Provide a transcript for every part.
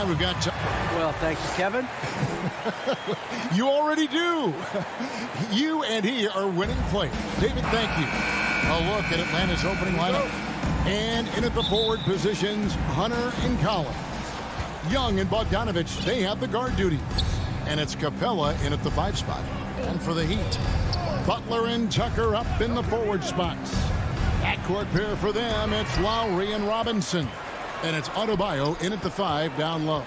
And we've got... Well, thank you, Kevin. You already do. You and he are winning players. David, thank you. A look at Atlanta's opening lineup. And in at the forward positions, Hunter and Collins. Young and Bogdanovich, they have the guard duty. And it's Capella in at the 5 spot. And for the Heat, Butler and Tucker up in the forward spots. Backcourt pair for them, it's Lowry and Robinson. And it's Adebayo in at the 5 down low.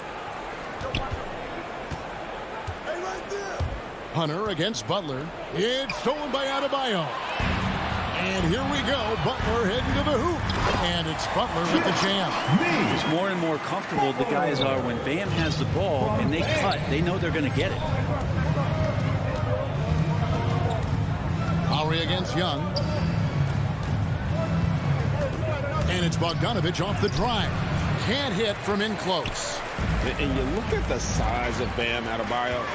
Hunter against Butler. It's stolen by Adebayo. And here we go. Butler heading to the hoop. And it's Butler with the jam. It's more and more comfortable the guys are when Bam has the ball and they cut. They know they're going to get it. Lowry against Young. And it's Bogdanovich off the drive. Can't hit from in close. And you look at the size of Bam Adebayo.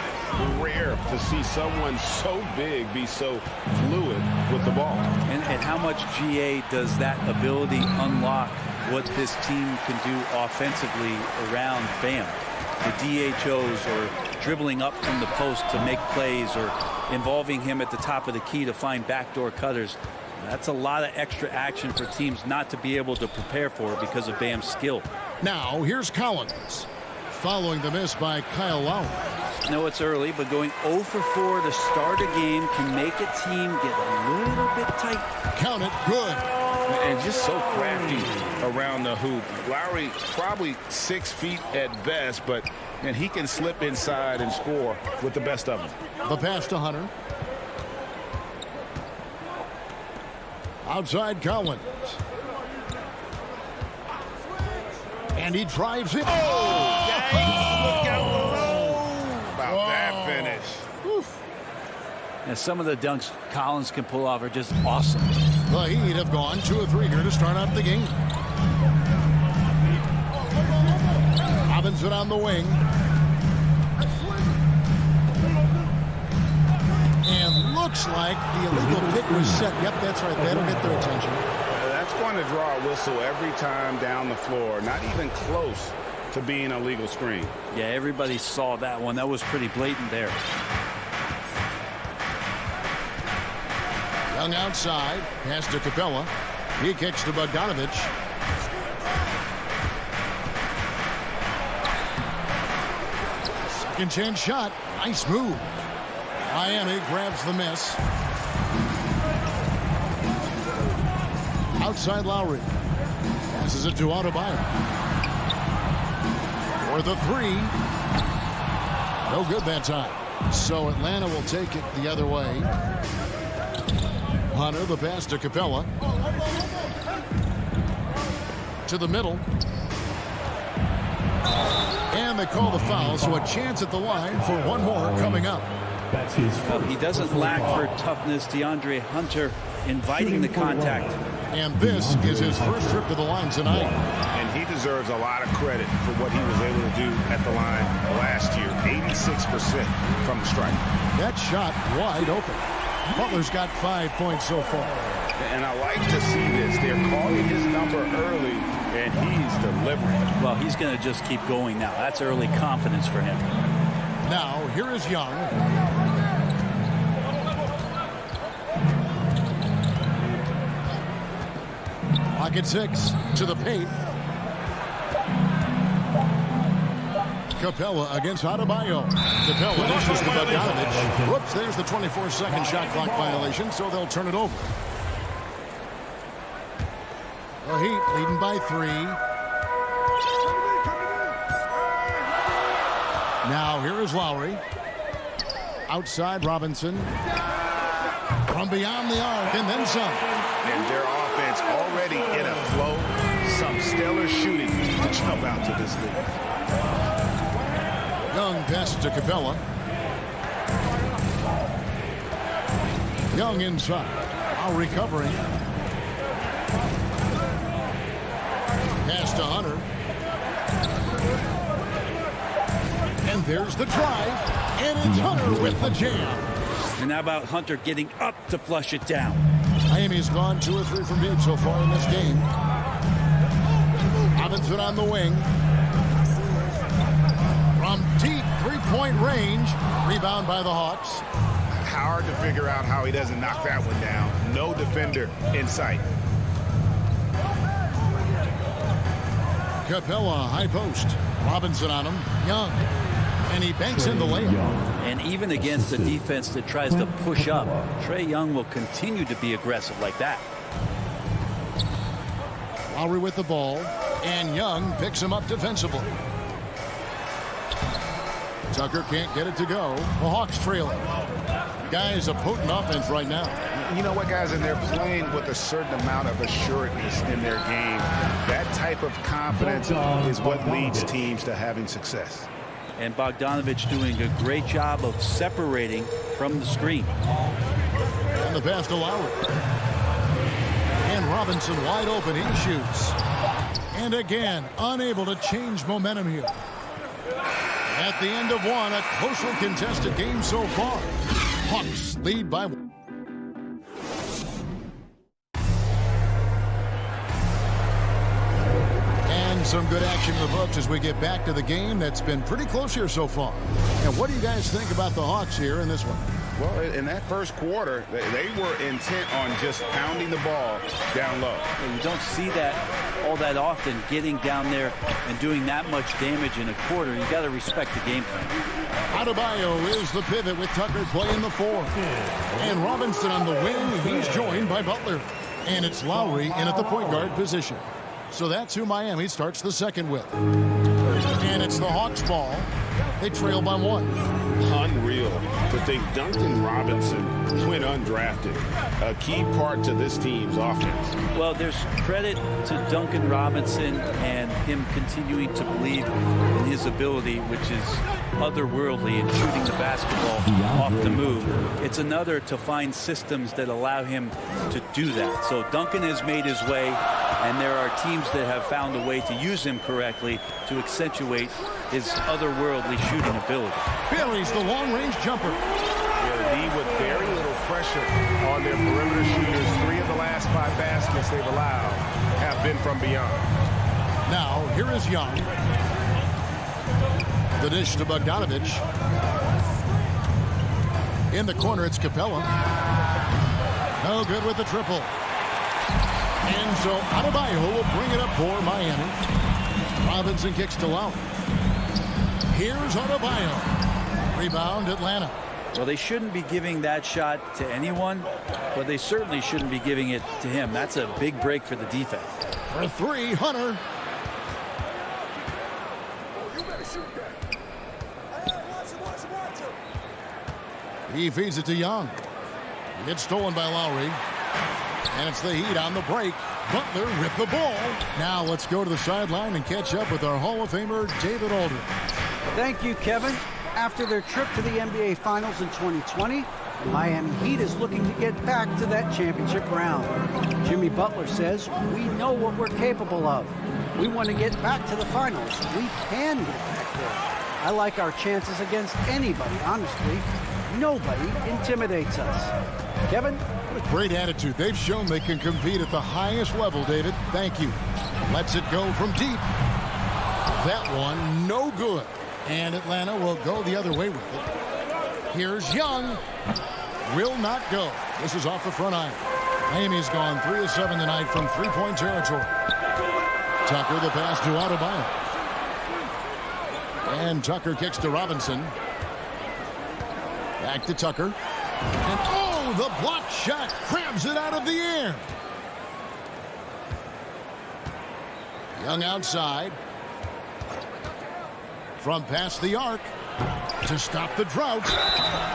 Rare to see someone so big be so fluid with the ball. And how much GA does that ability unlock what this team can do offensively around Bam? The DHOs or dribbling up from the post to make plays or involving him at the top of the key to find backdoor cutters. That's a lot of extra action for teams not to be able to prepare for because of Bam's skill. Now here's Collins following the miss by Kyle Lowry. I know it's early, but going 0 for 4 to start a game can make a team get a little bit tight. Count it, good. And just so crafty around the hoop. Lowry probably 6 feet at best, but and he can slip inside and score with the best of them. The pass to Hunter. Outside Collins. And he drives it. Oh, yikes. Look out below. About that finish. Oof. And some of the dunks Collins can pull off are just awesome. The Heat have gone 2 of 3 here to start out the game. Robinson on the wing. And looks like the illegal pick was set. Yep, that's right. That'll get their attention. That's going to draw a whistle every time down the floor. Not even close to being a legal screen. Yeah, everybody saw that one. That was pretty blatant there. Young outside. Pass to Capella. He kicks to Bogdanovich. Second chance shot. Nice move. Miami grabs the miss. Outside Lowry. Passes it to Adebayo. For the 3. No good that time. So Atlanta will take it the other way. Hunter, the pass to Capella. To the middle. And they call the foul, so a chance at the line for one more coming up. Well, he doesn't lack for toughness. DeAndre Hunter inviting the contact. And this is his first trip to the line tonight. And he deserves a lot of credit for what he was able to do at the line last year. 86% from the stripe. That shot wide open. Butler's got 5 points so far. And I like to see this. They're calling his number early, and he's delivering. Well, he's going to just keep going now. That's early confidence for him. Now, here is Young. Pocket 6 to the paint. Capella against Adebayo. Capella dishes to Bogdanovich. Whoops, there's the 24-second shot clock violation, so they'll turn it over. The Heat leading by 3. Now here is Lowry. Outside Robinson. From beyond the arc and then some. And their offense already in a flow. Some stellar shooting to jump out to this league. Young passes to Capella. Young inside. Now recovering. Pass to Hunter. And there's the drive. And it's Hunter with the jam. And how about Hunter getting up to flush it down? Miami's gone 2 or 3 from deep so far in this game. Robinson on the wing. From deep 3-point range. Rebound by the Hawks. Hard to figure out how he doesn't knock that one down. No defender in sight. Capella, high post. Robinson on him. Young. And he banks in the layup. And even against a defense that tries to push up, Trae Young will continue to be aggressive like that. Lowry with the ball. And Young picks him up defensively. Tucker can't get it to go. The Hawks trailing. Guys, a potent offense right now. You know what, guys? And they're playing with a certain amount of assuredness in their game. That type of confidence is what leads teams to having success. And Bogdanovich doing a great job of separating from the screen. And the pass to Lowry. And Robinson wide open. He shoots. And again, unable to change momentum here. At the end of one, a closely contested game so far. Hawks lead by 1. And some good action in the books as we get back to the game that's been pretty close here so far. And what do you guys think about the Hawks here in this one? Well, in that first quarter, they were intent on just pounding the ball down low. And you don't see that all that often, getting down there and doing that much damage in a quarter. You got to respect the game plan. Adebayo is the pivot with Tucker playing the 4. And Robinson on the wing. He's joined by Butler. And it's Lowry in at the point guard position. So that's who Miami starts the second with. And it's the Hawks ball. They trail by 1. Unreal to think Duncan Robinson went undrafted. A key part to this team's offense. Well, there's credit to Duncan Robinson and him continuing to believe in his ability, which is otherworldly in shooting the basketball off the move. It's another to find systems that allow him to do that. So Duncan has made his way, and there are teams that have found a way to use him correctly to accentuate his otherworldly shooting ability. Buries the long-range jumper. They lead with very little pressure on their perimeter shooters. 3 of the last 5 baskets they've allowed have been from beyond. Now, here is Young. The dish to Bogdanovich. In the corner, it's Capella. No good with the triple. And so Adebayo will bring it up for Miami. Robinson kicks to Lowry. Here's Adebayo. Rebound, Atlanta. Well, they shouldn't be giving that shot to anyone, but they certainly shouldn't be giving it to him. That's a big break for the defense. For 3, Hunter. He feeds it to Young. It's stolen by Lowry. And it's the Heat on the break. Butler with the ball. Now let's go to the sideline and catch up with our Hall of Famer, David Aldridge. Thank you, Kevin. After their trip to the NBA Finals in 2020, the Miami Heat is looking to get back to that championship round. Jimmy Butler says, we know what we're capable of. We want to get back to the finals. We can get back there. I like our chances against anybody, honestly. Nobody intimidates us. Kevin? What a great attitude. They've shown they can compete at the highest level, David. Thank you. Lets it go from deep. That one, no good. And Atlanta will go the other way with it. Here's Young. Will not go. This is off the front iron. Miami's gone 3 of 7 tonight from 3-point territory. Tucker, the pass to Adebayo. And Tucker kicks to Robinson. Back to Tucker. And oh, the block shot grabs it out of the air. Young outside. From past the arc. to stop the drought.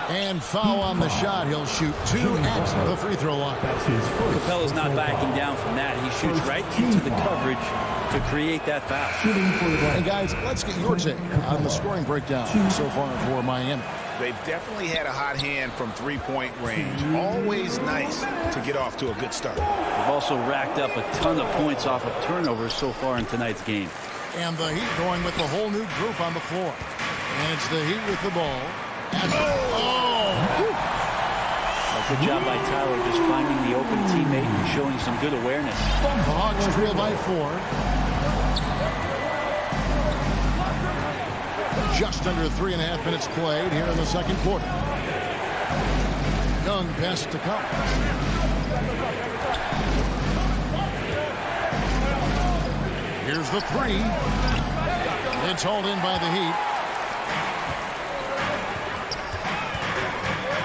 And foul on the shot. He'll shoot 2 at the free throw line. Capella's not backing down from that. He shoots right into the coverage to create that foul. And guys, let's get your take on the scoring breakdown so far for Miami. They've definitely had a hot hand from three-point range. Always nice to get off to a good start. They've also racked up a ton of points off of turnovers so far in tonight's game. And the Heat going with the whole new group on the floor. And it's the Heat with the ball. Good job by Tyler just finding the open teammate and showing some good awareness. The Hawks trail by 4. Just under 3.5 minutes played here in the second quarter. Young pass to Collins. Here's the 3. It's hauled in by the Heat.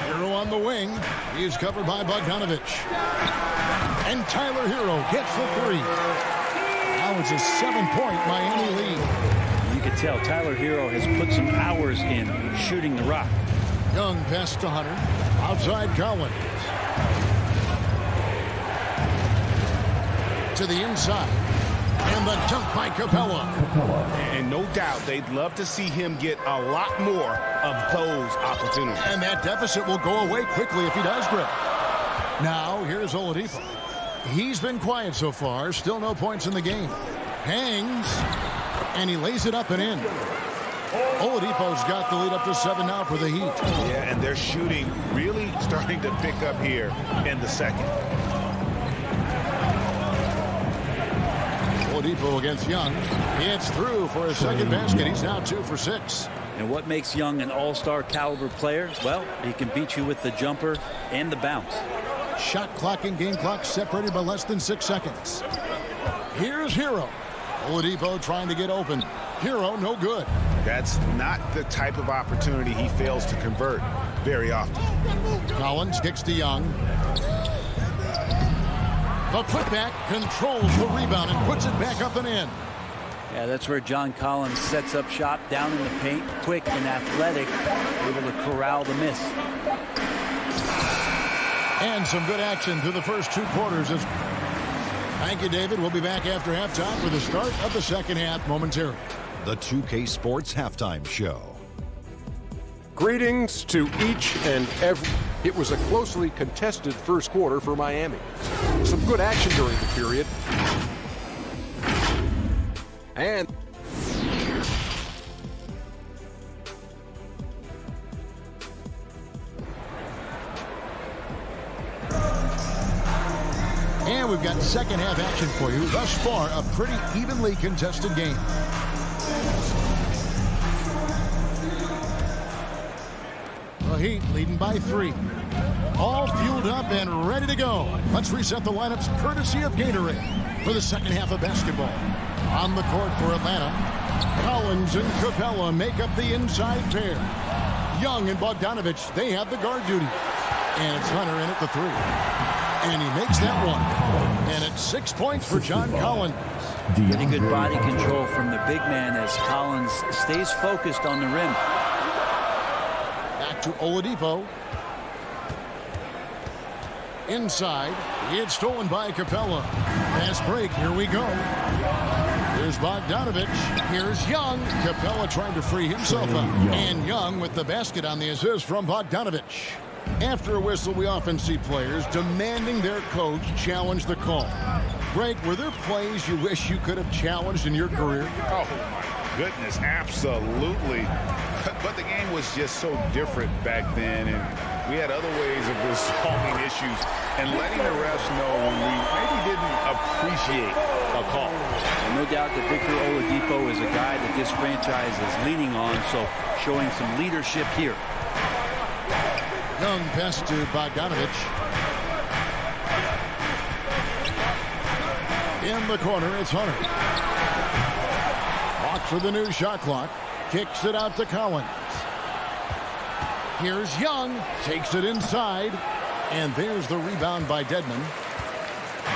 Hero on the wing. He's covered by Bogdanovich. And Tyler Hero gets the 3. Now it's a 7-point Miami lead. You can tell Tyler Hero has put some hours in shooting the rock. Young pass to Hunter. Outside Collins. To the inside. And the dunk by Capella. And no doubt they'd love to see him get a lot more of those opportunities. And that deficit will go away quickly if he does grip. Now here's Oladipo. He's been quiet so far. Still no points in the game. Hangs. And he lays it up and in. Oladipo's got the lead up to 7 now for the Heat. Yeah, and their shooting really starting to pick up here in the second. Oladipo against Young. It's through for his second basket. He's now 2 for 6. And what makes Young an all-star caliber player? Well, he can beat you with the jumper and the bounce. Shot clock and game clock separated by less than 6 seconds. Here's Hero. Oladipo trying to get open. Hero no good. That's not the type of opportunity he fails to convert very often. Collins kicks to Young. The putback controls the rebound and puts it back up and in. Yeah, that's where John Collins sets up shop down in the paint, quick and athletic, able to corral the miss. And some good action through the first 2 quarters. Thank you, David. We'll be back after halftime for the start of the second half momentarily. The 2K Sports Halftime Show. Greetings to each and every. It was a closely contested first quarter for Miami. Some good action during the period. And we've got second half action for you. Thus far, a pretty evenly contested game. The Heat leading by 3. All fueled up and ready to go. Let's reset the lineups courtesy of Gatorade for the second half of basketball. On the court for Atlanta, Collins and Capella make up the inside pair. Young and Bogdanovich, they have the guard duty. And it's Hunter in at the 3. And he makes that one. And it's 6 points for John Collins. Pretty good body control from the big man as Collins stays focused on the rim. Back to Oladipo. Inside. It's stolen by Capella. Fast break. Here we go. Here's Bogdanovich. Here's Young. Capella trying to free himself up. And Young with the basket on the assist from Bogdanovich. After a whistle, we often see players demanding their coach challenge the call. Greg, were there plays you wish you could have challenged in your career? Oh, my goodness, absolutely. But the game was just so different back then, and we had other ways of resolving issues and letting the refs know when we maybe didn't appreciate a call. And no doubt that Victor Oladipo is a guy that this franchise is leaning on, so showing some leadership here. Young pass to Bogdanovich. In the corner, it's Hunter. Walks for the new shot clock. Kicks it out to Collins. Here's Young. Takes it inside. And there's the rebound by Dedmon.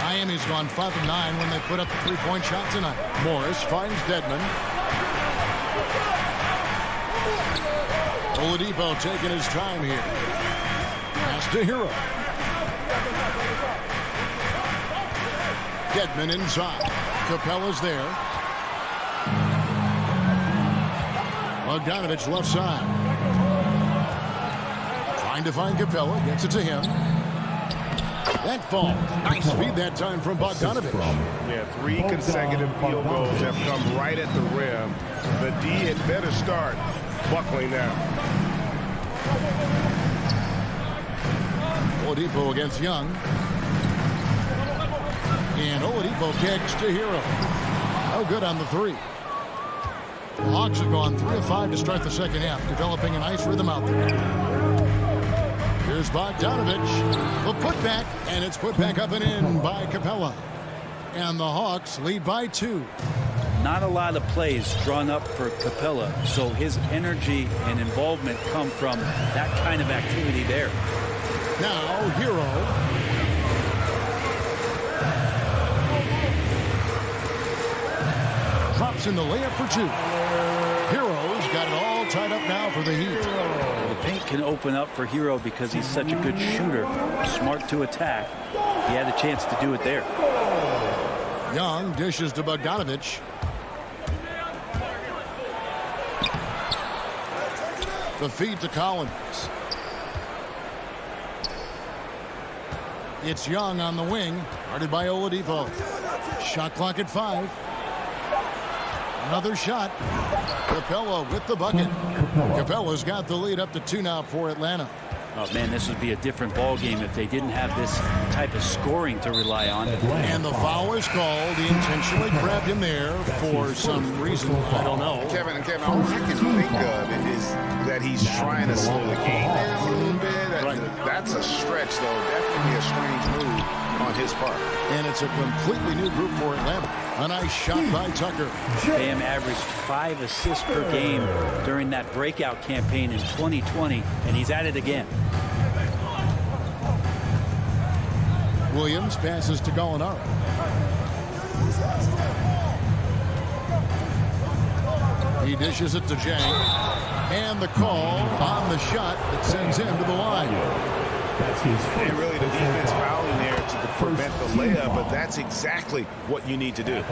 Miami's gone 5 of 9 when they put up the three-point shot tonight. Morris finds Dedmon. Oladipo taking his time here. Pass to Hero. Gedman inside. Capella's there. Bogdanovich left side. Trying to find Capella. Gets it to him. That falls. Nice feed that time from Bogdanovich. Yeah, 3 consecutive field goals have come right at the rim. The D had better start buckling now. Oladipo against Young. And Oladipo kicks to Hero. No good on the 3. The Hawks have gone 3 of 5 to start the second half, developing a nice rhythm out there. Here's Bogdanovich. The putback, and it's put back up and in by Capella. And the Hawks lead by 2. Not a lot of plays drawn up for Capella, so his energy and involvement come from that kind of activity there. Now, Hero. Drops in the layup for 2. Hero's got it all tied up now for the Heat. The paint can open up for Hero because he's such a good shooter, smart to attack. He had a chance to do it there. Young dishes to Bogdanovich. The feed to Collins. It's Young on the wing, guarded by Oladipo. Shot clock at 5. Another shot. Capella with the bucket. Capella's got the lead up to 2 now for Atlanta. Oh, man, this would be a different ball game if they didn't have this type of scoring to rely on. And the foul is called. He intentionally grabbed him there for some reason. I don't know. Kevin, all I can think of is that he's trying to slow the game down a little bit. That's a stretch, though. Definitely a strange move on his part. And it's a completely new group for Atlanta. A nice shot by Tucker. Bam averaged 5 assists per game during that breakout campaign in 2020, and he's at it again. Williams passes to Gallinari. He dishes it to Jang. And the call on the shot that sends him to the line. And really the defense fouling there to prevent the layup, but that's exactly what you need to do.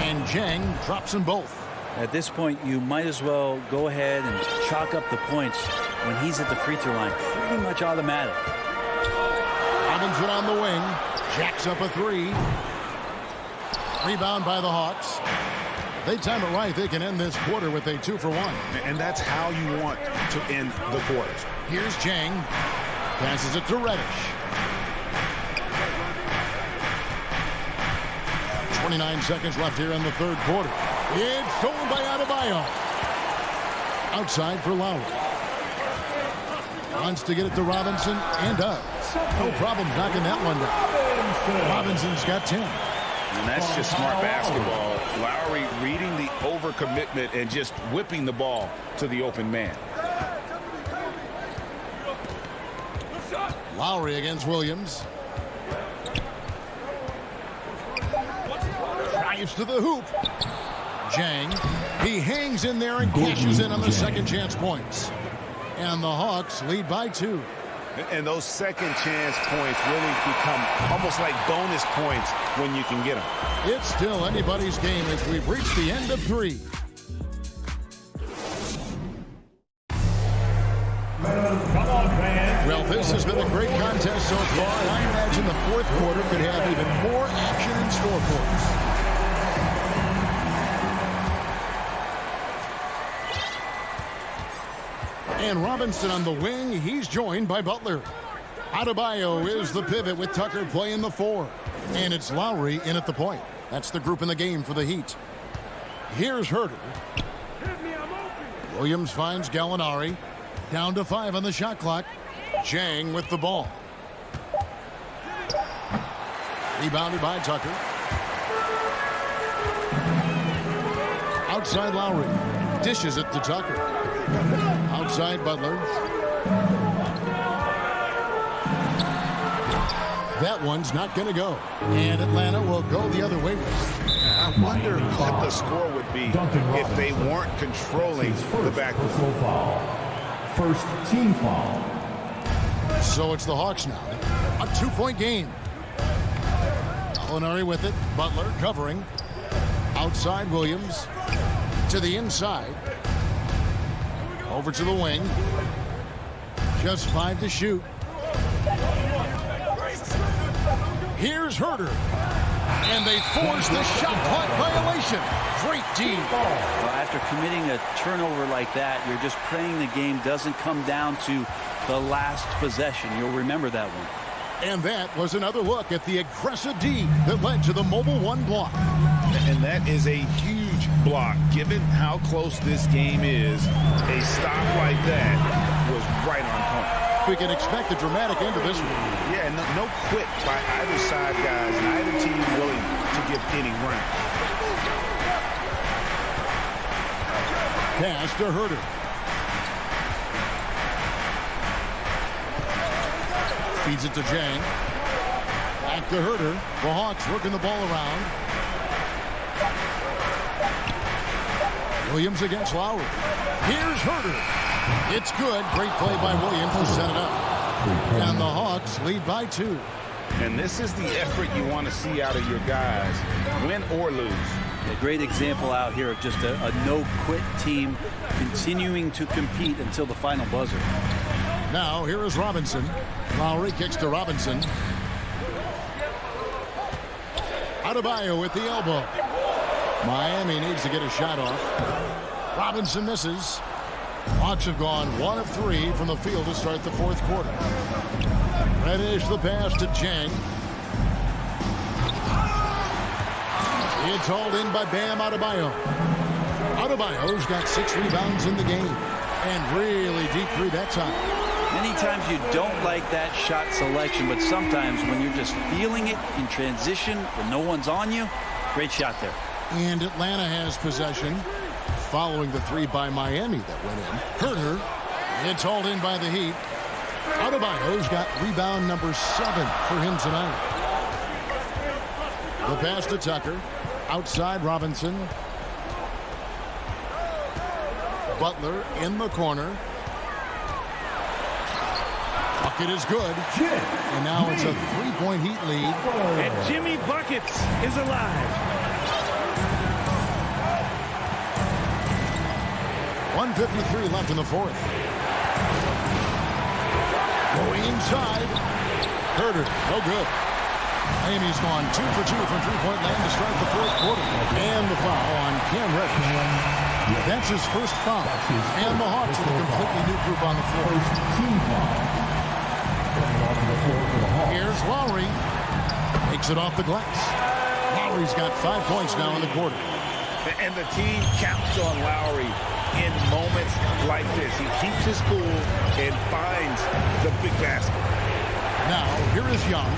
And Jang drops them both. At this point, you might as well go ahead and chalk up the points when he's at the free throw line. Pretty much automatic. Robinson on the wing. Jacks up a 3. Rebound by the Hawks. They time it right. They can end this quarter with a 2 for 1. And that's how you want to end the quarters. Here's Jang. Passes it to Reddish. 29 seconds left here in the third quarter. It's stolen by Adebayo. Outside for Lowry. Wants to get it to Robinson and does. No problem knocking that one down. Robinson's got 10. And that's just smart basketball. Lowry reading the overcommitment and just whipping the ball to the open man. Lowry against Williams. Drives to the hoop. Jang. He hangs in there and cashes in on the second chance points. And the Hawks lead by 2. And those second chance points really become almost like bonus points when you can get them. It's still anybody's game as we've reached the end of 3. Well, this has been a great contest so far, and I imagine the fourth quarter could have even more action in store for us. And Robinson on the wing. He's joined by Butler. Adebayo is the pivot with Tucker playing the 4. And it's Lowry in at the point. That's the group in the game for the Heat. Here's Herter. Williams finds Gallinari. Down to 5 on the shot clock. Jang with the ball. Rebounded by Tucker. Outside Lowry. Dishes it to Tucker. Outside Butler. That one's not going to go. And Atlanta will go the other way with it. I wonder what the score would be if they weren't controlling the backcourt. First team foul. So it's the Hawks now. A 2-point game. Gallinari with it. Butler covering. Outside Williams. To the inside. Over to the wing. Just 5 to shoot. Here's Herter. And they force the shot clock violation. Great D. Well, after committing a turnover like that, you're just praying the game doesn't come down to the last possession. You'll remember that one. And that was another look at the aggressive D that led to the Mobile One block. And that is a huge block. Given how close this game is, a stop like that was right on point. We can expect a dramatic end to this one. Yeah, no quit by either side, guys. Neither team willing to give any ground. Pass to Herter. Feeds it to Jang. Back to Herter. The Hawks working the ball around. Williams against Lowry. Here's Herter. It's good. Great play by Williams to set it up. And the Hawks lead by 2. And this is the effort you want to see out of your guys, win or lose. A great example out here of just a no-quit team continuing to compete until the final buzzer. Now, here is Robinson. Lowry kicks to Robinson. Adebayo with the elbow. Miami needs to get a shot off. Robinson misses. Hawks have gone 1 of 3 from the field to start the 4th quarter. Reddish the pass to Jang. It's hauled in by Bam Adebayo. Adebayo's got 6 rebounds in the game. And really deep through that time. Many times you don't like that shot selection, but sometimes when you're just feeling it in transition when no one's on you, great shot there. And Atlanta has possession following the 3 by Miami that went in. Herter, it's hauled in by the Heat. Adebayo's got rebound number 7 for him tonight. The pass to Tucker. Outside Robinson. Butler in the corner. Bucket is good. And now it's a 3-point Heat lead. And Jimmy Buckets is alive. 1:53 left in the 4th. Going inside. Herter, no good. Miami's gone 2 for 2 from 3-point land to start the 4th quarter. And the foul on Cam Reddish. That's his first foul. And the Hawks with a completely new group on the floor. Here's Lowry. Takes it off the glass. Lowry's got 5 points now in the quarter. And the team counts on Lowry in moments like this. He keeps his cool and finds the big basket. Now, here is Young.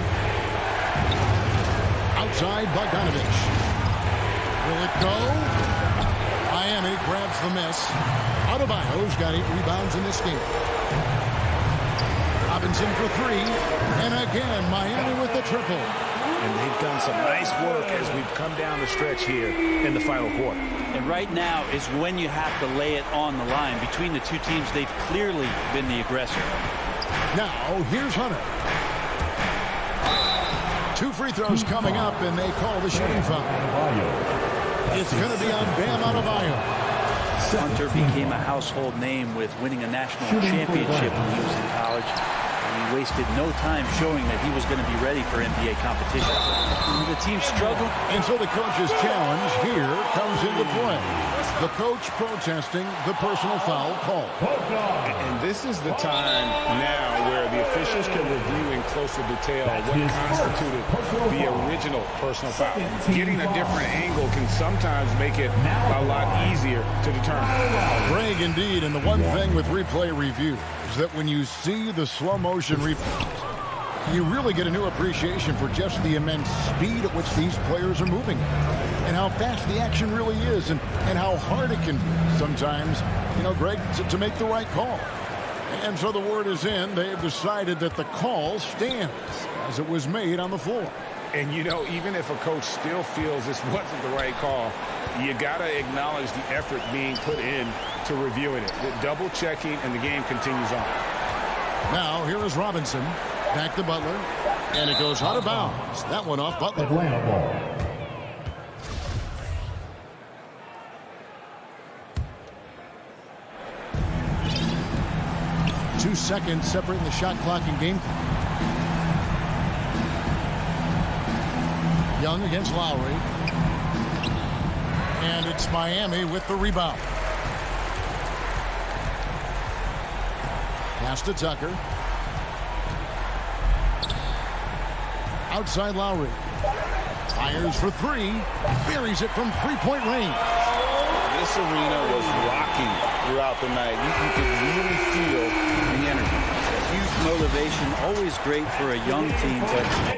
Outside Bogdanovich. Will it go? Miami grabs the miss. Adebayo's got 8 rebounds in this game. Robinson for 3. And again, Miami with the triple. And they've done some nice work as we've come down the stretch here in the final quarter. And right now is when you have to lay it on the line. Between the two teams, they've clearly been the aggressor. Now, here's Hunter. 2 free throws coming up, and they call the shooting foul. It's going to be on Bam Adebayo. Hunter became a household name with winning a national championship when he was in college. And he wasted no time showing that he was going to be ready for NBA competition. And the team struggled. And so the coach's challenge here comes into play. The coach protesting the personal foul call. And this is the time now where the officials can review in closer detail what constituted the original personal foul. Getting a different angle can sometimes make it a lot easier to determine. Greg, indeed, and the one thing with replay review is that when you see the slow motion replays, you really get a new appreciation for just the immense speed at which these players are moving and how fast the action really is and how hard it can be sometimes, you know, Greg, to make the right call. And so the word is in. They have decided that the call stands as it was made on the floor. And, you know, even if a coach still feels this wasn't the right call, you got to acknowledge the effort being put in to reviewing it. The double checking, and the game continues on. Now, here is Robinson. Back to Butler. And it goes out of bounds. That one off Butler. Atlanta ball. 2 seconds separating the shot clock and game clock. Young against Lowry. And it's Miami with the rebound. Pass to Tucker. Outside Lowry. Fires for three. Buries it from three-point range. This arena was rocking throughout the night. You could really feel the energy. Huge motivation, always great for a young team, but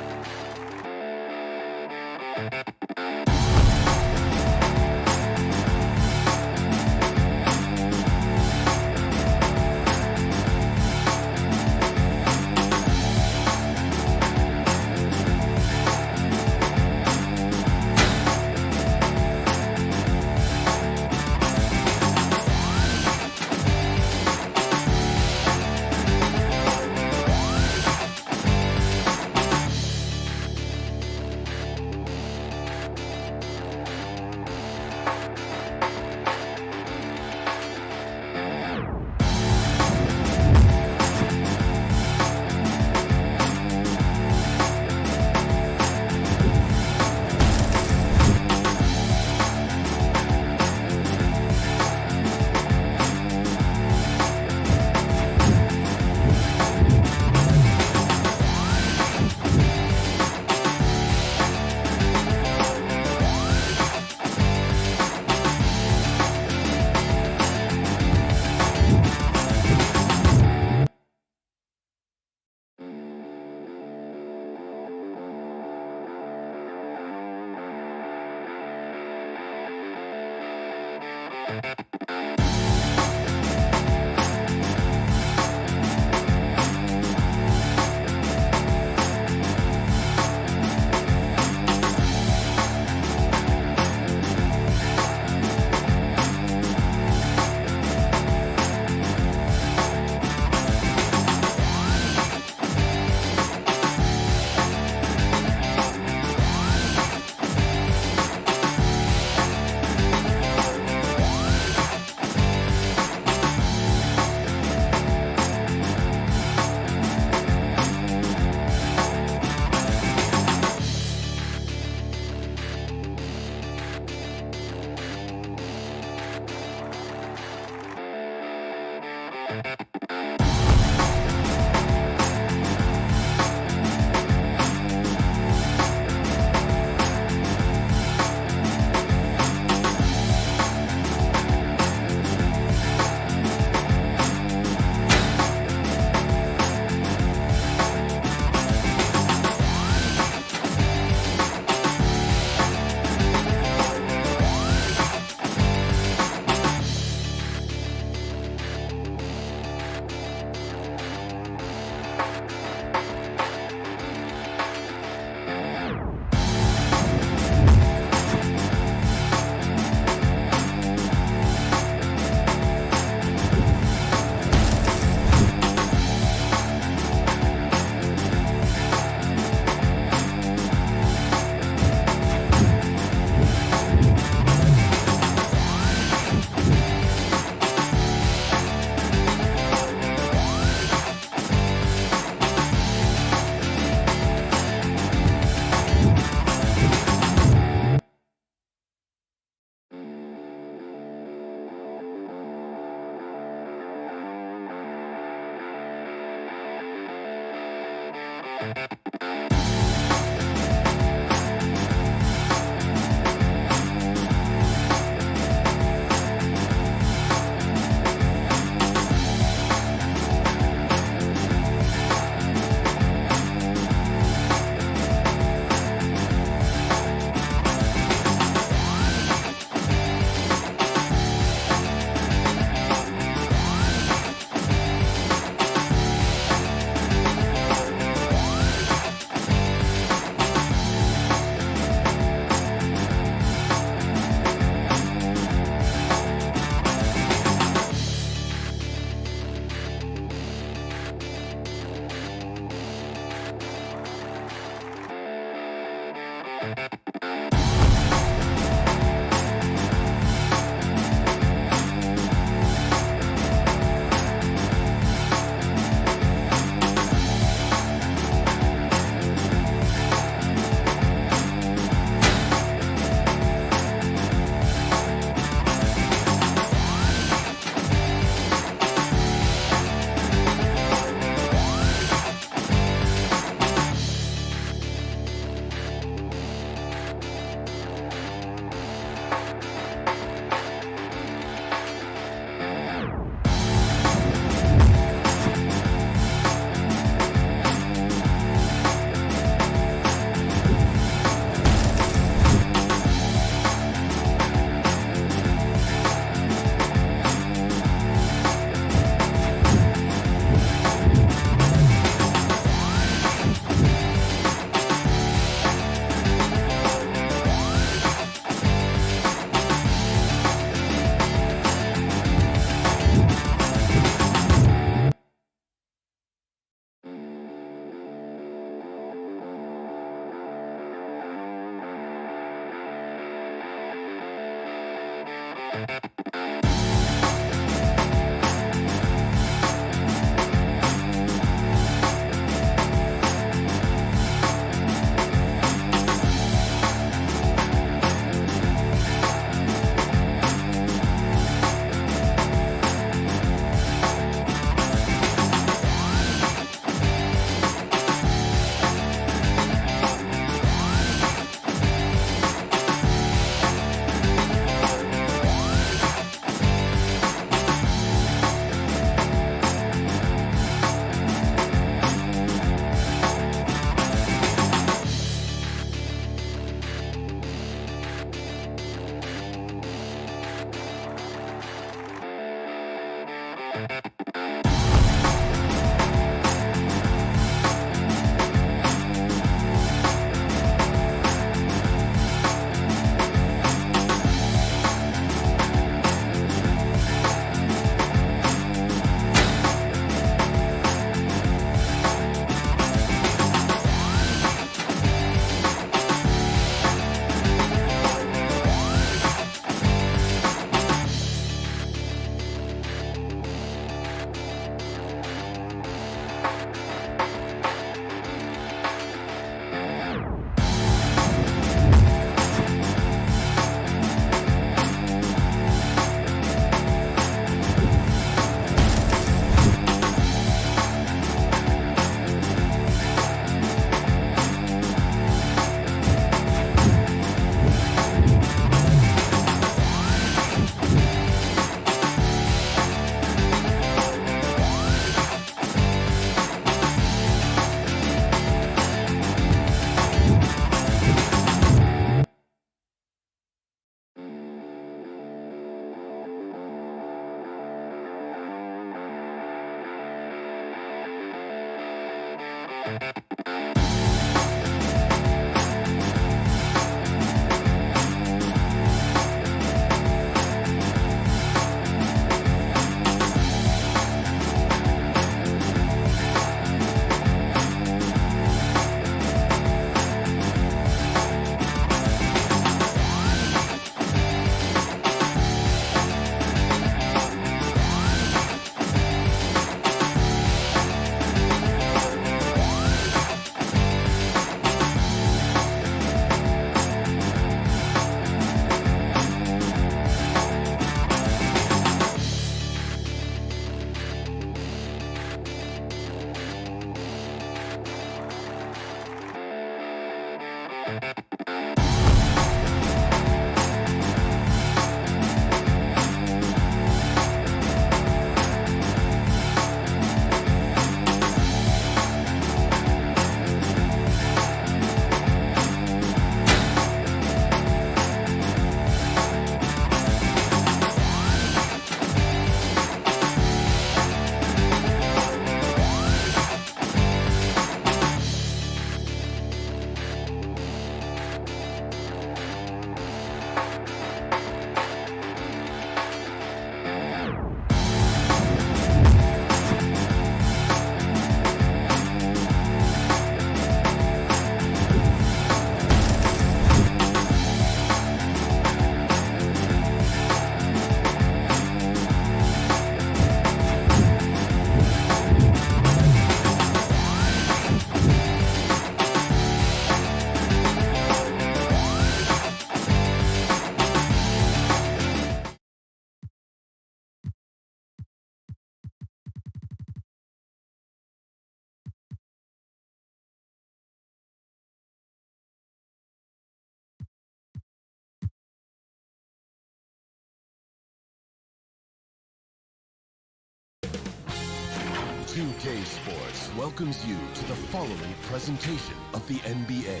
2K Sports welcomes you to the following presentation of the NBA.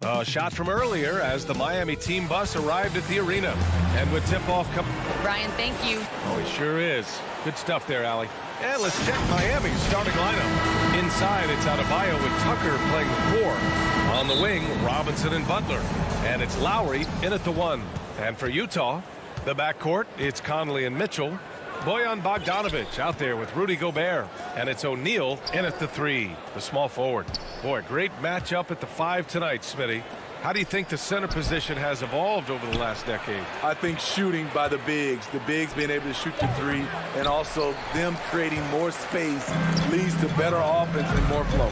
A shot from earlier as the Miami team bus arrived at the arena. And with tip-off come... Brian, thank you. Oh, he sure is. Good stuff there, Allie. And let's check Miami's starting lineup. Inside, it's Adebayo with Tucker playing the 4. On the wing, Robinson and Butler. And it's Lowry in at the 1. And for Utah, the backcourt, it's Conley and Mitchell. Bojan Bogdanovic out there with Rudy Gobert. And it's O'Neal in at the 3, the small forward. Boy, great matchup at the 5 tonight, Smitty. How do you think the center position has evolved over the last decade? I think shooting by the bigs being able to shoot the 3, and also them creating more space leads to better offense and more flow.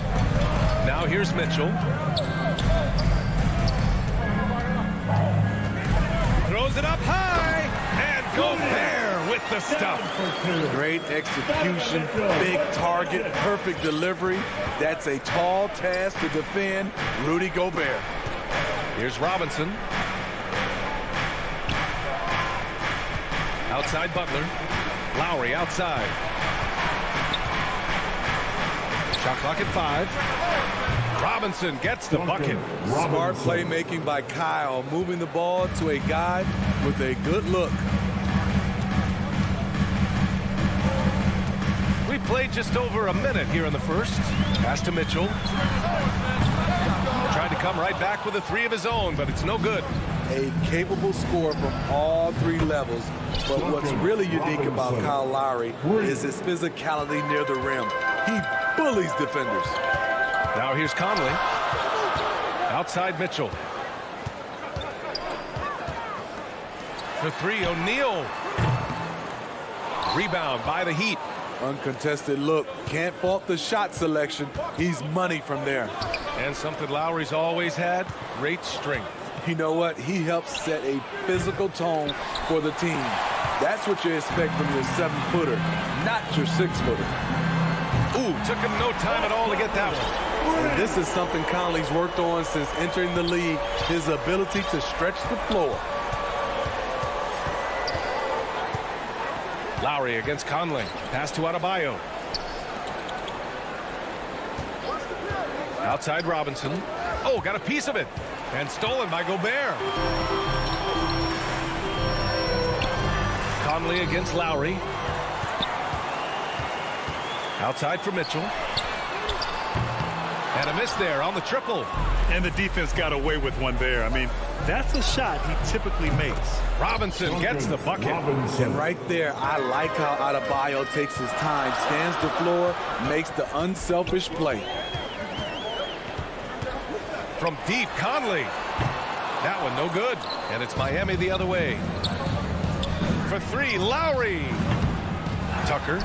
Now here's Mitchell. Throws it up high, and Gobert with the stuff. Great execution, big target, perfect delivery. That's a tall task to defend Rudy Gobert. Here's Robinson. Outside Butler. Lowry outside. Shot clock at 5. Robinson gets the bucket. Smart playmaking by Kyle, moving the ball to a guy with a good look. We played just over a minute here in the first. Pass to Mitchell. Tried to come right back with a 3 of his own, but it's no good. A capable scorer from all 3 levels. But what's really unique about Kyle Lowry is his physicality near the rim. He bullies defenders. Now here's Conley. Outside Mitchell. For 3, O'Neal. Rebound by the Heat. Uncontested look. Can't fault the shot selection. He's money from there. And something Lowry's always had, great strength. You know what? He helps set a physical tone for the team. That's what you expect from your 7-footer, not your 6-footer. Ooh, took him no time at all to get that one. And this is something Conley's worked on since entering the league, his ability to stretch the floor. Lowry against Conley. Pass to Adebayo. Outside Robinson. Oh, got a piece of it. And stolen by Gobert. Conley against Lowry. Outside for Mitchell. And a miss there on the triple. And the defense got away with one there. I mean, that's a shot he typically makes. Robinson gets the bucket. And right there, I like how Adebayo takes his time, scans the floor, makes the unselfish play. From deep, Conley. That one no good. And it's Miami the other way. For 3, Lowry. Tucker.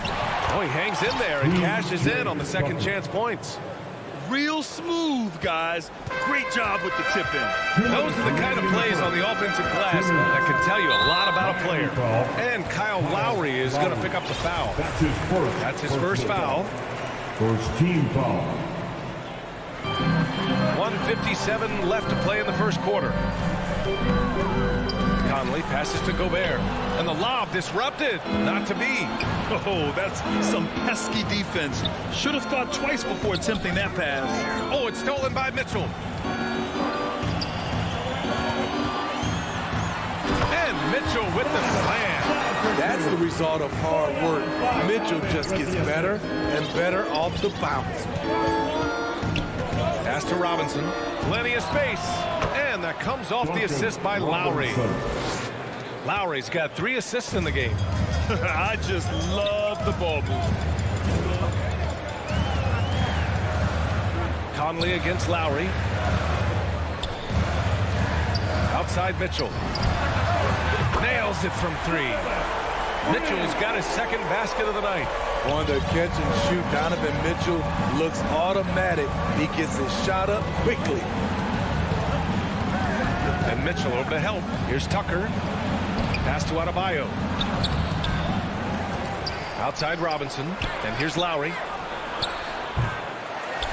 Oh, he hangs in there and cashes in on the second chance points. real smooth, guys. Great job with the tip in. Those are the kind of plays on the offensive glass that can tell you a lot about a player. And Kyle Lowry is going to pick up the foul. That's his first foul. First team foul. 1:57 left to play in the first quarter. Conley passes to Gobert. And the lob disrupted. Not to be. Oh, that's some pesky defense. Should have thought twice before attempting that pass. Oh, it's stolen by Mitchell. And Mitchell with the slam. That's the result of hard work. Mitchell just gets better and better off the bounce. Pass to Robinson. Plenty of space. And that comes off the assist by Lowry. Lowry's got 3 assists in the game. I just love the ball move. Conley against Lowry. Outside Mitchell. Nails it from 3. Mitchell's got his second basket of the night. On the catch and shoot, Donovan Mitchell looks automatic. He gets his shot up quickly. And Mitchell over to help. Here's Tucker. Pass to Adebayo. Outside Robinson. And here's Lowry.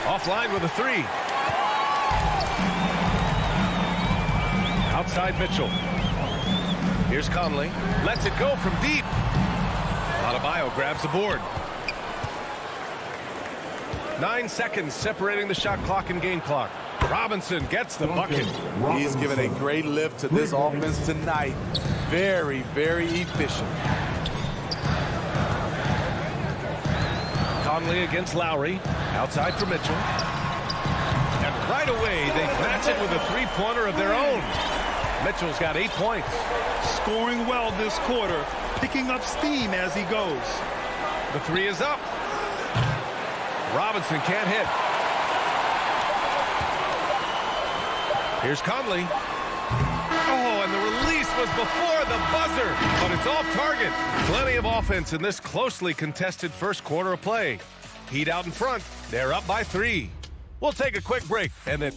Offline with a 3. Outside Mitchell. Here's Conley. Lets it go from deep. Adebayo grabs the board. 9 seconds separating the shot clock and game clock. Robinson gets the bucket. He's given a great lift to this offense tonight. Very, very efficient. Conley against Lowry. Outside for Mitchell. And right away, they match it with a 3-pointer of their own. Mitchell's got 8 points. Scoring well this quarter. Picking up steam as he goes. The 3 is up. Robinson can't hit. Here's Conley. Oh, and the release was before the buzzer, but it's off target. Plenty of offense in this closely contested first quarter of play. Heat out in front. They're up by 3. We'll take a quick break and then...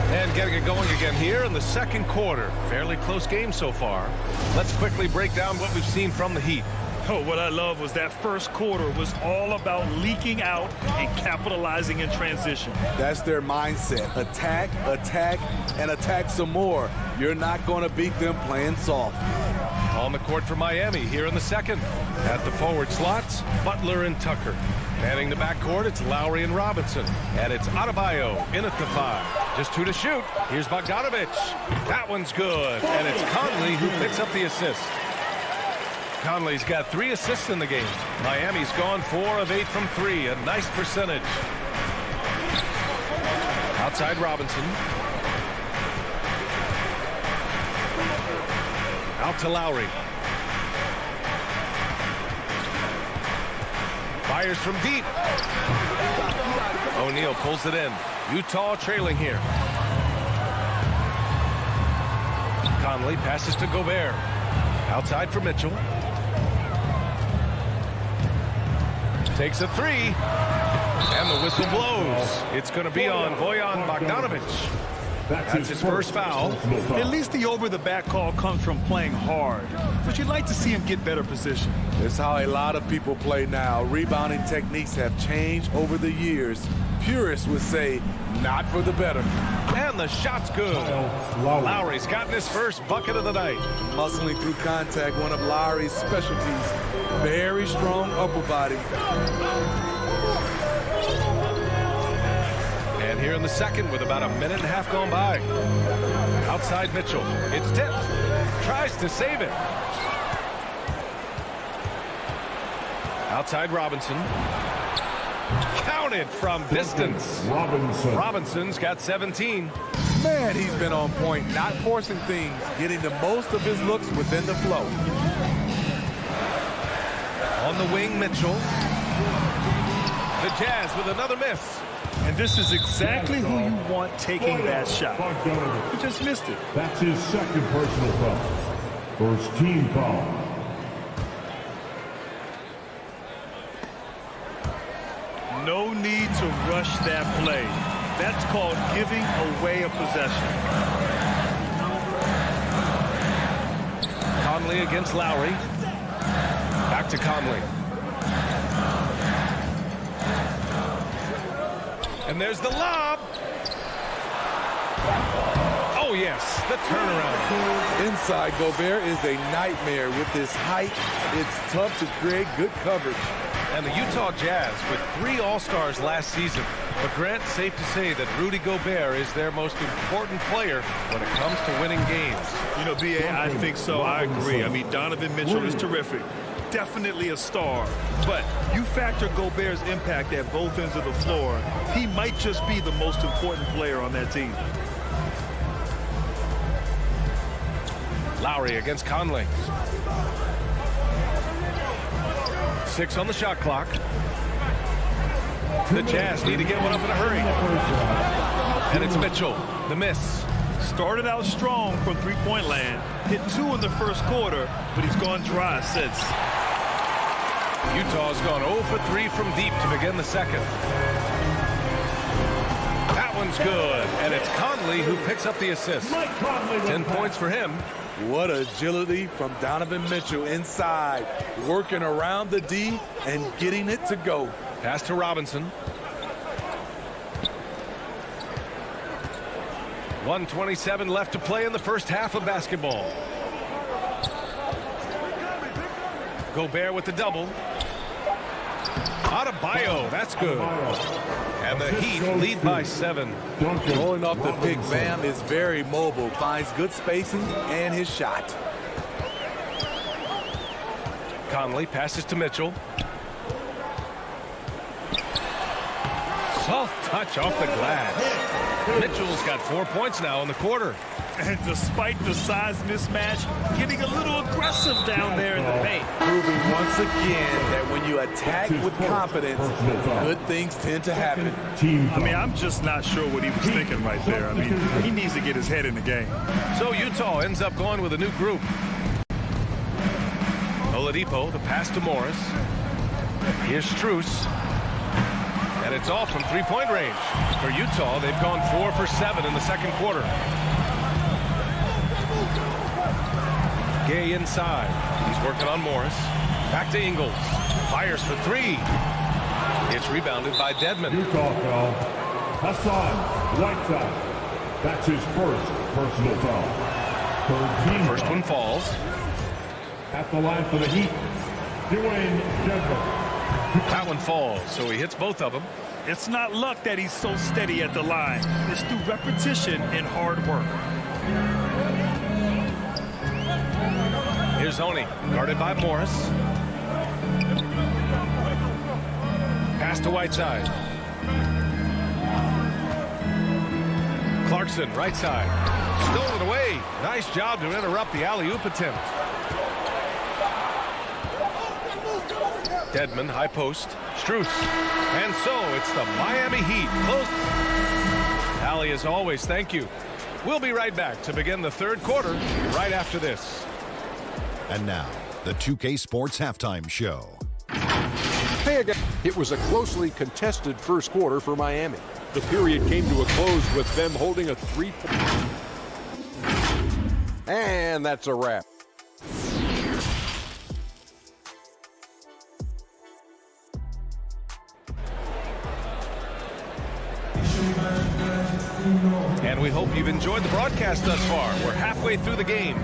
And getting it going again here in the second quarter. Fairly close game so far. Let's quickly break down what we've seen from the Heat. Oh, what I love was that first quarter was all about leaking out and capitalizing in transition. That's their mindset. Attack, attack, and attack some more. You're not going to beat them playing soft. On the court for Miami here in the second. At the forward slots, Butler and Tucker. Manning the backcourt, it's Lowry and Robinson. And it's Adebayo in at the 5. Just 2 to shoot. Here's Bogdanovic. That one's good. And it's Conley who picks up the assist. Conley's got 3 assists in the game. Miami's gone 4 of 8 from 3. A nice percentage. Outside Robinson. Out to Lowry. Fires from deep. O'Neal pulls it in. Utah trailing here. Conley passes to Gobert. Outside for Mitchell. Takes a 3. And the whistle blows. It's going to be on Bojan Bogdanovic. That's his first foul. At least the over-the-back call comes from playing hard. But you'd like to see him get better position. It's how a lot of people play now. Rebounding techniques have changed over the years. Purists would say, not for the better. And the shot's good. Lowry's gotten his first bucket of the night. Muscling through contact, one of Lowry's specialties. Very strong upper body. And here in the second with about a minute and a half gone by. Outside Mitchell. It's tipped. Tries to save it. Outside Robinson. Counted from distance. Robinson's got 17. Man, he's been on point, not forcing things, getting the most of his looks within the flow. On the wing, Mitchell. The Jazz with another miss. And this is exactly who you want taking that shot. He just missed it. That's his second personal foul. First team foul. No need to rush that play. That's called giving away a possession. Conley against Lowry. Back to Conley. And there's the lob. Oh, yes, the turnaround. Inside, Gobert is a nightmare. With his height, it's tough to create good coverage. And the Utah Jazz with 3 All-Stars last season. But Grant, safe to say that Rudy Gobert is their most important player when it comes to winning games. You know, B.A., I think so. I agree. I mean, Donovan Mitchell is terrific. Definitely a star. But you factor Gobert's impact at both ends of the floor, he might just be the most important player on that team. Lowry against Conley. 6 on the shot clock. The Jazz need to get one up in a hurry. And it's Mitchell. The miss. Started out strong from three-point land. Hit 2 in the first quarter, but he's gone dry since. Utah's gone 0 for 3 from deep to begin the second. That one's good. And it's Conley who picks up the assist. 10 points for him. What agility from Donovan Mitchell inside, working around the D and getting it to go. Pass to Robinson. 1:27 left to play in the first half of basketball. Gobert with the double. Adebayo, that's good. And the Heat lead by 7. Rolling off the big Bam is very mobile, finds good spacing and his shot. Conley passes to Mitchell. Soft touch off the glass. Mitchell's got 4 points now in the quarter. And despite the size mismatch, getting a little aggressive down there in the paint. Proving once again that when you attack with confidence, good things tend to happen. I mean, I'm just not sure what he was thinking right there. I mean, he needs to get his head in the game. So Utah ends up going with a new group. Oladipo, the pass to Morris. Here's Strus. And it's all from three-point range. For Utah, they've gone 4 for 7 in the second quarter. Gay inside. He's working on Morris. Back to Ingles. Fires for 3. It's rebounded by Dedmon. Utah foul. Hassan Whiteside. That's his first personal foul. Third team First one falls. At the line for the Heat, Dwayne Dedmon. That one falls, so he hits both of them. It's not luck that he's so steady at the line. It's through repetition and hard work. Here's Oni, guarded by Morris. Pass to Whiteside. Clarkson, right side. Stolen away. Nice job to interrupt the alley-oop attempt. Dedmon, high post. Strus. And so it's the Miami Heat. Close. Allie, as always, thank you. We'll be right back to begin the third quarter right after this. And now, the 2K Sports Halftime Show. Hey again. It was a closely contested first quarter for Miami. The period came to a close with them holding a 3-point. And that's a wrap. And we hope you've enjoyed the broadcast thus far. We're halfway through the game.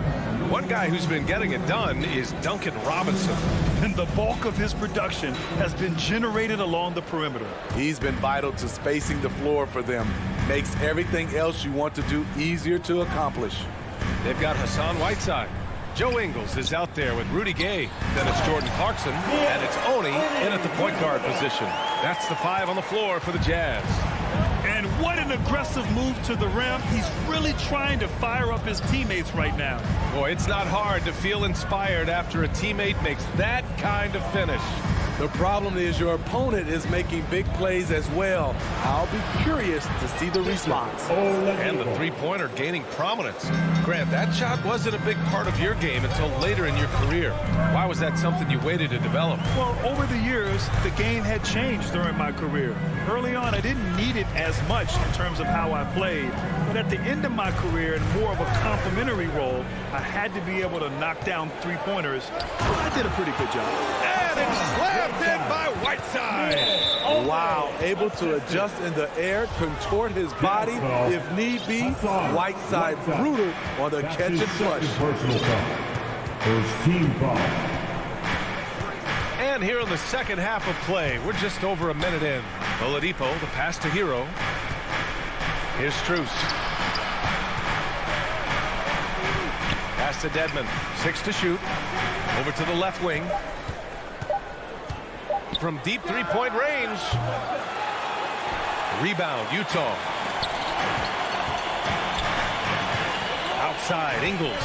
One guy who's been getting it done is Duncan Robinson. And the bulk of his production has been generated along the perimeter. He's been vital to spacing the floor for them. Makes everything else you want to do easier to accomplish. They've got Hassan Whiteside. Joe Ingles is out there with Rudy Gay. Then it's Jordan Clarkson. And it's Oni in at the point guard position. That's the 5 on the floor for the Jazz. And what an aggressive move to the rim. He's really trying to fire up his teammates right now. Boy, it's not hard to feel inspired after a teammate makes that kind of finish. The problem is your opponent is making big plays as well. I'll be curious to see the response. And the three-pointer gaining prominence. Grant, that shot wasn't a big part of your game until later in your career. Why was that something you waited to develop? Well, over the years, the game had changed during my career. Early on, I didn't need it as much in terms of how I played. But at the end of my career, in more of a complementary role, I had to be able to knock down three-pointers. So I did a pretty good job. And it's slammed in by Whiteside. Wow, able to adjust in the air, contort his body if need be. Whiteside brutal on the catch and flush. Personal foul. First team foul. And here in the second half of play, we're just over a minute in. Oladipo, the pass to Hero. Here's Strus. Pass to Dedmon. 6 to shoot. Over to the left wing. From deep three-point range. Rebound, Utah. Outside, Ingles.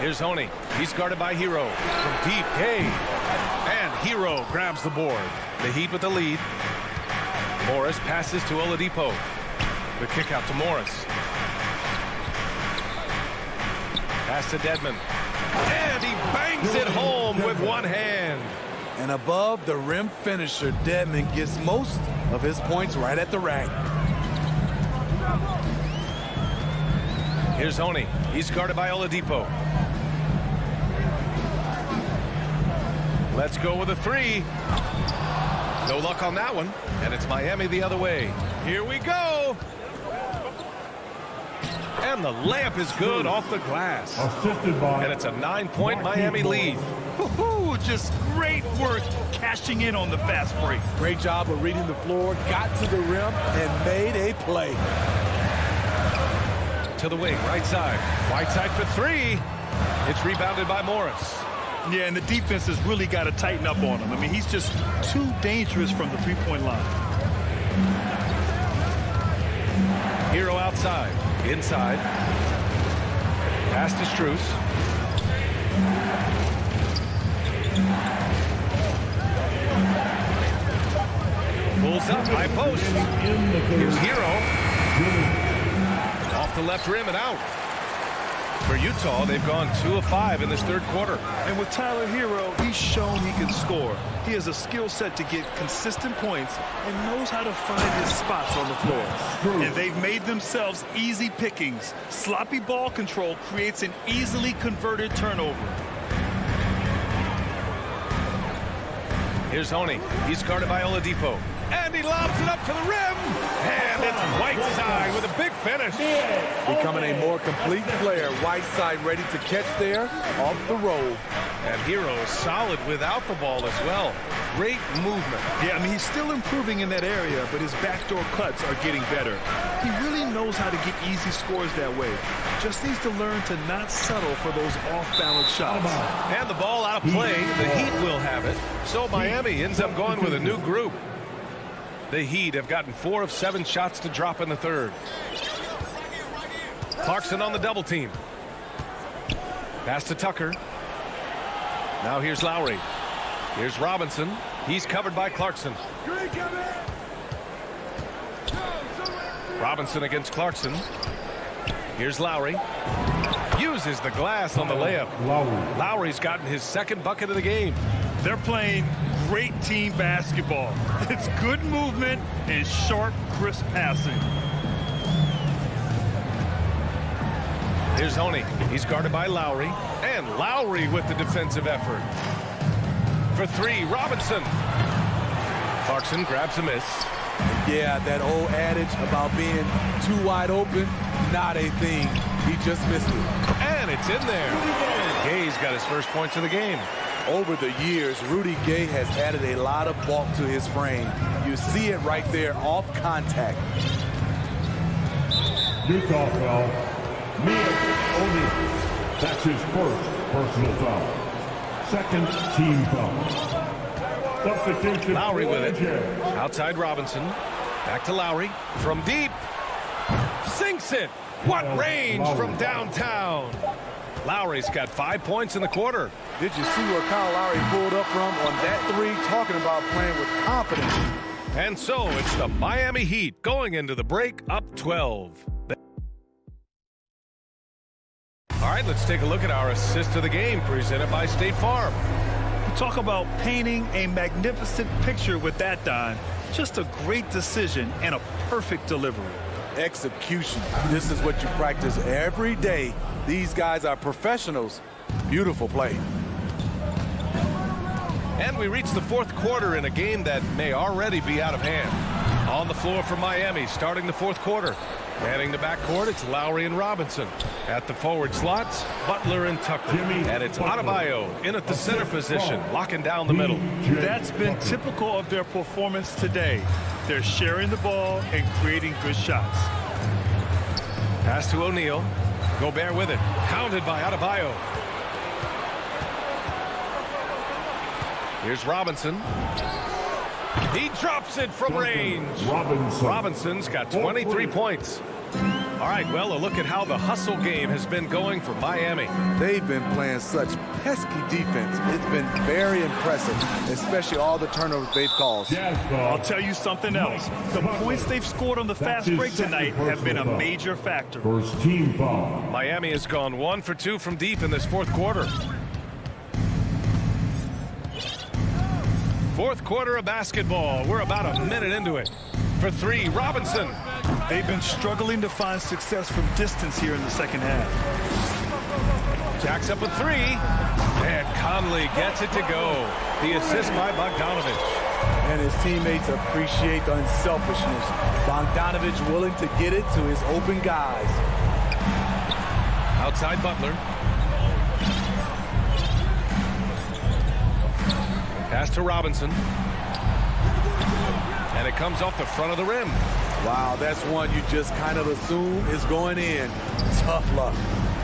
Here's Honey. He's guarded by Hero. From deep, Gay. And Hero grabs the board. The Heat with the lead. Morris passes to Oladipo. The kick out to Morris. Pass to Dedmon. And he bangs it home with one hand. And above the rim finisher, Dedmon gets most of his points right at the rack. Here's Honey. He's guarded by Oladipo. Let's go with a three. No luck on that one. And it's Miami the other way. Here we go. And the layup is good off the glass. And it's a 9-point Miami lead. Just great work cashing in on the fast break. Great job of reading the floor, got to the rim, and made a play. To the wing, right side. Whiteside for three. It's rebounded by Morris. Yeah, and the defense has really got to tighten up on him. I mean, he's just too dangerous from the three-point line. Hero outside. Inside. Pass to Strus. Pulls up, high post. Here's Hero. Off the left rim and out. For Utah, they've gone 2 of 5 in this third quarter. And with Tyler Hero, he's shown he can score. He has a skill set to get consistent points and knows how to find his spots on the floor. And they've made themselves easy pickings. Sloppy ball control creates an easily converted turnover. Here's Honey. He's guarded by Oladipo. And he lobs it up to the rim. And it's Whiteside with a big finish. Becoming a more complete player. Whiteside ready to catch there off the roll. And Hero is solid without the ball as well. Great movement. Yeah, I mean, he's still improving in that area, but his backdoor cuts are getting better. He really knows how to get easy scores that way. Just needs to learn to not settle for those off-balance shots. And the ball out of play. The Heat will have it. So Miami ends up going with a new group. The Heat have gotten 4 of 7 shots to drop in the third. Clarkson on the double team. Pass to Tucker. Now here's Lowry. Here's Robinson. He's covered by Clarkson. Robinson against Clarkson. Here's Lowry. Uses the glass on the layup. Lowry's gotten his second bucket of the game. They're playing great team basketball. It's good movement and sharp, crisp passing. Here's Honey. He's guarded by Lowry. And Lowry with the defensive effort. For three, Robinson. Clarkson grabs a miss. Yeah, that old adage about being too wide open, not a thing. He just missed it. And it's in there. Gay's got his first points of the game. Over the years, Rudy Gay has added a lot of bulk to his frame. You see it right there off contact. Utah foul. Mia O'Neal. That's his first personal foul. Second team foul. Substitution. Lowry with it. Outside Robinson. Back to Lowry. From deep. Sinks it. What range from downtown. Lowry's got 5 points in the quarter. Did you see where Kyle Lowry pulled up from on that three? Talking about playing with confidence. And so it's the Miami Heat going into the break up 12. All right, let's take a look at our assist of the game presented by State Farm. Talk about painting a magnificent picture with that, Don. Just a great decision and a perfect delivery. Execution. This is what you practice every day. These guys are professionals. Beautiful play. And we reach the fourth quarter in a game that may already be out of hand. On the floor for Miami, starting the fourth quarter. Manning the backcourt, it's Lowry and Robinson. At the forward slots, Butler and Tucker. And it's Adebayo in at the center position, locking down the middle. That's been typical of their performance today. They're sharing the ball and creating good shots. Pass to O'Neal. Gobert with it. Pounded by Adebayo. Here's Robinson. He drops it from range. Robinson's got 23 points. All right, well, a look at how the hustle game has been going for Miami. They've been playing such pesky defense. It's been very impressive, especially all the turnovers they've caused. I'll tell you something else. The points they've scored on the fast break tonight have been a major factor. First team foul. Miami has gone 1 for 2 from deep in this fourth quarter. Fourth quarter of basketball. We're about a minute into it. For three, Robinson. They've been struggling to find success from distance here in the second half. Jacks up a three. And Conley gets it to go. The assist by Bogdanovich. And his teammates appreciate the unselfishness. Bogdanovich willing to get it to his open guys. Outside Butler. Pass to Robinson. And it comes off the front of the rim. Wow, that's one you just kind of assume is going in. Tough luck.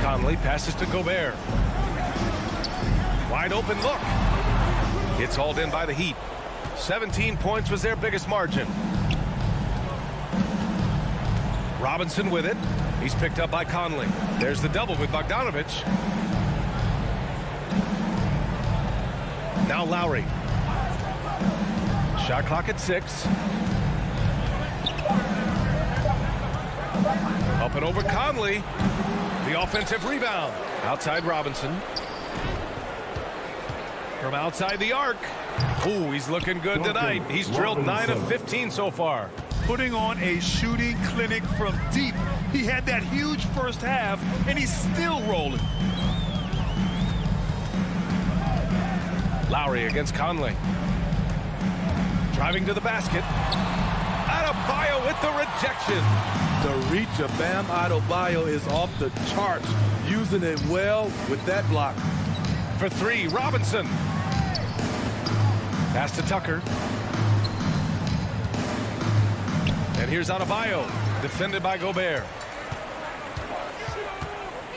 Conley passes to Gobert. Wide open look. It's hauled in by the Heat. 17 points was their biggest margin. Robinson with it. He's picked up by Conley. There's the double with Bogdanovich. Now Lowry. Shot clock at 6. Up and over Conley. The offensive rebound. Outside Robinson. From outside the arc. Ooh, he's looking good tonight. He's drilled 9 of 15 so far. Putting on a shooting clinic from deep. He had that huge first half, and he's still rolling. Lowry against Conley. Driving to the basket. Adebayo with the rejection. The reach of Bam Adebayo is off the charts. Using it well with that block. For three, Robinson. Pass to Tucker. And here's Adebayo. Defended by Gobert.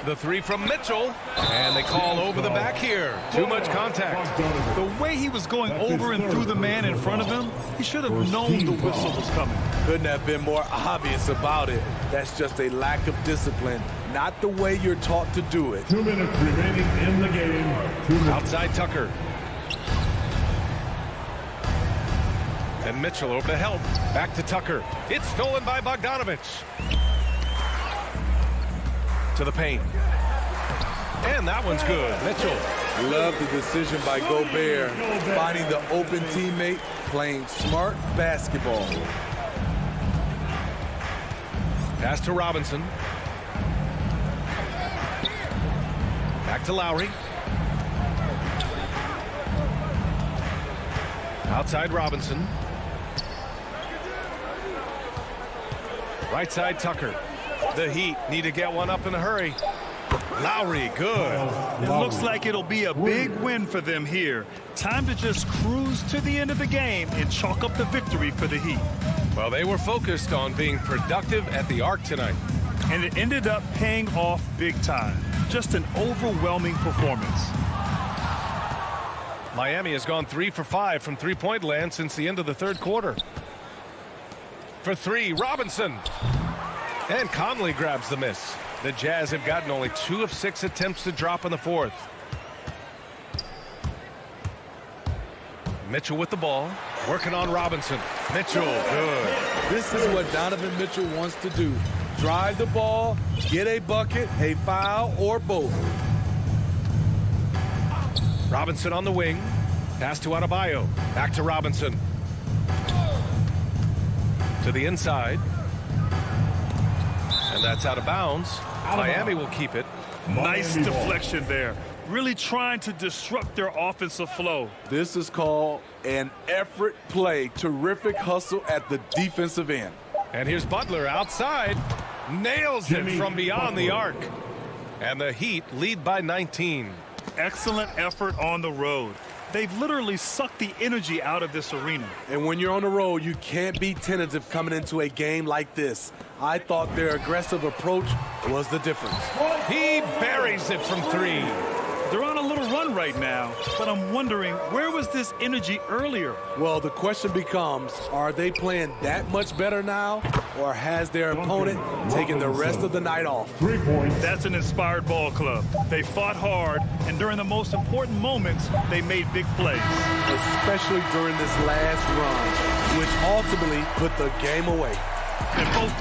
The three from Mitchell. And they call over the back here. Too much contact. The way he was going over and through the man in front of him, he should have known the whistle was coming. Couldn't have been more obvious about it. That's just a lack of discipline, not the way you're taught to do it. 2 minutes remaining in the game. Outside Tucker. And Mitchell over to help. Back to Tucker. It's stolen by Bogdanovich. To the paint. And that one's good. Mitchell. Love the decision by Gobert. Finding the open teammate, playing smart basketball. Pass to Robinson. Back to Lowry. Outside Robinson. Right side Tucker. The Heat need to get one up in a hurry. Lowry, good. It looks like it'll be a big win for them here. Time to just cruise to the end of the game and chalk up the victory for the Heat. Well, they were focused on being productive at the arc tonight. And it ended up paying off big time. Just an overwhelming performance. Miami has gone 3 for 5 from three-point land since the end of the third quarter. For three, Robinson. And Conley grabs the miss. The Jazz have gotten only 2 of 6 attempts to drop in the fourth. Mitchell with the ball, working on Robinson. Mitchell, good. This is what Donovan Mitchell wants to do. Drive the ball, get a bucket, a foul, or both. Robinson on the wing. Pass to Adebayo. Back to Robinson. To the inside. And that's out of bounds. Miami will keep it. Nice deflection there. Really trying to disrupt their offensive flow. This is called an effort play. Terrific hustle at the defensive end. And here's Butler outside. Nails it from beyond the arc. And the Heat lead by 19. Excellent effort on the road. They've literally sucked the energy out of this arena. And when you're on the road, you can't be tentative coming into a game like this. I thought their aggressive approach was the difference. He buries it from 3. They're on a little run right now, but I'm wondering, where was this energy earlier? Well, the question becomes, are they playing that much better now, or has their opponent taken the rest of the night off? 3 points. That's an inspired ball club. They fought hard, and during the most important moments, they made big plays. Especially during this last run, which ultimately put the game away. And both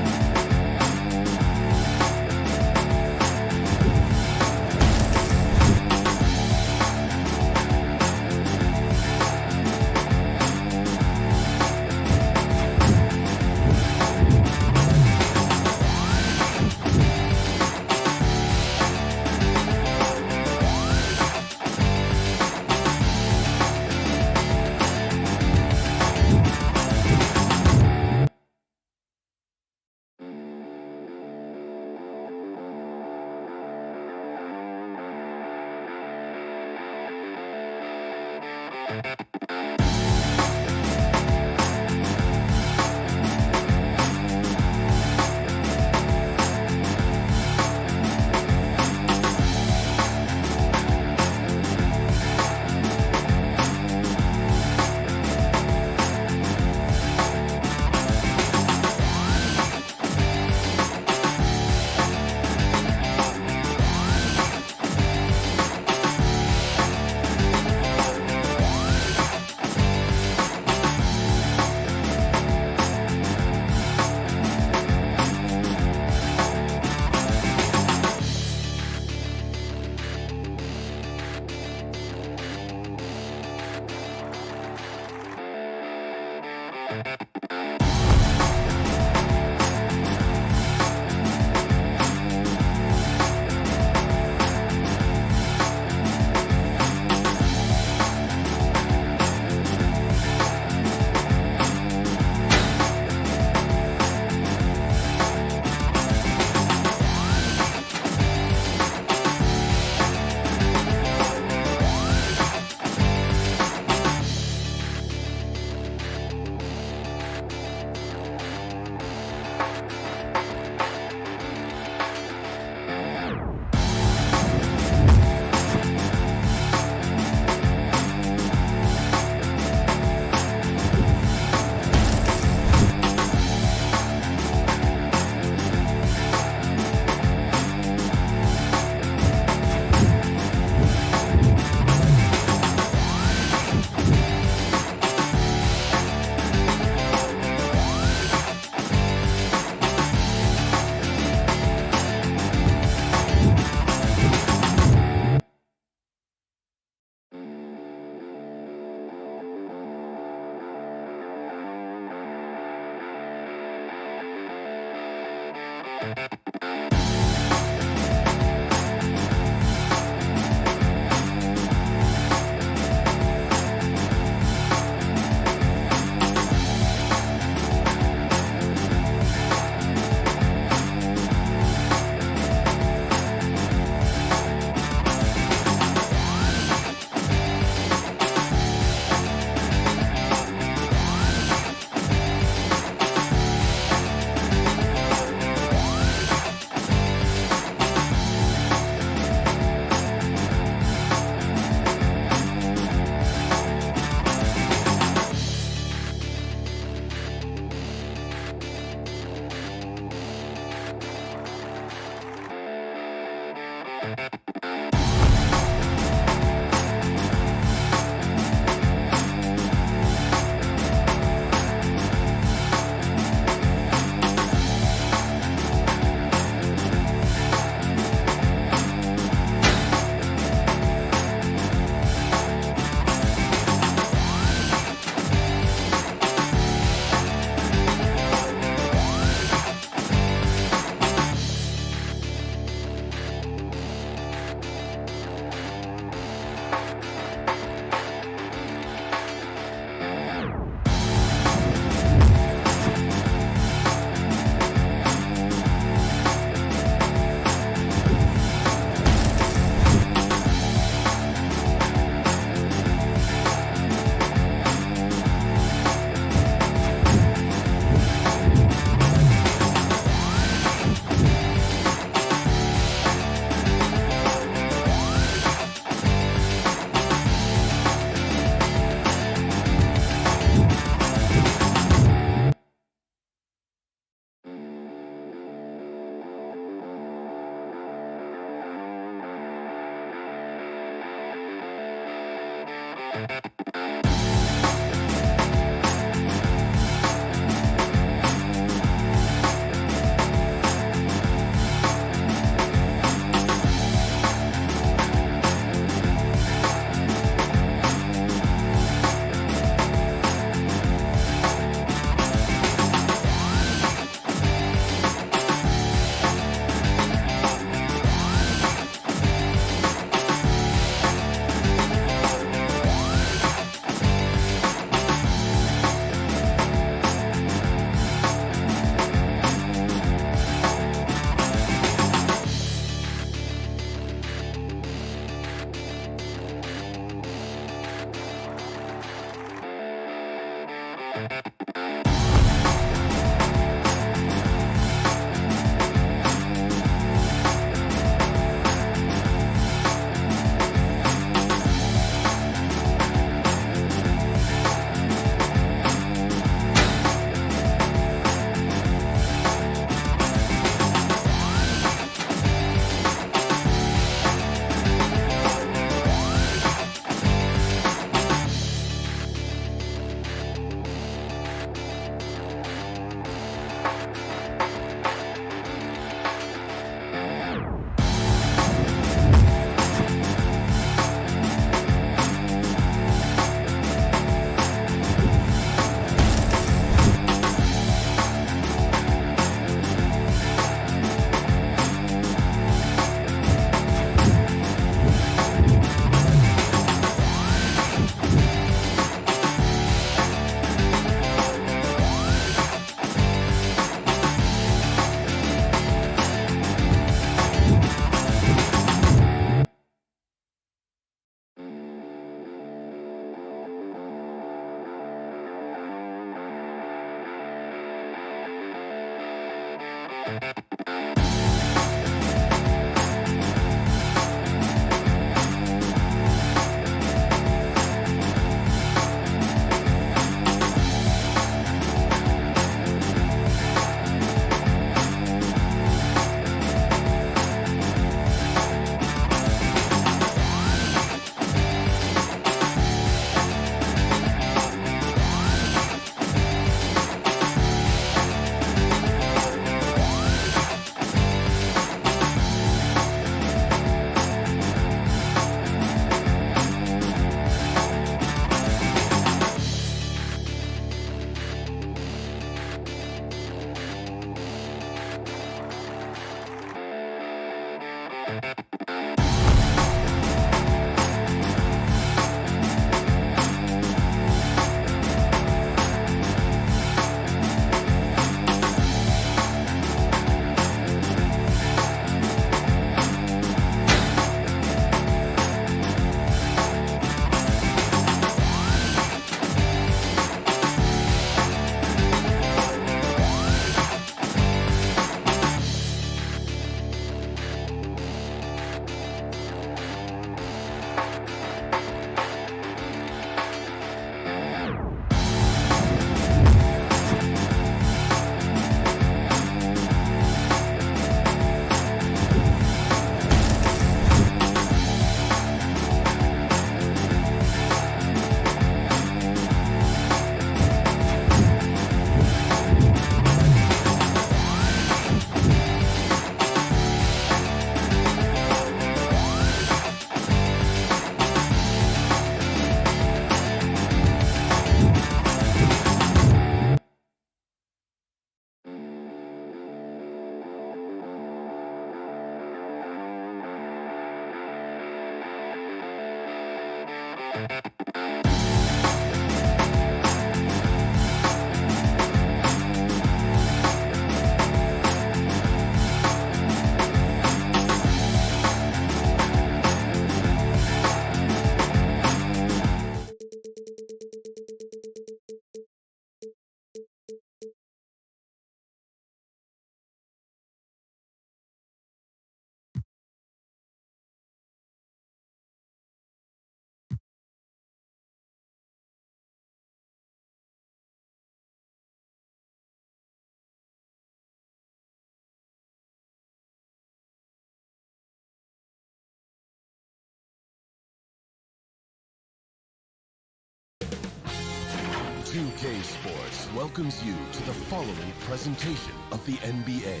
2K Sports welcomes you to the following presentation of the NBA.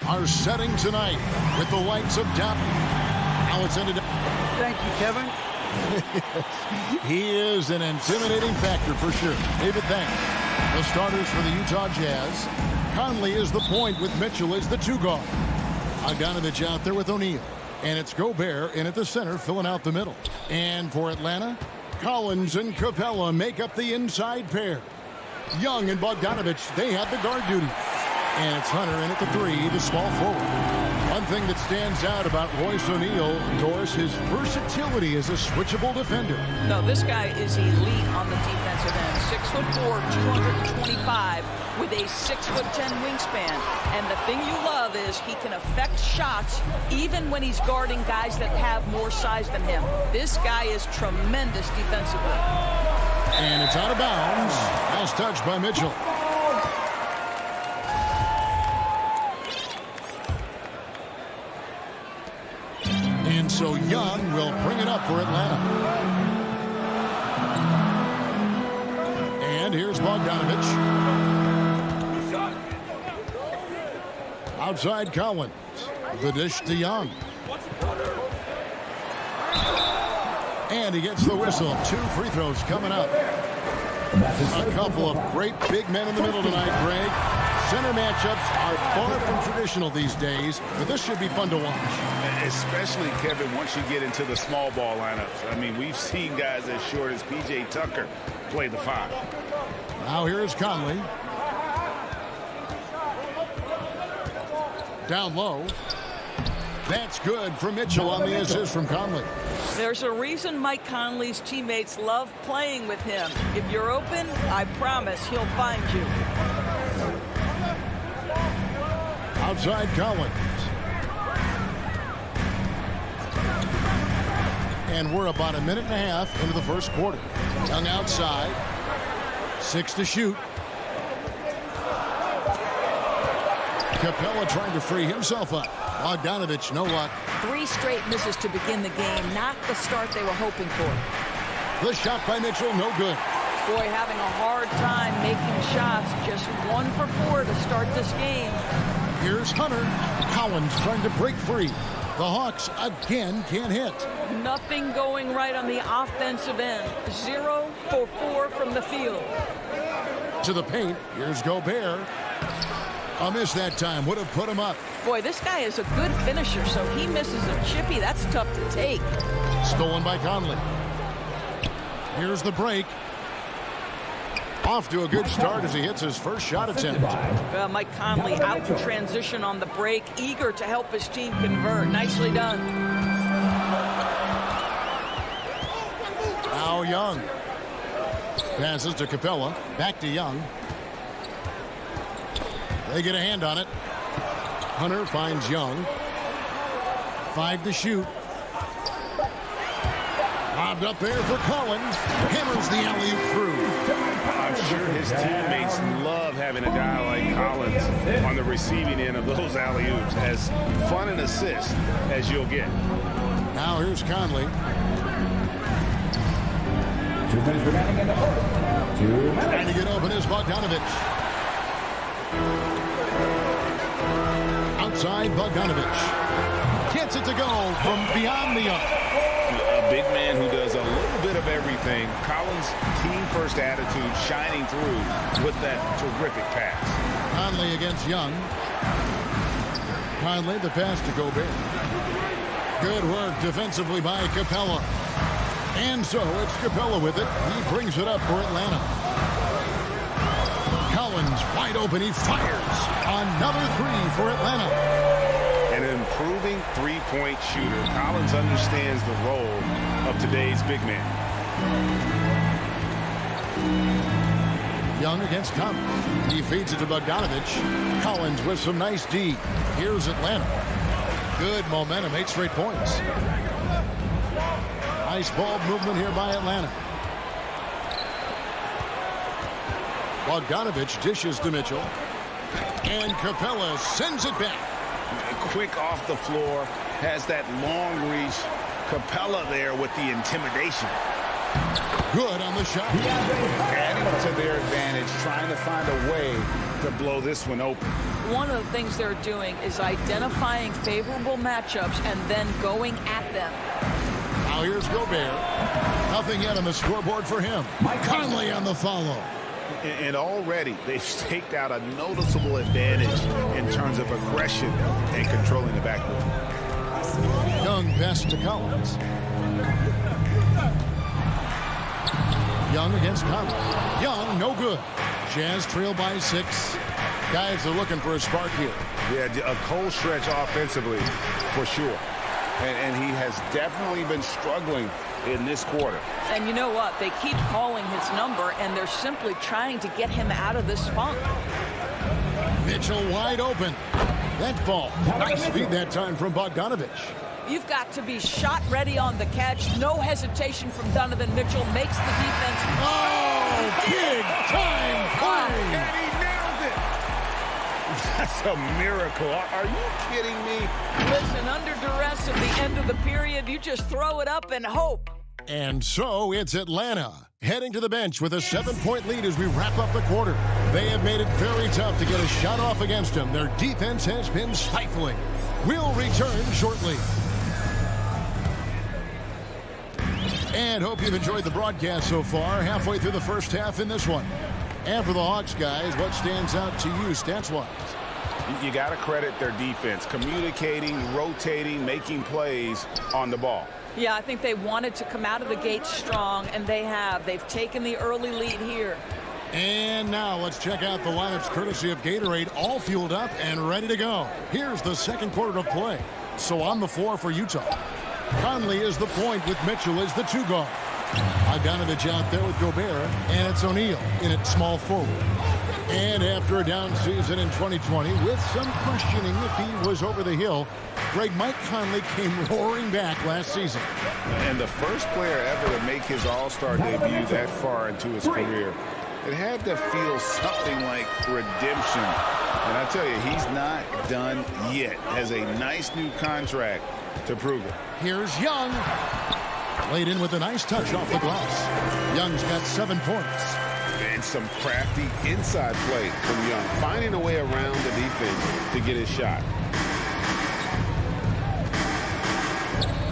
Our setting tonight with the lights of Dallas. Now it's ended. Thank you, Kevin. He is an intimidating factor for sure. David, thanks. The starters for the Utah Jazz. Conley is the point with Mitchell as the two guard. Bogdanovich out there with O'Neal. And it's Gobert in at the center, filling out the middle. And for Atlanta, Collins and Capella make up the inside pair. Young and Bogdanovich, they have the guard duty. And it's Hunter in at the three, the small forward. One thing that stands out about Royce O'Neal, Doris, his versatility as a switchable defender. No, this guy is elite on the defensive end. 6'4", 225, with a 6'10" wingspan. And the thing you love is he can affect shots even when he's guarding guys that have more size than him. This guy is tremendous defensively. And it's out of bounds. Last touch by Mitchell. And so Young will bring it up for Atlanta. And here's Bogdanovich. Outside Collins. The dish to Young. And he gets the whistle. 2 free throws coming up. A couple of great big men in the middle tonight, Greg. Center matchups are far from traditional these days, but this should be fun to watch. Especially, Kevin, once you get into the small ball lineups. I mean, we've seen guys as short as P.J. Tucker play the 5. Now here's Conley. Down low. That's good for Mitchell on the assist from Conley. There's a reason Mike Conley's teammates love playing with him. If you're open, I promise he'll find you. Outside Collins. And we're about a minute and a half into the first quarter. Young outside. 6 to shoot. Capella trying to free himself up. Bogdanovich, no luck. 3 straight misses to begin the game. Not the start they were hoping for. The shot by Mitchell, no good. Boy, having a hard time making shots. Just 1 for 4 to start this game. Here's Hunter. Collins trying to break free. The Hawks again can't hit. Nothing going right on the offensive end. 0 for 4 from the field. to the paint. Here's Gobert. A miss that time. Would have put him up. Boy, this guy is a good finisher, so he misses a chippy. That's tough to take. Stolen by Conley. Here's the break. Off to a good start as he hits his first shot attempt. Mike Conley out in transition on the break, eager to help his team convert. Nicely done. Now Young. Passes to Capella. Back to Young. They get a hand on it. Hunter finds Young. 5 to shoot. Lobbed up there for Collins. Hammers the alley-oop through. I'm sure his teammates love having a guy like Collins on the receiving end of those alley-oops. As fun an assist as you'll get. Now here's Conley. 2 minutes remaining in the first. 2 minutes. Trying to get open is Bogdanovich. Outside Bogdanovich. Gets it to go from beyond the arc. A big man who does a little bit of everything. Collins' team-first attitude shining through with that terrific pass. Conley against Young. Conley, the pass to Gobert. Good work defensively by Capella. And so it's Capella with it. He brings it up for Atlanta. Collins wide open. He fires. Another 3 for Atlanta. An improving three-point shooter. Collins understands the role of today's big man. Young against Collins. He feeds it to Bogdanovich. Collins with some nice D. Here's Atlanta. Good momentum. 8 straight points. Nice ball movement here by Atlanta. Bogdanovich dishes to Mitchell. And Capella sends it back. Quick off the floor. Has that long reach. Capella there with the intimidation. Good on the shot. Adding to their advantage, trying to find a way to blow this one open. One of the things they're doing is identifying favorable matchups and then going at them. Now here's Gobert. Nothing yet on the scoreboard for him. Conley on the follow. And already they've staked out a noticeable advantage in terms of aggression and controlling the backcourt. Young pass to Collins. Young against Collins. Young, no good. Jazz trail by 6. Guys are looking for a spark here. Yeah, a cold stretch offensively for sure. And he has definitely been struggling in this quarter. And you know what? They keep calling his number, and they're simply trying to get him out of this funk. Mitchell wide open. That ball. Nice feed that time from Bogdanovich. You've got to be shot ready on the catch. No hesitation from Donovan Mitchell. Makes the defense. Oh, big time play. And he nailed it. That's a miracle. Are you kidding me? Listen, under duress at the end of the period, you just throw it up and hope. And so it's Atlanta heading to the bench with a 7-point lead as we wrap up the quarter. They have made it very tough to get a shot off against them. Their defense has been stifling. We'll return shortly. And hope you've enjoyed the broadcast so far. Halfway through the first half in this one. And for the Hawks, guys, what stands out to you stats-wise? You got to credit their defense. Communicating, rotating, making plays on the ball. Yeah, I think they wanted to come out of the gate strong, and they have. They've taken the early lead here. And now let's check out the lineups courtesy of Gatorade, all fueled up and ready to go. Here's the second quarter of play. So on the floor for Utah. Conley is the point with Mitchell as the 2 guard. Bogdanovich out there with Gobert, and it's O'Neal in at small forward. And after a down season in 2020, with some questioning if he was over the hill, Mike Conley came roaring back last season. And the first player ever to make his All-Star debut that far into his career. It had to feel something like redemption. And I tell you, he's not done yet. Has a nice new contract to prove it. Here's Young. Laid in with a nice touch off the glass. Young's got 7 points. And some crafty inside play from Young. Finding a way around the defense to get his shot.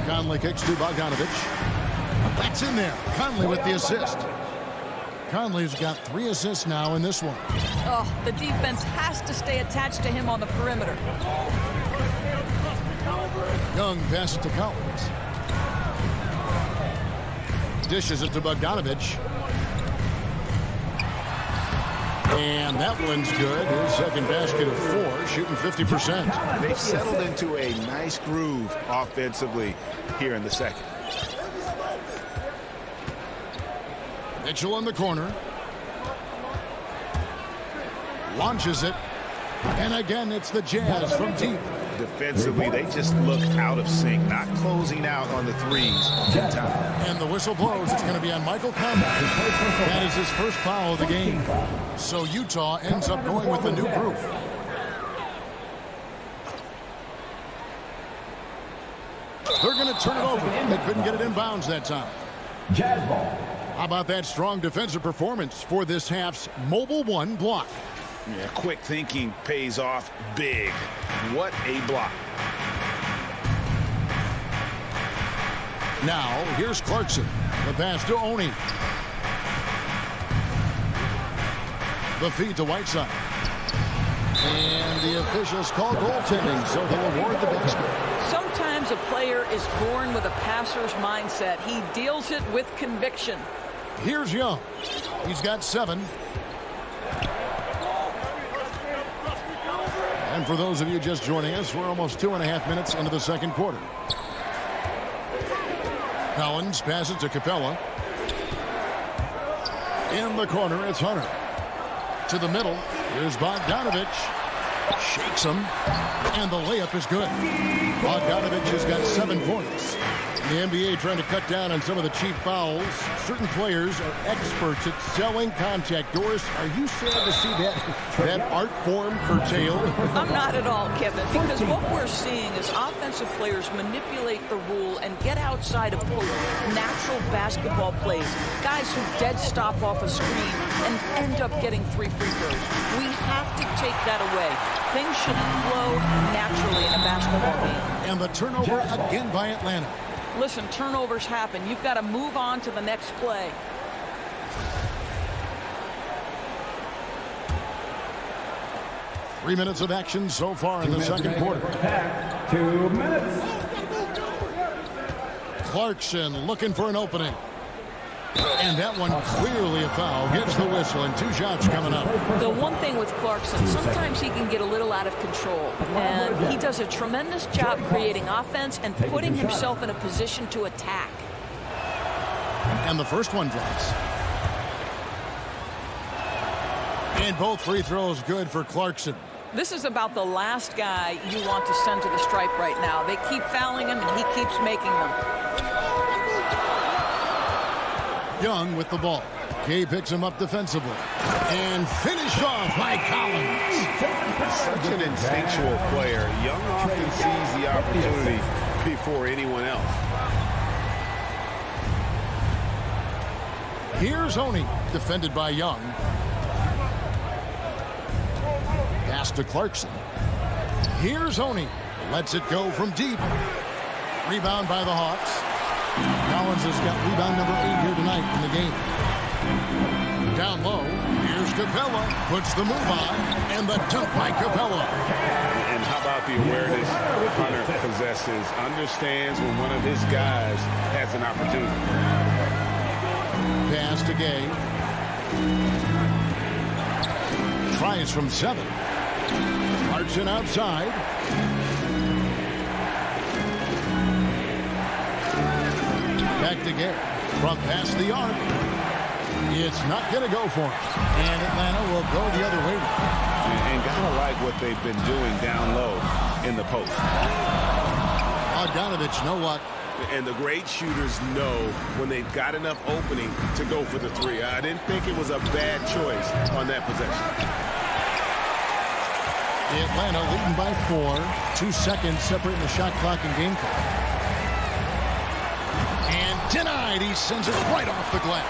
Conley kicks to Bogdanovich. That's in there. Conley with the assist. Conley's got 3 assists now in this one. Oh, the defense has to stay attached to him on the perimeter. Young passes to Collins. Dishes it to Bogdanovich. And that one's good. His second basket of 4, shooting 50%. They've settled into a nice groove offensively here in the second. Mitchell in the corner. Launches it. And again, it's the Jazz from deep. Defensively, they just look out of sync, not closing out on the threes in time. And the whistle blows. It's going to be on Michael Conley. That is his first foul of the game. So Utah ends up going with the new group. They're going to turn it over. They couldn't get it in bounds that time. Jazz ball. How about that strong defensive performance for this half's Mobile One block? Yeah, quick thinking pays off big. What a block. Now, here's Clarkson. The pass to Oni. The feed to Whiteside. And the officials call goaltending, so they'll award the basket. Sometimes a player is born with a passer's mindset. He deals it with conviction. Here's Young. He's got 7. And for those of you just joining us, we're almost 2.5 minutes into the second quarter. Collins passes to Capella. In the corner, it's Hunter. To the middle, here's Bogdanovich. Shakes him, and the layup is good. Bogdanovich has got 7 points. The NBA trying to cut down on some of the cheap fouls. Certain players are experts at selling contact. Doris, are you sad to see that art form curtailed? I'm not at all, Kevin, because what we're seeing is offensive players manipulate the rule and get outside of natural basketball plays. Guys who dead stop off a screen and end up getting 3 free throws. We have to take that away. Things should flow naturally in a basketball game. And the turnover again by Atlanta. Listen, turnovers happen. You've got to move on to the next play. Three minutes of action so far in the second quarter. 2 minutes. Clarkson looking for an opening. And that one clearly a foul. Gets the whistle and 2 shots coming up. The one thing with Clarkson, sometimes he can get a little out of control. And he does a tremendous job creating offense and putting himself in a position to attack. And the first one drops. And both free throws good for Clarkson. This is about the last guy you want to send to the stripe right now. They keep fouling him, and he keeps making them. Young with the ball. Kay picks him up defensively. And finished off by Collins. Such an instinctual player. Young often sees the opportunity before anyone else. Here's Oni, defended by Young. Pass to Clarkson. Here's Oni. Lets it go from deep. Rebound by the Hawks. Collins has got rebound number 8 here tonight in the game. Down low, here's Capella. Puts the move on, and the dunk by Capella. And how about the awareness Hunter possesses? Understands when one of his guys has an opportunity. Pass to Gay. Tries from 7. Clarkson outside. Back to Gay. From past the arc. It's not going to go for him. And Atlanta will go the other way. And gotta like what they've been doing down low in the post. Bogdanovich, no luck. And the great shooters know when they've got enough opening to go for the 3. I didn't think it was a bad choice on that possession. Atlanta leading by 4. 2 seconds separating the shot clock and game clock. And denied. He sends it right off the glass.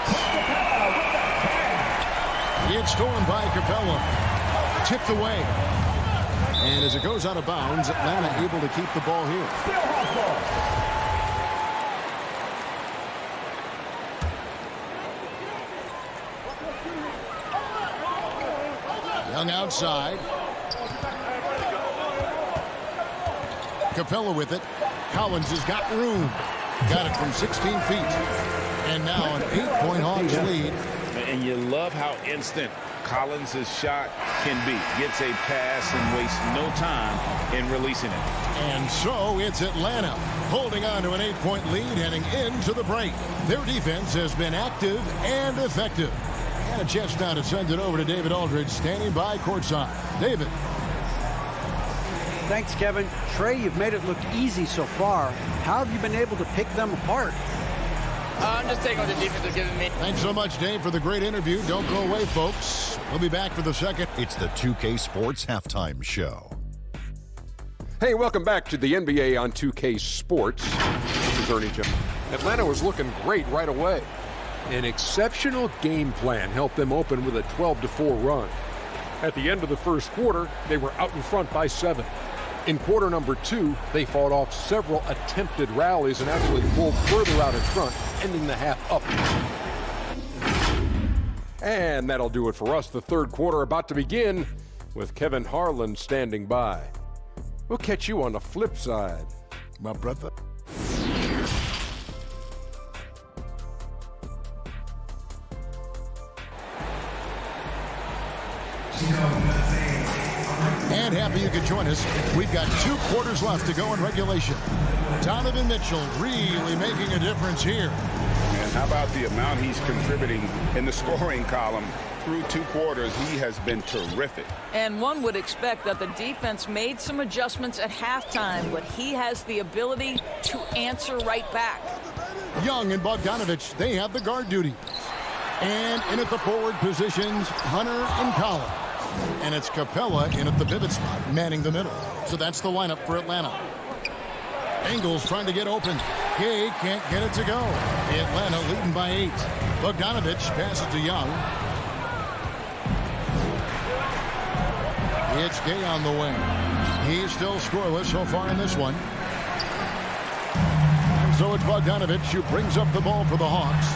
It's stolen by Capella. Tipped away. And as it goes out of bounds, Atlanta able to keep the ball here. Young outside. Capella with it. Collins has got room. Got it from 16 feet. And now an 8-point Hawks lead. And you love how instant Collins' shot can be. Gets a pass and wastes no time in releasing it. And so it's Atlanta holding on to an 8-point lead heading into the break. Their defense has been active and effective. And a chance now to send it over to David Aldridge standing by courtside. David. Thanks, Kevin. Trey, you've made it look easy so far. How have you been able to pick them apart? I'm just taking what the defense is giving me. Thanks so much, Dave, for the great interview. Don't go away, folks. We'll be back for the second. It's the 2K Sports Halftime Show. Hey, welcome back to the NBA on 2K Sports. This is Ernie Jones. Atlanta was looking great right away. An exceptional game plan helped them open with a 12-4 run. At the end of the first quarter, they were out in front by 7. In quarter number 2, they fought off several attempted rallies and actually pulled further out in front, ending the half up. And that'll do it for us. The third quarter about to begin with Kevin Harlan standing by. We'll catch you on the flip side, my brother. And happy you could join us. We've got 2 quarters left to go in regulation. Donovan Mitchell really making a difference here. And how about the amount he's contributing in the scoring column? Through 2 quarters, he has been terrific. And one would expect that the defense made some adjustments at halftime, but he has the ability to answer right back. Young and Bogdanovich, they have the guard duty. And in at the forward positions, Hunter and Collins. And it's Capella in at the pivot spot, manning the middle. So that's the lineup for Atlanta. Ingles trying to get open. Gay can't get it to go. Atlanta leading by 8. Bogdanovich passes to Young. It's Gay on the wing. He's still scoreless so far in this one. And so it's Bogdanovich who brings up the ball for the Hawks.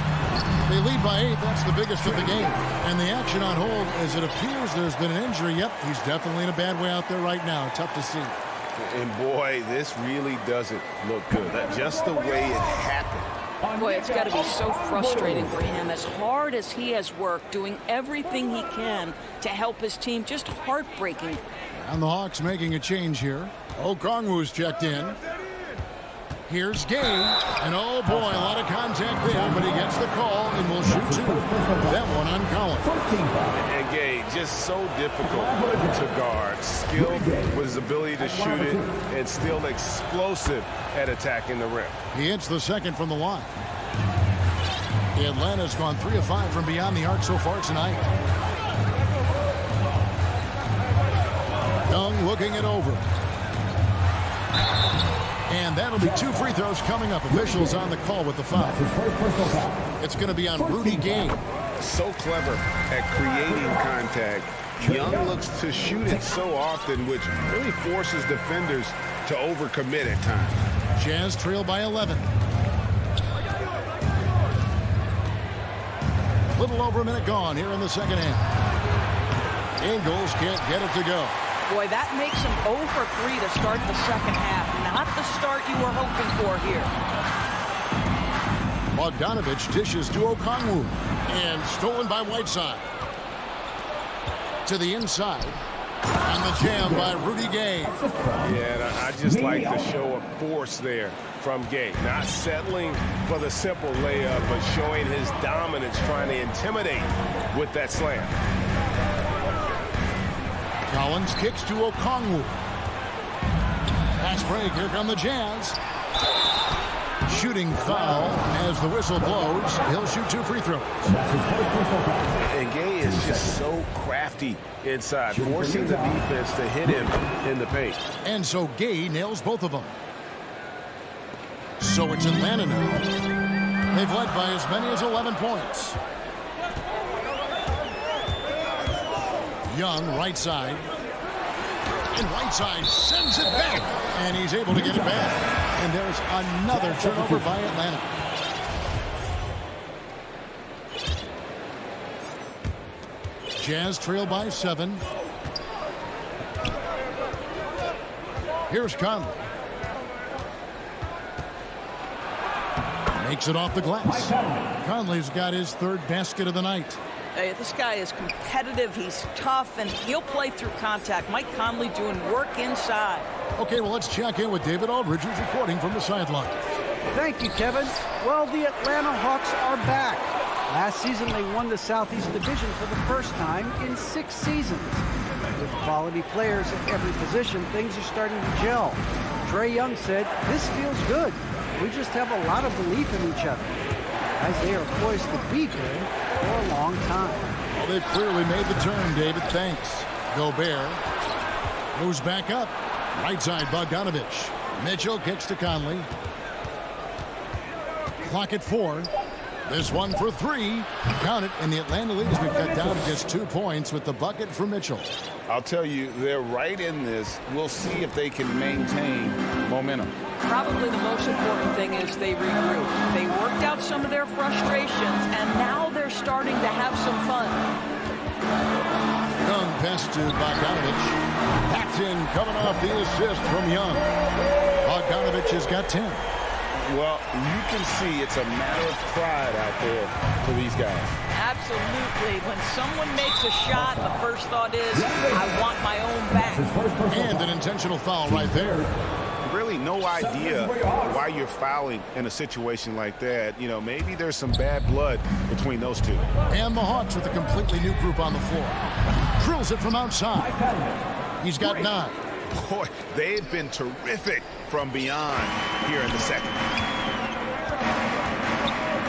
They lead by 8. That's the biggest of the game. And the action on hold, as it appears there's been an injury. Yep, he's definitely in a bad way out there right now. Tough to see. And boy, this really doesn't look good. Just the way it happened. Boy, it's got to be so frustrating for him. As hard as he has worked, doing everything he can to help his team, just heartbreaking. And the Hawks making a change here. Okongwu's checked in. Here's Gay, and oh boy, a lot of contact there, but he gets the call and will shoot 2. That one on Collins. And Gay, just so difficult to guard. Skilled with his ability to shoot it, and still explosive at attacking the rim. He hits the second from the line. Atlanta's gone 3 of 5 from beyond the arc so far tonight. Young looking it over. And that'll be 2 free throws coming up. Officials on the call with the foul. It's going to be on Rudy Gay. So clever at creating contact. Young looks to shoot it so often, which really forces defenders to overcommit at times. Jazz trail by 11. Little over a minute gone here in the second half. Ingles can't get it to go. Boy, that makes him 0 for 3 to start the second half. Not the start you were hoping for here. Bogdanovich dishes to Okongwu. And stolen by Whiteside. To the inside. And the jam by Rudy Gay. Yeah, I just like the show of force there from Gay. Not settling for the simple layup, but showing his dominance, trying to intimidate with that slam. Collins kicks to Okongwu. Pass break. Here come the Jazz. Shooting foul as the whistle blows. He'll shoot 2 free throws. And Gay is just so crafty inside, forcing the defense to hit him in the paint. And so Gay nails both of them. So it's Atlanta now. They've led by as many as 11 points. Young, right side. And Whiteside sends it back. And he's able to get it back. And there's another turnover by Atlanta. Jazz trail by 7. Here's Conley. Makes it off the glass. Conley's got his third basket of the night. Hey, this guy is competitive. He's tough, and he'll play through contact. Mike Conley doing work inside. Okay, well, let's check in with David Aldridge, who's reporting from the sideline. Thank you, Kevin. Well, the Atlanta Hawks are back. Last season, they won the Southeast Division for the first time in 6 seasons. With quality players at every position, things are starting to gel. Trae Young said, "This feels good. We just have a lot of belief in each other." As they are poised to be good for a long time. Well, they've clearly made the turn, David. Thanks. Gobert moves back up. Right side, Bogdanovich. Mitchell kicks to Conley. Clock at 4. This one for 3. Count it, and the Atlanta lead has been cut down to just 2 points with the bucket for Mitchell. I'll tell you, they're right in this. We'll see if they can maintain momentum. Probably the most important thing is they regroup. They worked out some of their frustrations, and now they're starting to have some fun. Young pass to Bogdanovich. Paxton coming off the assist from Young. Bogdanovich has got 10. Well, you can see it's a matter of pride out there for these guys. Absolutely. When someone makes a shot, the first thought is, I want my own back. And an intentional foul right there. Really no idea why you're fouling in a situation like that. You know, maybe there's some bad blood between those two. And the Hawks with a completely new group on the floor. Drills it from outside. He's got 9. Boy, they've been terrific from beyond here in the second.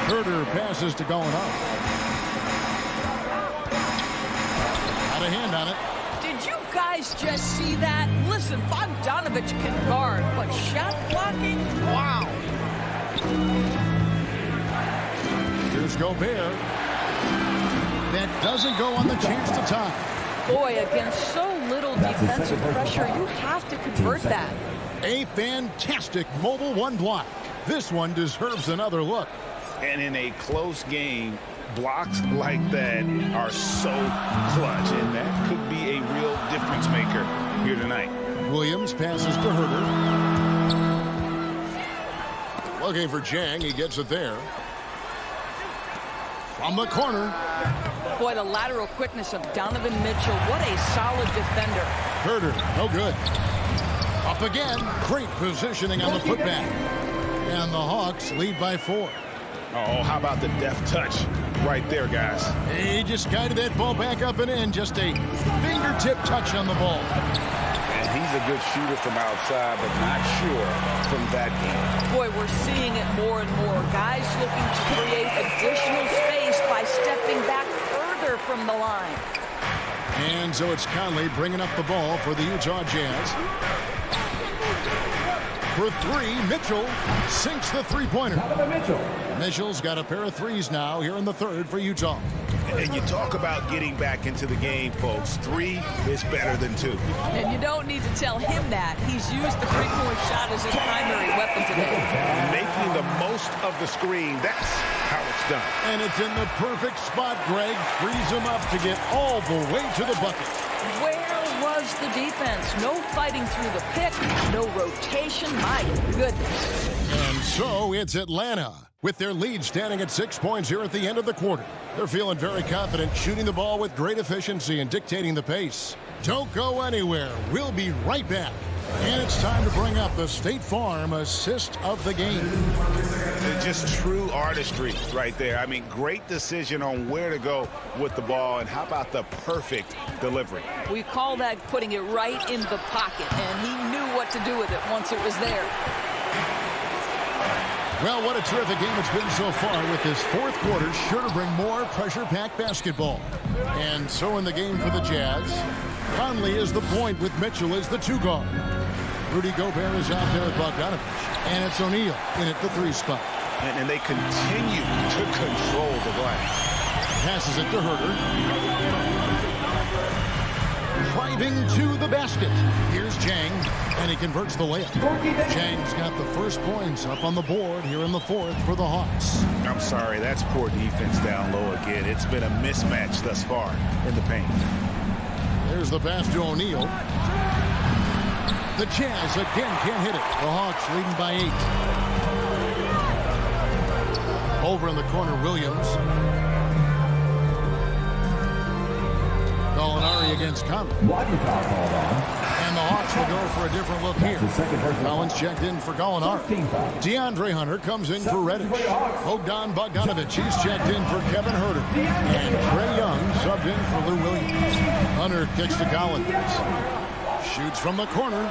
Herder passes to going up. Got a hand on it. Did you guys just see that? Listen, Bogdanovich can guard, but shot blocking? Wow. Here's Gobert. That doesn't go on the chance to tie. Boy, against so little defensive pressure, you have to convert that. A fantastic mobile 1 block. This one deserves another look. And in a close game, blocks like that are so clutch, and that could be a real difference maker here tonight. Williams passes to Herder. Looking for Jang. He gets it there. From the corner. Boy, the lateral quickness of Donovan Mitchell. What a solid defender. Herder, no good. Up again. Great positioning on the putback. And the Hawks lead by 4. Oh, how about the deft touch right there, guys? He just guided that ball back up and in. Just a fingertip touch on the ball. And he's a good shooter from outside, but not sure from that game. Boy, we're seeing it more and more. Guys looking to create additional space by stepping back further from the line. And so it's Conley bringing up the ball for the Utah Jazz. For 3, Mitchell sinks the three-pointer. Mitchell's got a pair of threes now here in the third for Utah. And you talk about getting back into the game, folks. 3 is better than 2. And you don't need to tell him that. He's used the three-point shot as his primary weapon today. Making the most of the screen, that's how it's done. And it's in the perfect spot, Greg. Frees him up to get all the way to the bucket. Where was the defense? No fighting through the pick, no rotation. My goodness. And so it's Atlanta with their lead standing at 6 points here at the end of the quarter. They're feeling very confident, shooting the ball with great efficiency and dictating the pace. Don't go anywhere. We'll be right back. And it's time to bring up the State Farm assist of the game. Just true artistry right there. I mean, great decision on where to go with the ball, and how about the perfect delivery? We call that putting it right in the pocket, and he knew what to do with it once it was there. Well, what a terrific game it's been so far, with this fourth quarter sure to bring more pressure-packed basketball. And so in the game for the Jazz, Conley is the point with Mitchell as the 2 guard. Rudy Gobert is out there with Bogdanovich, and it's O'Neal in at the 3 spot. And they continue to control the glass. Passes it to Herder. Driving to the basket. Here's Jang, and he converts the layup. Jang's got the first points up on the board here in the fourth for the Hawks. I'm sorry, that's poor defense down low again. It's been a mismatch thus far in the paint. There's the pass to O'Neal. The Jazz again can't hit it. The Hawks leading by 8. Over in the corner, Williams. Gallinari against Conley. And the Hawks will go for a different look here. Collins checked in for Gallinari. DeAndre Hunter comes in for Reddish. Bogdan Bogdanovic, he's checked in for Kevin Huerter. And Trae Young subbed in for Lou Williams. Hunter kicks to Collins. Shoots from the corner.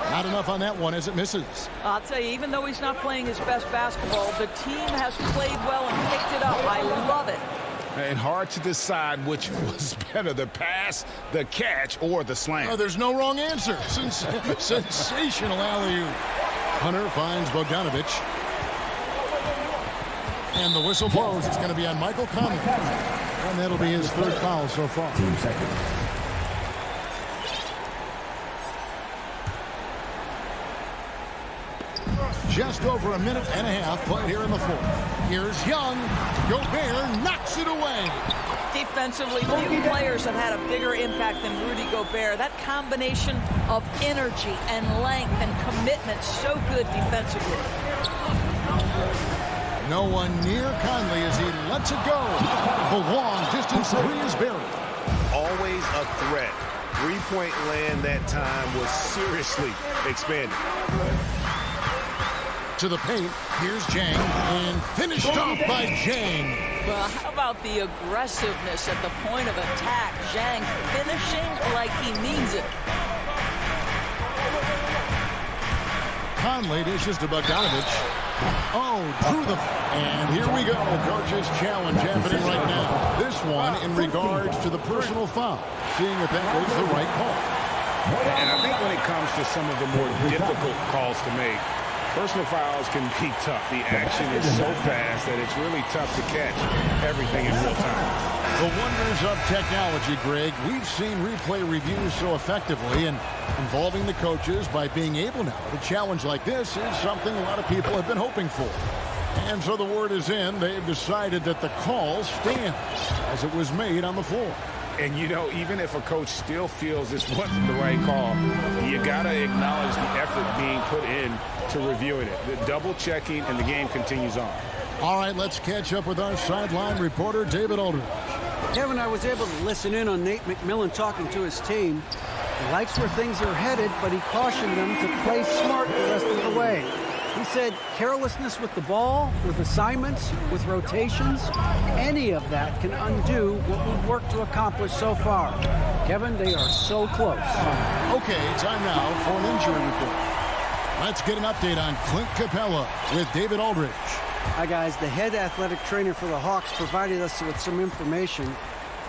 Not enough on that one as it misses. I'll tell you, even though he's not playing his best basketball, the team has played well and picked it up. I love it. And hard to decide which was better, the pass, the catch, or the slam. Oh, there's no wrong answer. Sensational alley-oop. Hunter finds Bogdanovic. And the whistle blows. It's going to be on Michael Conley. And that'll be his 3rd foul so far. 2 seconds. Just over a minute and a half played here in the 4th. Here's Young. Gobert knocks it away. Defensively, few players have had a bigger impact than Rudy Gobert. That combination of energy and length and commitment, so good defensively. No one near Conley as he lets it go. The long distance 3 is buried. Always a threat. 3-point land that time was seriously expanded. To the paint, here's Jang, and finished off by Jang. Well, how about the aggressiveness at the point of attack? Jang finishing like he means it. Conley dishes to Bogdanovic. Oh, drew the... And here we go. Coach's challenge happening right now. This one in regards to the personal foul. Seeing if that was the right call. And I think when it comes to some of the more difficult calls to make, personal fouls can be tough. The action is so fast that it's really tough to catch everything in real time. The wonders of technology, Greg. We've seen replay reviews so effectively, and involving the coaches by being able now to challenge like this is something a lot of people have been hoping for. And so the word is in. They've decided that the call stands as it was made on the floor. And, you know, even if a coach still feels this wasn't the right call, you got to acknowledge the effort being put in to reviewing it. The double checking, and the game continues on. All right, let's catch up with our sideline reporter, David Aldridge. Kevin, I was able to listen in on Nate McMillan talking to his team. He likes where things are headed, but he cautioned them to play smart the rest of the way. He said carelessness with the ball, with assignments, with rotations, any of that can undo what we've worked to accomplish so far. Kevin, they are so close. Okay, time now for an injury report. Let's get an update on Clint Capella with David Aldridge. Hi, guys. The head athletic trainer for the Hawks provided us with some information.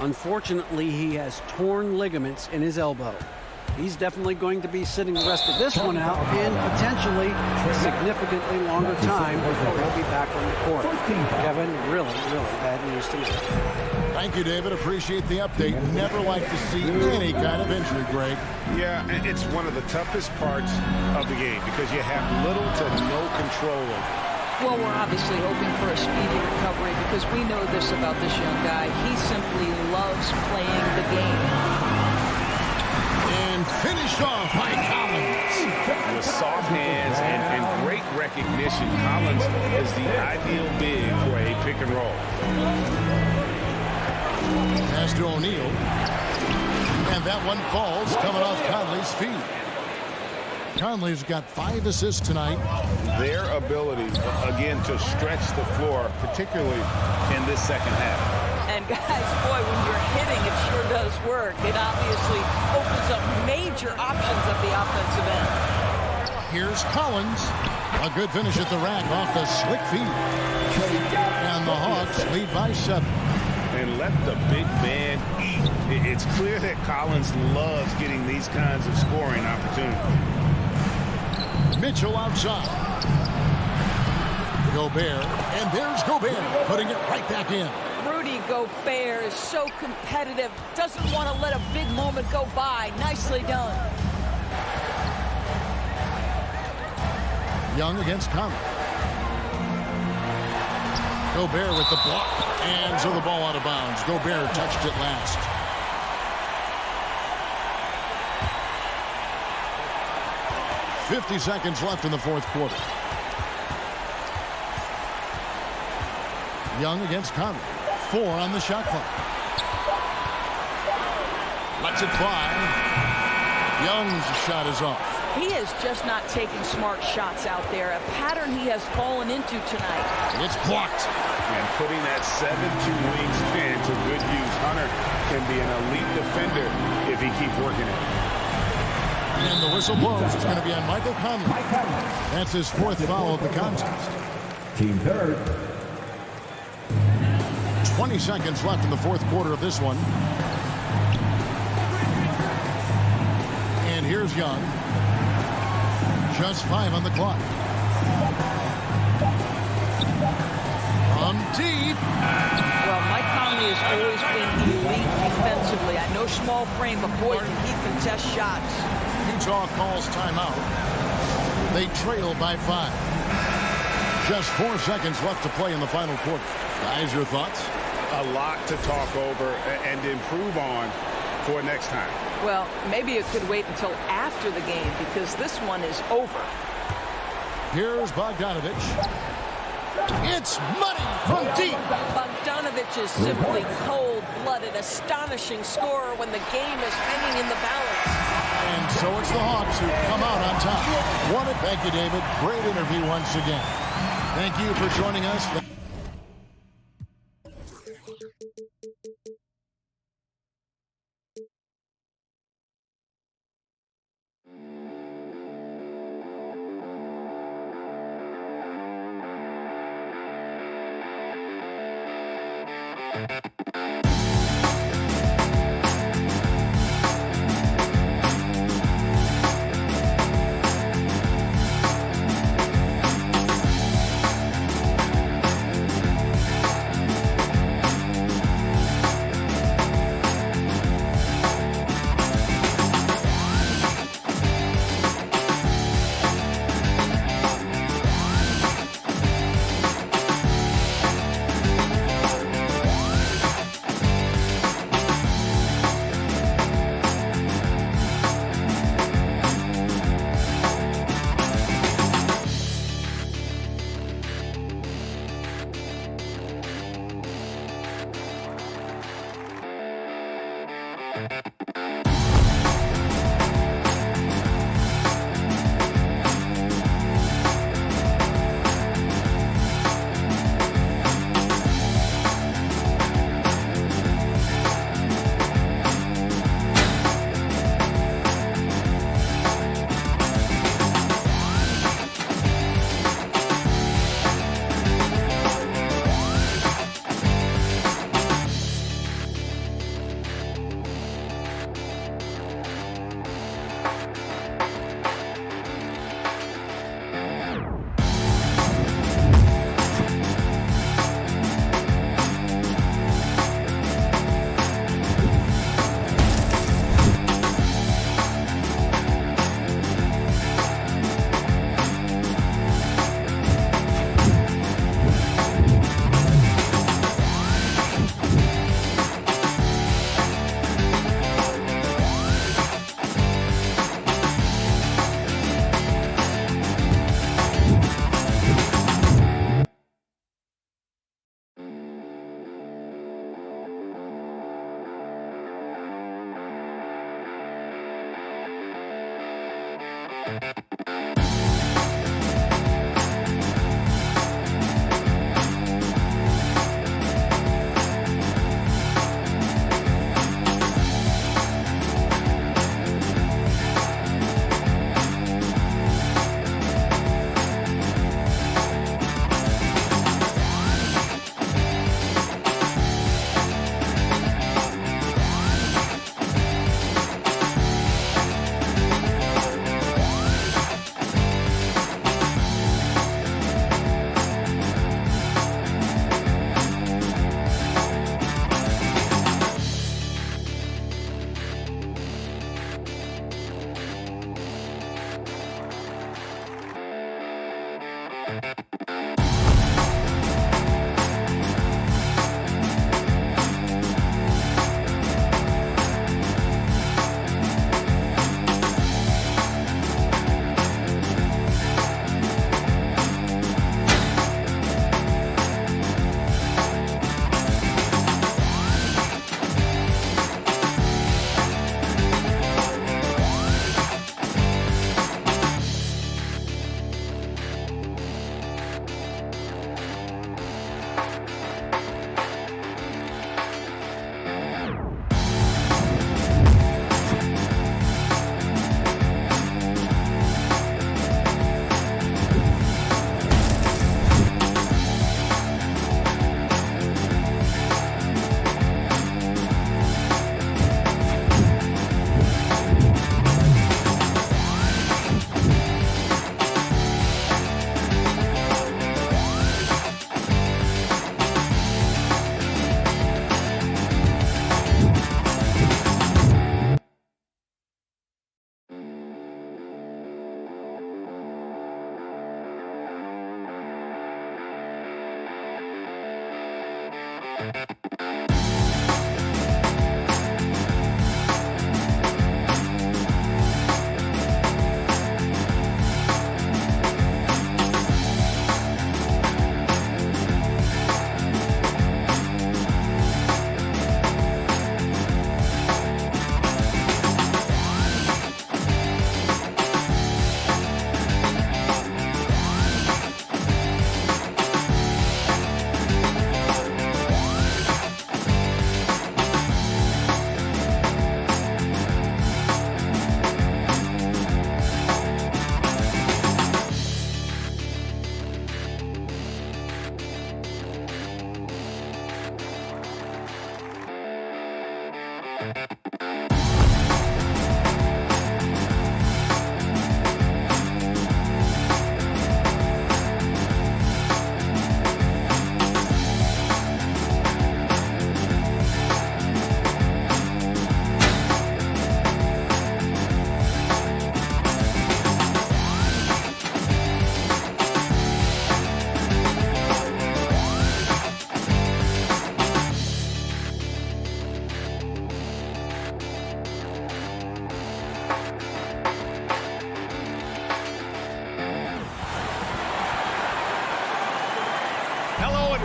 Unfortunately, he has torn ligaments in his elbow. He's definitely going to be sitting the rest of this one out and potentially significantly longer time before he'll be back on the court. Kevin, really, really bad news to me. Thank you, David. Appreciate the update. Never like to see any kind of injury, Greg. Yeah, and it's one of the toughest parts of the game because you have little to no control of it. Well, we're obviously hoping for a speedy recovery because we know this about this young guy. He simply loves playing the game. And finished off by Collins. With soft hands and great recognition, Collins is the ideal big for a pick and roll. Pass to O'Neal. And that one falls coming off Conley's feet. Conley's got 5 assists tonight. Their ability, again, to stretch the floor, particularly in this second half. And guys, boy, when you're hitting, it sure does work. It obviously opens up major options at the offensive end. Here's Collins. A good finish at the rack off the slick feet. And the Hawks lead by 7. And let the big man eat. It's clear that Collins loves getting these kinds of scoring opportunities. Mitchell outside. Gobert. And there's Gobert putting it right back in. Rudy Gobert is so competitive. Doesn't want to let a big moment go by. Nicely done. Young against Conley. Gobert with the block. And so the ball out of bounds. Gobert touched it last. 50 seconds left in the fourth quarter. Young against Conley. 4 on the shot clock. Lets it fly. Young's shot is off. He is just not taking smart shots out there, a pattern he has fallen into tonight. It's blocked. And putting that 7'2" wingspan to good use. Hunter can be an elite defender if he keeps working it. And the whistle blows. It's going to be on Michael Conley. That's his 4th foul of the contest. Team third. 20 seconds left in the fourth quarter of this one. And here's Young. Just 5 on the clock. From deep. Well, Mike Conley has always been elite defensively. I know small frame, but boy, can he contest shots. Utah calls timeout. They trail by 5. Just 4 seconds left to play in the final quarter. Guys, your thoughts? A lot to talk over and improve on for next time. Well, maybe it could wait until after the game because this one is over. Here's Bogdanovich. It's money from deep. Bogdanovich is simply cold-blooded, astonishing scorer when the game is hanging in the balance. And so it's the Hawks who come out on top. Thank you, David. Great interview once again. Thank you for joining us.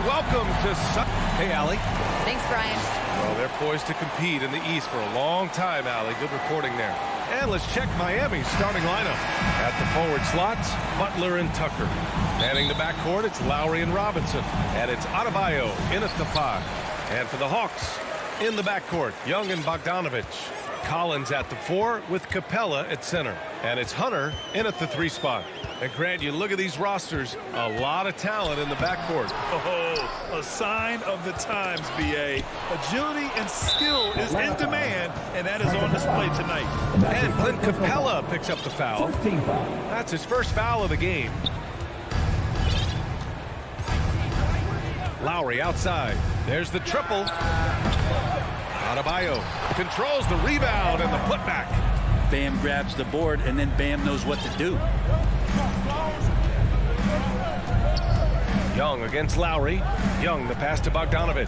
Welcome to Hey, Allie. Thanks, Brian. Well, they're poised to compete in the East for a long time, Allie. Good reporting there. And let's check Miami's starting lineup. At the forward slots, Butler and Tucker. Manning the backcourt, it's Lowry and Robinson. And it's Adebayo in at the 5. And for the Hawks, in the backcourt, Young and Bogdanovich. Collins at the 4 with Capella at center. And it's Hunter in at the 3 spot. And Grant, you look at these rosters, a lot of talent in the backcourt. Oh, a sign of the times, B.A. Agility and skill is in demand, and that is on display tonight. And Clint Capella picks up the foul. That's his first foul of the game. Lowry outside. There's the triple. Adebayo controls the rebound and the putback. Bam grabs the board, and then Bam knows what to do. Young against Lowry. Young, the pass to Bogdanovich.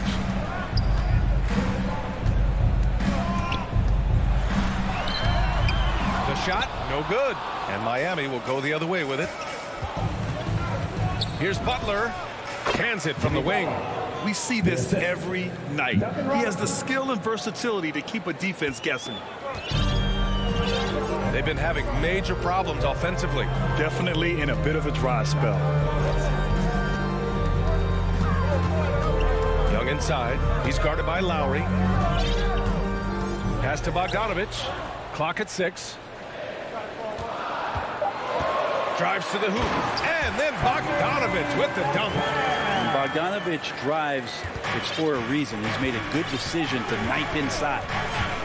The shot, no good. And Miami will go the other way with it. Here's Butler. Hands it from the wing. We see this every night. He has the skill and versatility to keep a defense guessing. They've been having major problems offensively. Definitely in a bit of a dry spell. Young inside. He's guarded by Lowry. Pass to Bogdanovich. Clock at 6. Drives to the hoop. And then Bogdanovich with the dunk. When Bogdanovich drives, it's for a reason. He's made a good decision to knife inside.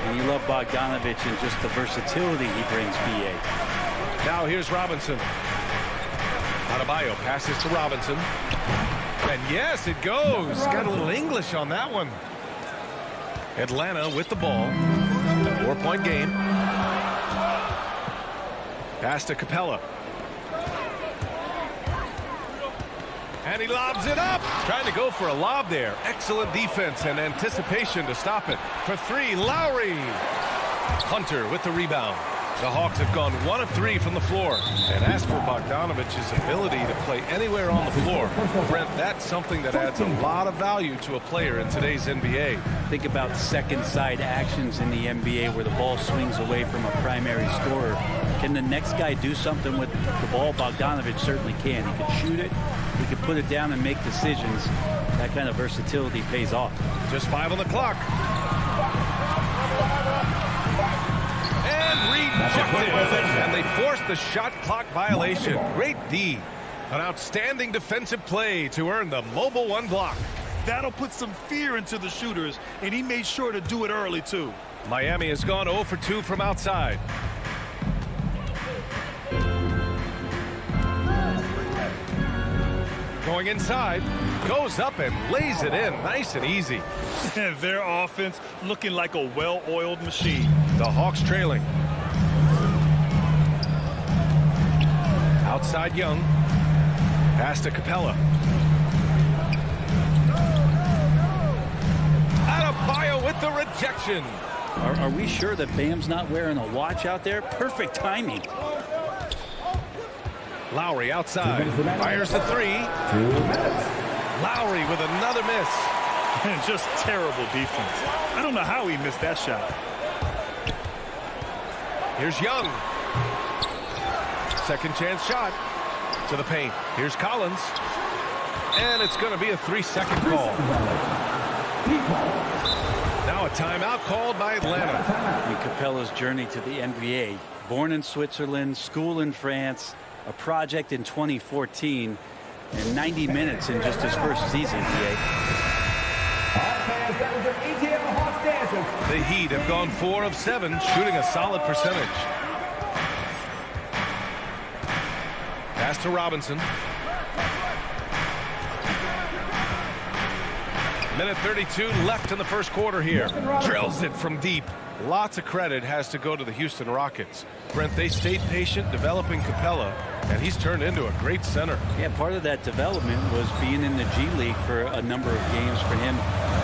And you love Bogdanovich and just the versatility he brings, B.A. Now here's Robinson. Adebayo passes to Robinson. And yes, it goes. Got a little English on that one. Atlanta with the ball. 4-point game. Pass to Capella. And he lobs it up. Trying to go for a lob there. Excellent defense and anticipation to stop it. For 3, Lowry. Hunter with the rebound. The Hawks have gone 1 of 3 from the floor. And as for Bogdanovich's ability to play anywhere on the floor, Brent, that's something that adds a lot of value to a player in today's NBA. Think about second side actions in the NBA where the ball swings away from a primary scorer. Can the next guy do something with the ball? Bogdanovich certainly can. He can shoot it. He can put it down and make decisions. That kind of versatility pays off. Just 5 on the clock. And rejected. And they forced the shot clock violation. Great D. An outstanding defensive play to earn the mobile 1 block. That'll put some fear into the shooters, and he made sure to do it early, too. Miami has gone 0 for 2 from outside. Going inside, goes up and lays it in nice and easy. Their offense looking like a well-oiled machine. The Hawks trailing. Outside Young. Pass to Capella. Adebayo with the rejection. Are we sure that Bam's not wearing a watch out there? Perfect timing. Lowry outside. Fires the 3. Lowry with another miss. Just terrible defense. I don't know how he missed that shot. Here's Young. Second chance shot to the paint. Here's Collins. And it's going to be a 3-second call. Now a timeout called by Atlanta. In Capella's journey to the NBA. Born in Switzerland, school in France, a project in 2014, and 90 minutes in just his first season, BA. All fans, that was an ETL Hawks dancer. The Heat have gone 4 of 7, shooting a solid percentage. Pass to Robinson. Minute 32 left in the first quarter here. Drills it from deep. Lots of credit has to go to the Houston Rockets. Brent, they stayed patient developing Capella, and he's turned into a great center. Yeah, part of that development was being in the G League for a number of games for him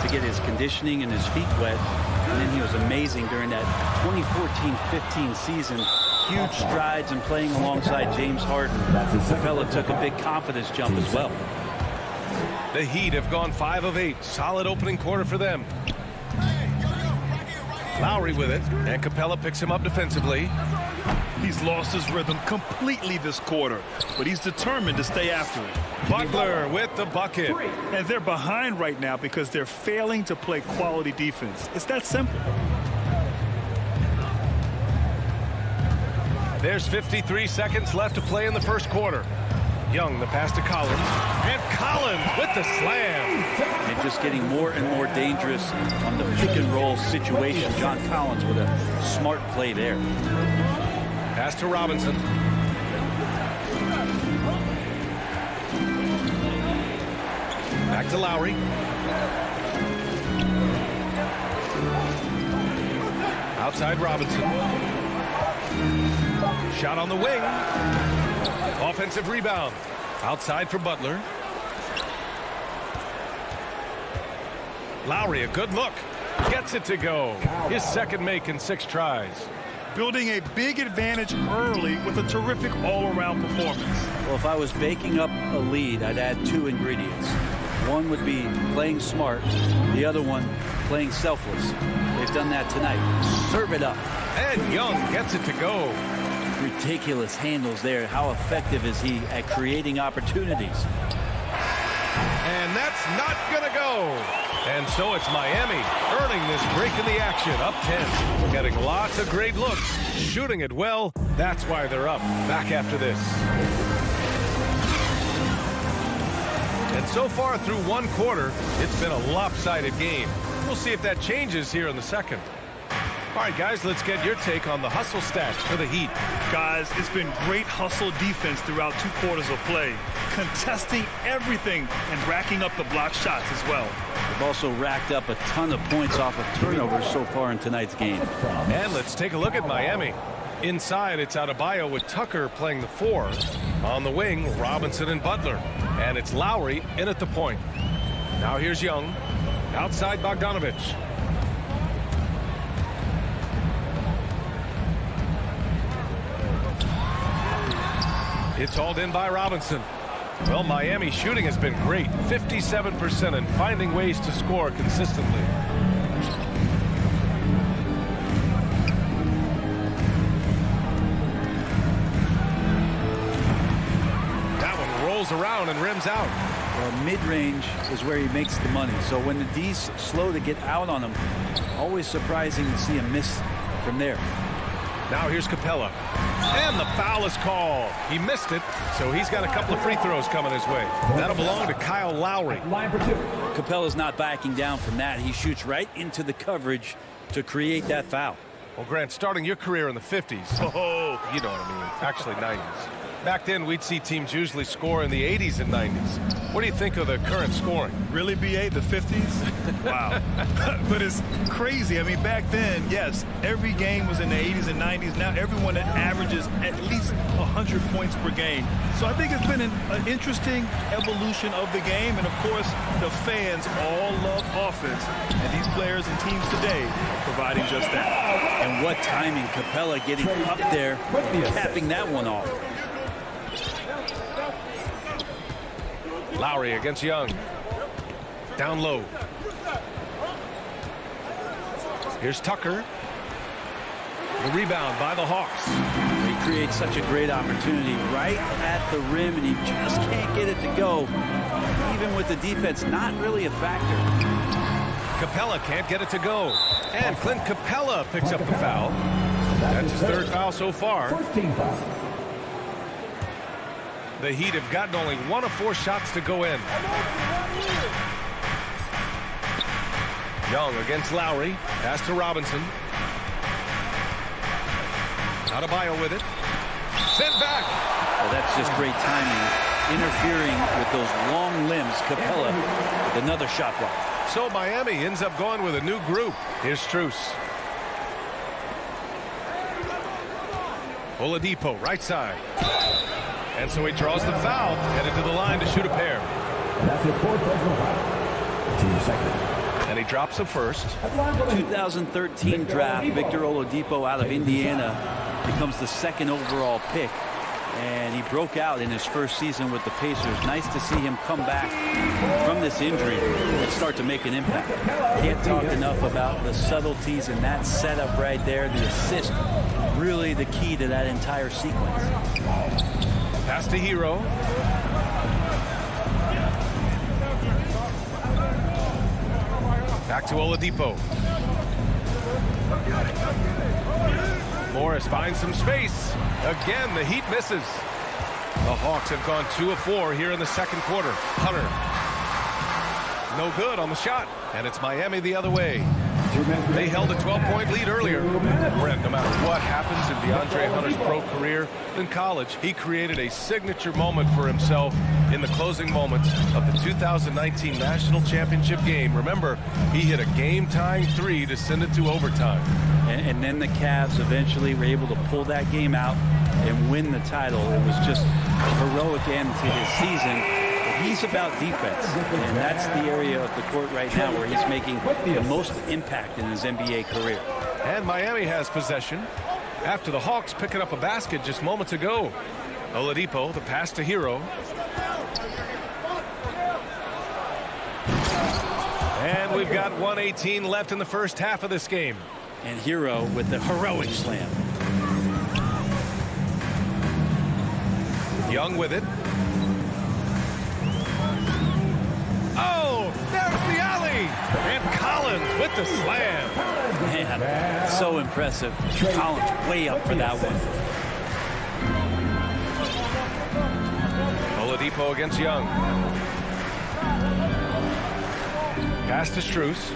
to get his conditioning and his feet wet. And then he was amazing during that 2014-15 season. Huge strides in playing alongside James Harden. Capella took a big confidence jump as well. The Heat have gone 5 of 8. Solid opening quarter for them. Lowry with it, and Capella picks him up defensively. He's lost his rhythm completely this quarter, but he's determined to stay after it. Butler with the bucket. And they're behind right now because they're failing to play quality defense. It's that simple. There's 53 seconds left to play in the first quarter. Young, the pass to Collins. And Collins with the slam. And just getting more and more dangerous on the pick and roll situation. John Collins with a smart play there. Pass to Robinson. Back to Lowry. Outside Robinson. Shot on the wing. Offensive rebound. Outside for Butler. Lowry, a good look. Gets it to go. His second make in 6 tries. Building a big advantage early with a terrific all-around performance. Well, if I was baking up a lead, I'd add 2 ingredients. One would be playing smart. The other one, playing selfless. They've done that tonight. Serve it up. And Young gets it to go. Ridiculous handles there. How effective is he at creating opportunities? And that's not going to go. And so it's Miami earning this break in the action, up 10. Getting lots of great looks, shooting it well. That's why they're up. Back after this. And so far through one quarter, it's been a lopsided game. We'll see if that changes here in the second. All right, guys, let's get your take on the hustle stats for the Heat. Guys, it's been great hustle defense throughout 2 quarters of play, contesting everything and racking up the block shots as well. They've also racked up a ton of points off of turnovers so far in tonight's game. And let's take a look at Miami. Inside, it's Adebayo with Tucker playing the 4. On the wing, Robinson and Butler. And it's Lowry in at the point. Now here's Young. Outside Bogdanovich. It's hauled in by Robinson. Well, Miami's shooting has been great. 57% and finding ways to score consistently. That one rolls around and rims out. Well, mid-range is where he makes the money. So when the D's slow to get out on him, always surprising to see him miss from there. Now here's Capella. And the foul is called. He missed it, so he's got a couple of free throws coming his way. That'll belong to Kyle Lowry. Capella's not backing down from that. He shoots right into the coverage to create that foul. Well, Grant, starting your career in the 50s. Oh, you know what I mean. Actually, 90s. Back then, we'd see teams usually score in the 80s and 90s. What do you think of the current scoring? Really, BA, the 50s? Wow. But it's crazy. I mean, back then, yes, every game was in the 80s and 90s. Now everyone averages at least 100 points per game. So I think it's been an interesting evolution of the game. And, of course, the fans all love offense. And these players and teams today are providing just that. And what timing. Capella getting up there and capping that one off. Lowry against Young. Down low. Here's Tucker. The rebound by the Hawks. He creates such a great opportunity right at the rim, and he just can't get it to go. Even with the defense not really a factor. Capella can't get it to go. And Clint Capella picks up the foul. That's his 3rd foul so far. The Heat have gotten only 1 of 4 shots to go in. Young against Lowry. Pass to Robinson. Adebayo with it. Sent back. Well, that's just great timing. Interfering with those long limbs. Capella with another shot block. So Miami ends up going with a new group. Here's Strus. Oladipo, right side. And so he draws the foul, headed to the line to shoot a pair. That's your fourth personal foul. Team second. And he drops the first. 2013 draft, Victor Oladipo out of Indiana becomes the second overall pick. And he broke out in his first season with the Pacers. Nice to see him come back from this injury and start to make an impact. Can't talk enough about the subtleties in that setup right there. The assist, really the key to that entire sequence. Pass to Hero. Back to Oladipo. Morris finds some space. Again, the Heat misses. The Hawks have gone 2 of 4 here in the second quarter. Hunter. No good on the shot. And it's Miami the other way. They held a 12-point lead earlier. Brent, no matter what happens in DeAndre Hunter's pro career, in college, he created a signature moment for himself in the closing moments of the 2019 National Championship game. Remember, he hit a game-tying 3 to send it to overtime. And then the Cavs eventually were able to pull that game out and win the title. It was just a heroic end to his season. He's about defense, and that's the area of the court right now where he's making the most impact in his NBA career. And Miami has possession after the Hawks picking up a basket just moments ago. Oladipo, the pass to Hero. And we've got 1:18 left in the first half of this game. And Hero with the heroic slam. Young with it. Oh, there's the alley. And Collins with the slam. Man, so impressive. Collins way up for that one. Oladipo against Young. Pass to Strus.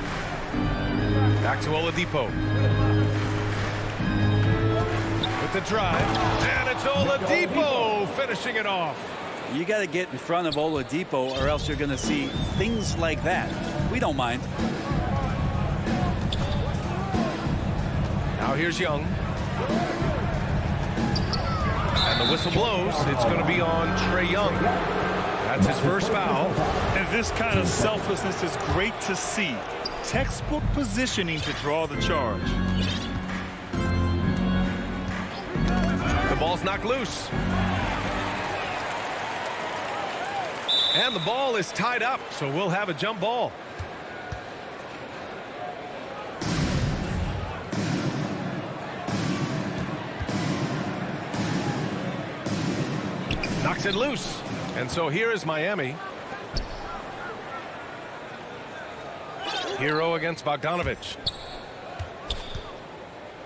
Back to Oladipo. With the drive. And it's Oladipo finishing it off. You got to get in front of Oladipo or else you're going to see things like that. We don't mind. Now here's Young. And the whistle blows. It's going to be on Trae Young. That's his first foul. And this kind of selflessness is great to see. Textbook positioning to draw the charge. The ball's knocked loose. And the ball is tied up, so we'll have a jump ball. Knocks it loose. And so here is Miami. Hero against Bogdanovich.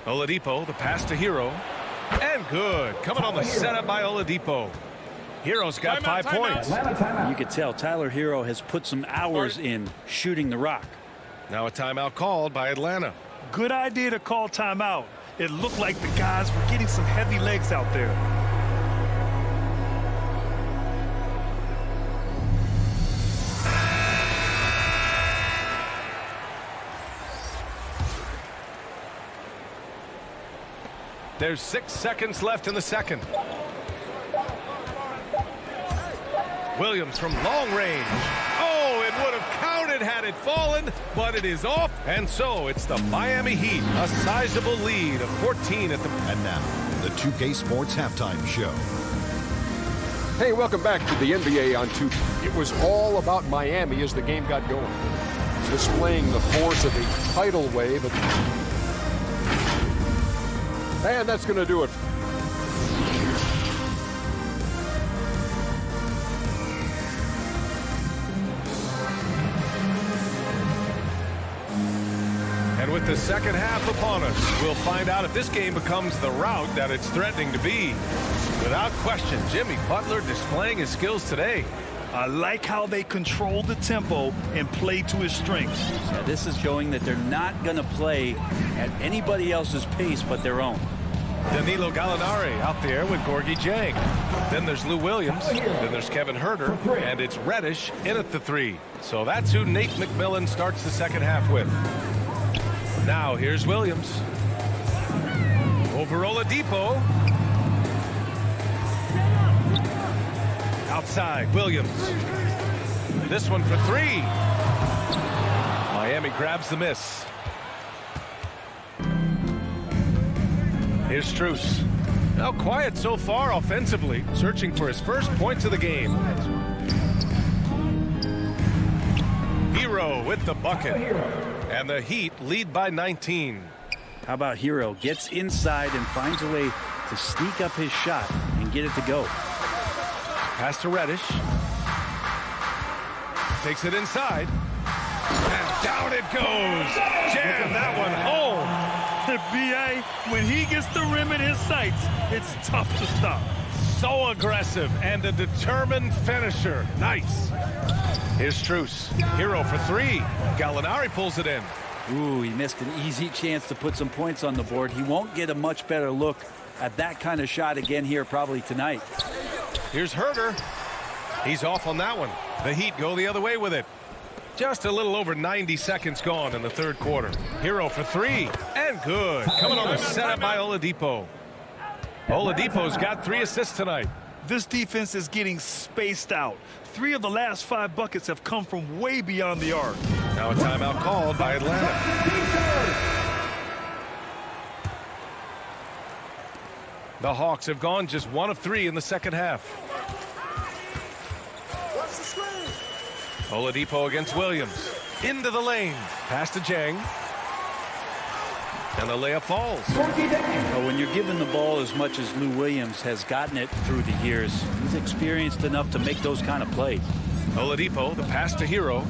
Oladipo, the pass to Hero. And good. Coming on the setup by Oladipo. Hero's got 5 points. You could tell Tyler Hero has put some hours in shooting the rock. Now a timeout called by Atlanta. Good idea to call timeout. It looked like the guys were getting some heavy legs out there. There's 6 seconds left in the second. Williams from long range. Oh, it would have counted had it fallen, but it is off. And so it's the Miami Heat, a sizable lead of 14 at the... And now, the 2K Sports Halftime Show. Hey, welcome back to the NBA on 2K. It was all about Miami as the game got going. Displaying the force of a tidal wave. And that's going to do it. And with the second half upon us, we'll find out if this game becomes the rout that it's threatening to be. Without question, Jimmy Butler displaying his skills today. I like how they control the tempo and play to his strengths. Yeah, this is showing that they're not going to play at anybody else's pace but their own. Danilo Gallinari out there with Gorgie Jang. Then there's Lou Williams. Then there's Kevin Herter. And it's Reddish in at the 3. So that's who Nate McMillan starts the second half with. Now here's Williams. Over Oladipo. Outside, Williams. This one for 3. Miami grabs the miss. Here's Strus. Now quiet so far offensively, searching for his first points of the game. Hero with the bucket. And the Heat lead by 19. How about Hero gets inside and finds a way to sneak up his shot and get it to go. Pass to Reddish. Takes it inside. And down it goes. Jam that one home. B.A., when he gets the rim in his sights, it's tough to stop. So aggressive and a determined finisher. Nice. Here's Strus. Hero for 3. Gallinari pulls it in. Ooh, he missed an easy chance to put some points on the board. He won't get a much better look at that kind of shot again here probably tonight. Here's Herter. He's off on that one. The Heat go the other way with it. Just a little over 90 seconds gone in the third quarter. Hero for 3. And good. Coming on the setup by Oladipo. Oladipo's got 3 assists tonight. This defense is getting spaced out. 3 of the last 5 buckets have come from way beyond the arc. Now a timeout called by Atlanta. The Hawks have gone just 1 of 3 in the second half. Oladipo against Williams. Into the lane. Pass to Jang. And the layup falls. Well, when you're given the ball as much as Lou Williams has gotten it through the years, he's experienced enough to make those kind of plays. Oladipo, the pass to Hero.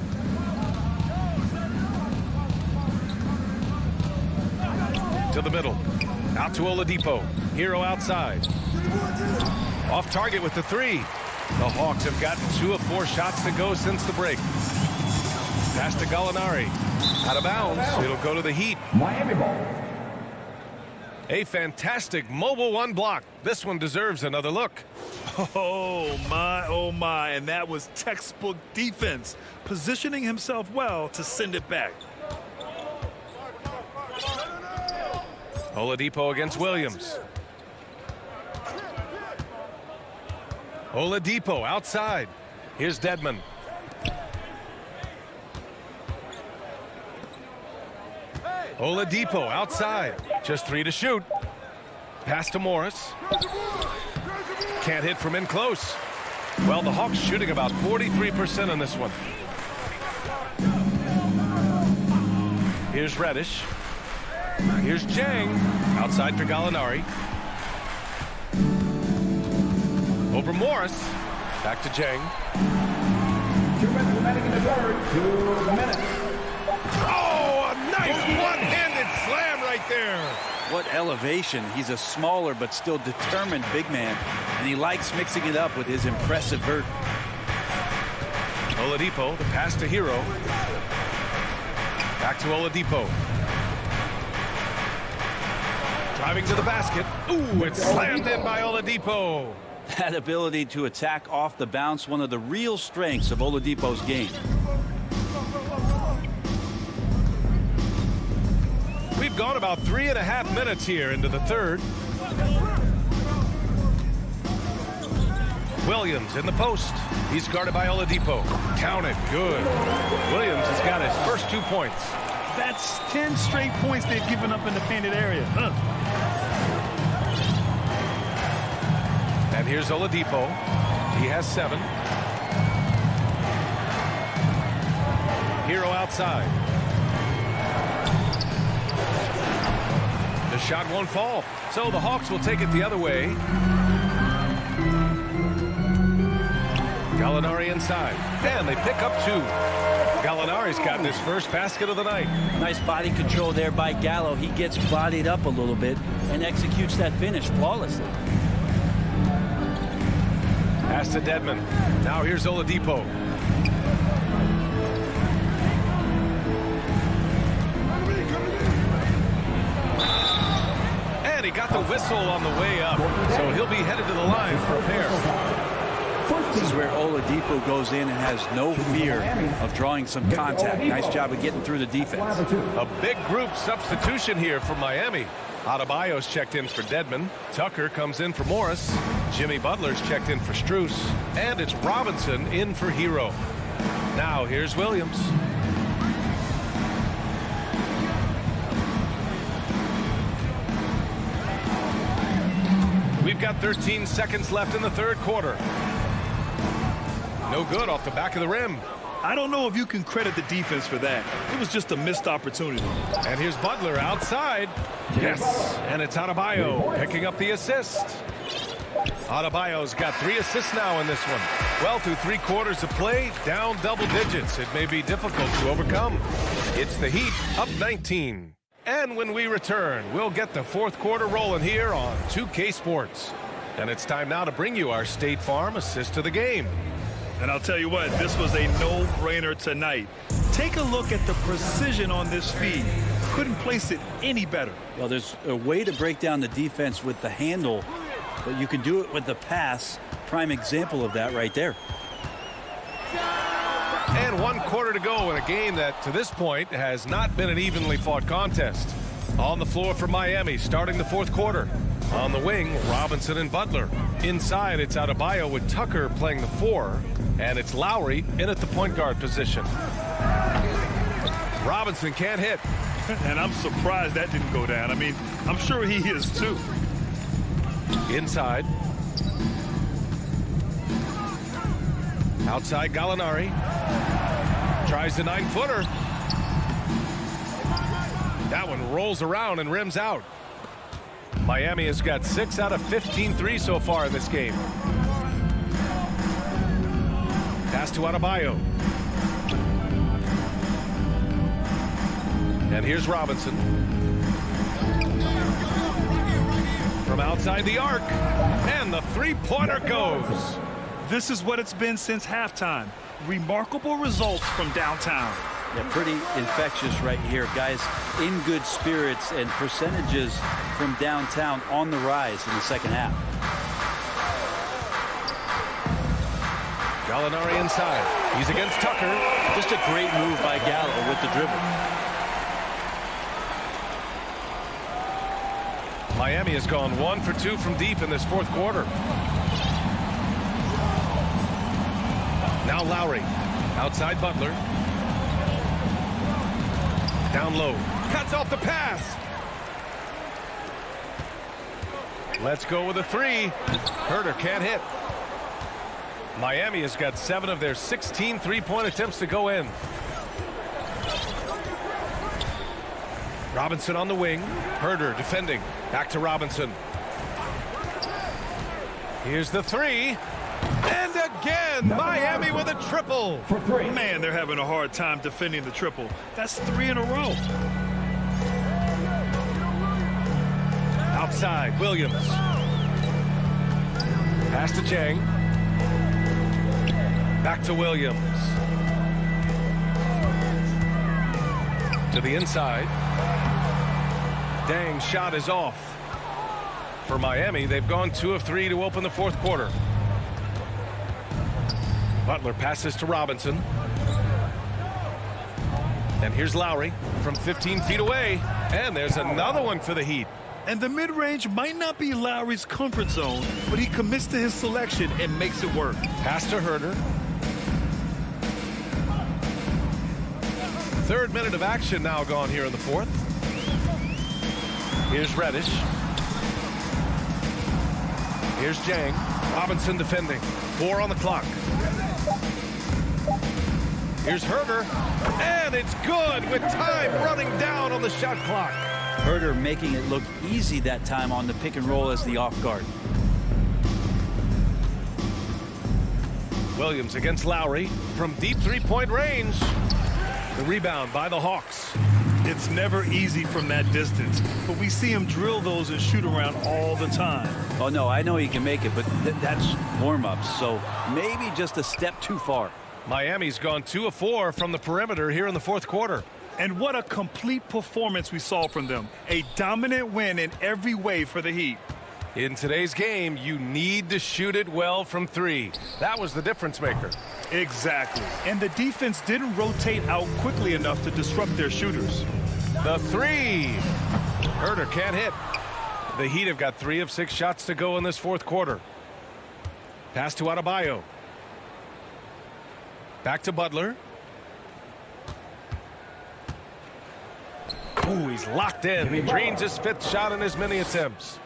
To the middle. Out to Oladipo. Hero outside. Off target with the 3. The Hawks have gotten 2 of 4 shots to go since the break. Pass to Gallinari. Out of bounds. It'll go to the Heat. Miami ball. A fantastic mobile 1 block. This one deserves another look. Oh, my. And that was textbook defense. Positioning himself well to send it back. Oladipo against Williams. Oladipo outside. Here's Dedmon. Oladipo outside. Just 3 to shoot. Pass to Morris. Can't hit from in close. Well, the Hawks shooting about 43% on this one. Here's Reddish. Here's Jang. Outside for Gallinari. Over Morris. Back to Jang. 2 minutes remaining in the third. 2 minutes. Oh, a nice one-handed slam right there. What elevation. He's a smaller but still determined big man, and he likes mixing it up with his impressive vert. Oladipo, the pass to Hero. Back to Oladipo. Driving to the basket. Ooh, it's slammed in by Oladipo. That ability to attack off the bounce, one of the real strengths of Oladipo's game. We've gone about 3.5 minutes here into the third. Williams in the post. He's guarded by Oladipo. Count it. Good. Williams has got his first 2 points. That's 10 straight points they've given up in the painted area. And here's Oladipo. He has 7. Hero outside. The shot won't fall. So the Hawks will take it the other way. Gallinari inside. And they pick up 2. Gallinari's got his first basket of the night. Nice body control there by Gallo. He gets bodied up a little bit and executes that finish flawlessly. Pass to Dedmon. Now here's Oladipo. And he got the whistle on the way up. So he'll be headed to the line for a pair. This is where Oladipo goes in and has no fear of drawing some contact. Nice job of getting through the defense. A big group substitution here for Miami. Adebayo's checked in for Dedmon. Tucker comes in for Morris. Jimmy Butler's checked in for Strus. And it's Robinson in for Hero. Now here's Williams. We've got 13 seconds left in the third quarter. No good off the back of the rim. I don't know if you can credit the defense for that. It was just a missed opportunity. And here's Butler outside. Yes. And it's Adebayo picking up the assist. Adebayo's got 3 assists now in this one. Well, through 3 quarters of play, down double digits. It may be difficult to overcome. It's the Heat up 19. And when we return, we'll get the fourth quarter rolling here on 2K Sports. And it's time now to bring you our State Farm assist to the game. And I'll tell you what, this was a no-brainer tonight. Take a look at the precision on this feed. Couldn't place it any better. Well, there's a way to break down the defense with the handle, but you can do it with the pass. Prime example of that right there. And 1 quarter to go in a game that, to this point, has not been an evenly fought contest. On the floor for Miami, starting the fourth quarter. On the wing, Robinson and Butler. Inside, it's Adebayo with Tucker playing the 4. And it's Lowry in at the point guard position. Robinson can't hit. And I'm surprised that didn't go down. I mean, I'm sure he is too. Inside. Outside Gallinari. Tries the 9-footer. That one rolls around and rims out. Miami has got 6 out of 15 threes so far in this game. Pass to Adebayo. And here's Robinson. From outside the arc. And the three-pointer goes. This is what it's been since halftime. Remarkable results from downtown. Yeah, pretty infectious right here. Guys in good spirits and percentages from downtown on the rise in the second half. Gallinari inside. He's against Tucker. Just a great move by Gallo with the dribble. Miami has gone 1 for 2 from deep in this fourth quarter. Now Lowry. Outside Butler. Down low. Cuts off the pass. Let's go with a 3. Herter can't hit. Miami has got 7 of their 16 three-point attempts to go in. Robinson on the wing. Herter defending. Back to Robinson. Here's the 3. And again, Miami with a triple. For 3. Man, they're having a hard time defending the triple. That's 3 in a row. Outside, Williams. Pass to Chang. Back to Williams. To the inside. Dang, shot is off. For Miami, they've gone 2 of 3 to open the fourth quarter. Butler passes to Robinson. And here's Lowry from 15 feet away. And there's another one for the Heat. And the mid-range might not be Lowry's comfort zone, but he commits to his selection and makes it work. Pass to Herter. Third minute of action now gone here in the fourth. Here's Reddish. Here's Jang. Robinson defending. 4 on the clock. Here's Herter. And it's good with time running down on the shot clock. Herter making it look easy that time on the pick and roll as the off guard. Williams against Lowry from deep three-point range. The rebound by the Hawks. It's never easy from that distance, but we see him drill those and shoot around all the time. Oh, no, I know he can make it, but that's warm-ups, so maybe just a step too far. Miami's gone 2 of 4 from the perimeter here in the fourth quarter. And what a complete performance we saw from them. A dominant win in every way for the Heat. In today's game, you need to shoot it well from 3. That was the difference maker. Exactly. And the defense didn't rotate out quickly enough to disrupt their shooters. The 3. Herter can't hit. The Heat have got 3 of 6 shots to go in this fourth quarter. Pass to Adebayo. Back to Butler. Ooh, he's locked in. He drains his 5th shot in as many attempts.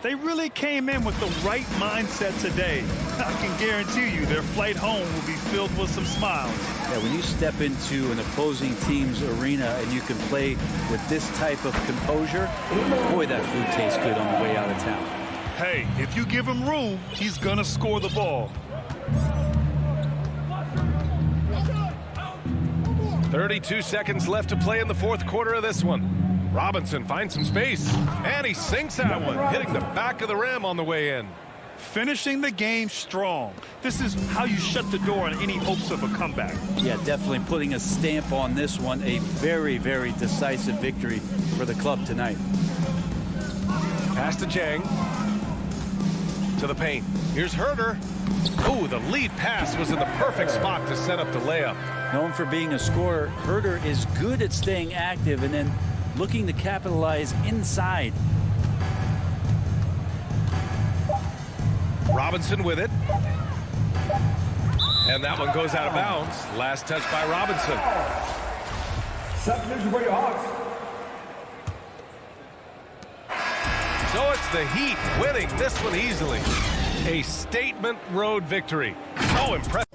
They really came in with the right mindset today. I can guarantee you their flight home will be filled with some smiles. Yeah, when you step into an opposing team's arena and you can play with this type of composure, boy, that food tastes good on the way out of town. Hey, if you give him room, he's going to score the ball. 32 seconds left to play in the fourth quarter of this one. Robinson finds some space, and he sinks that one, hitting the back of the rim on the way in. Finishing the game strong. This is how you shut the door on any hopes of a comeback. Yeah, definitely putting a stamp on this one. A very, very decisive victory for the club tonight. Pass to Chang. To the paint. Here's Herter. Oh, the lead pass was in the perfect spot to set up the layup. Known for being a scorer, Herter is good at staying active and then looking to capitalize inside. Robinson with it. And that one goes out of bounds. Last touch by Robinson. So it's the Heat winning this one easily. A statement road victory. So impressive.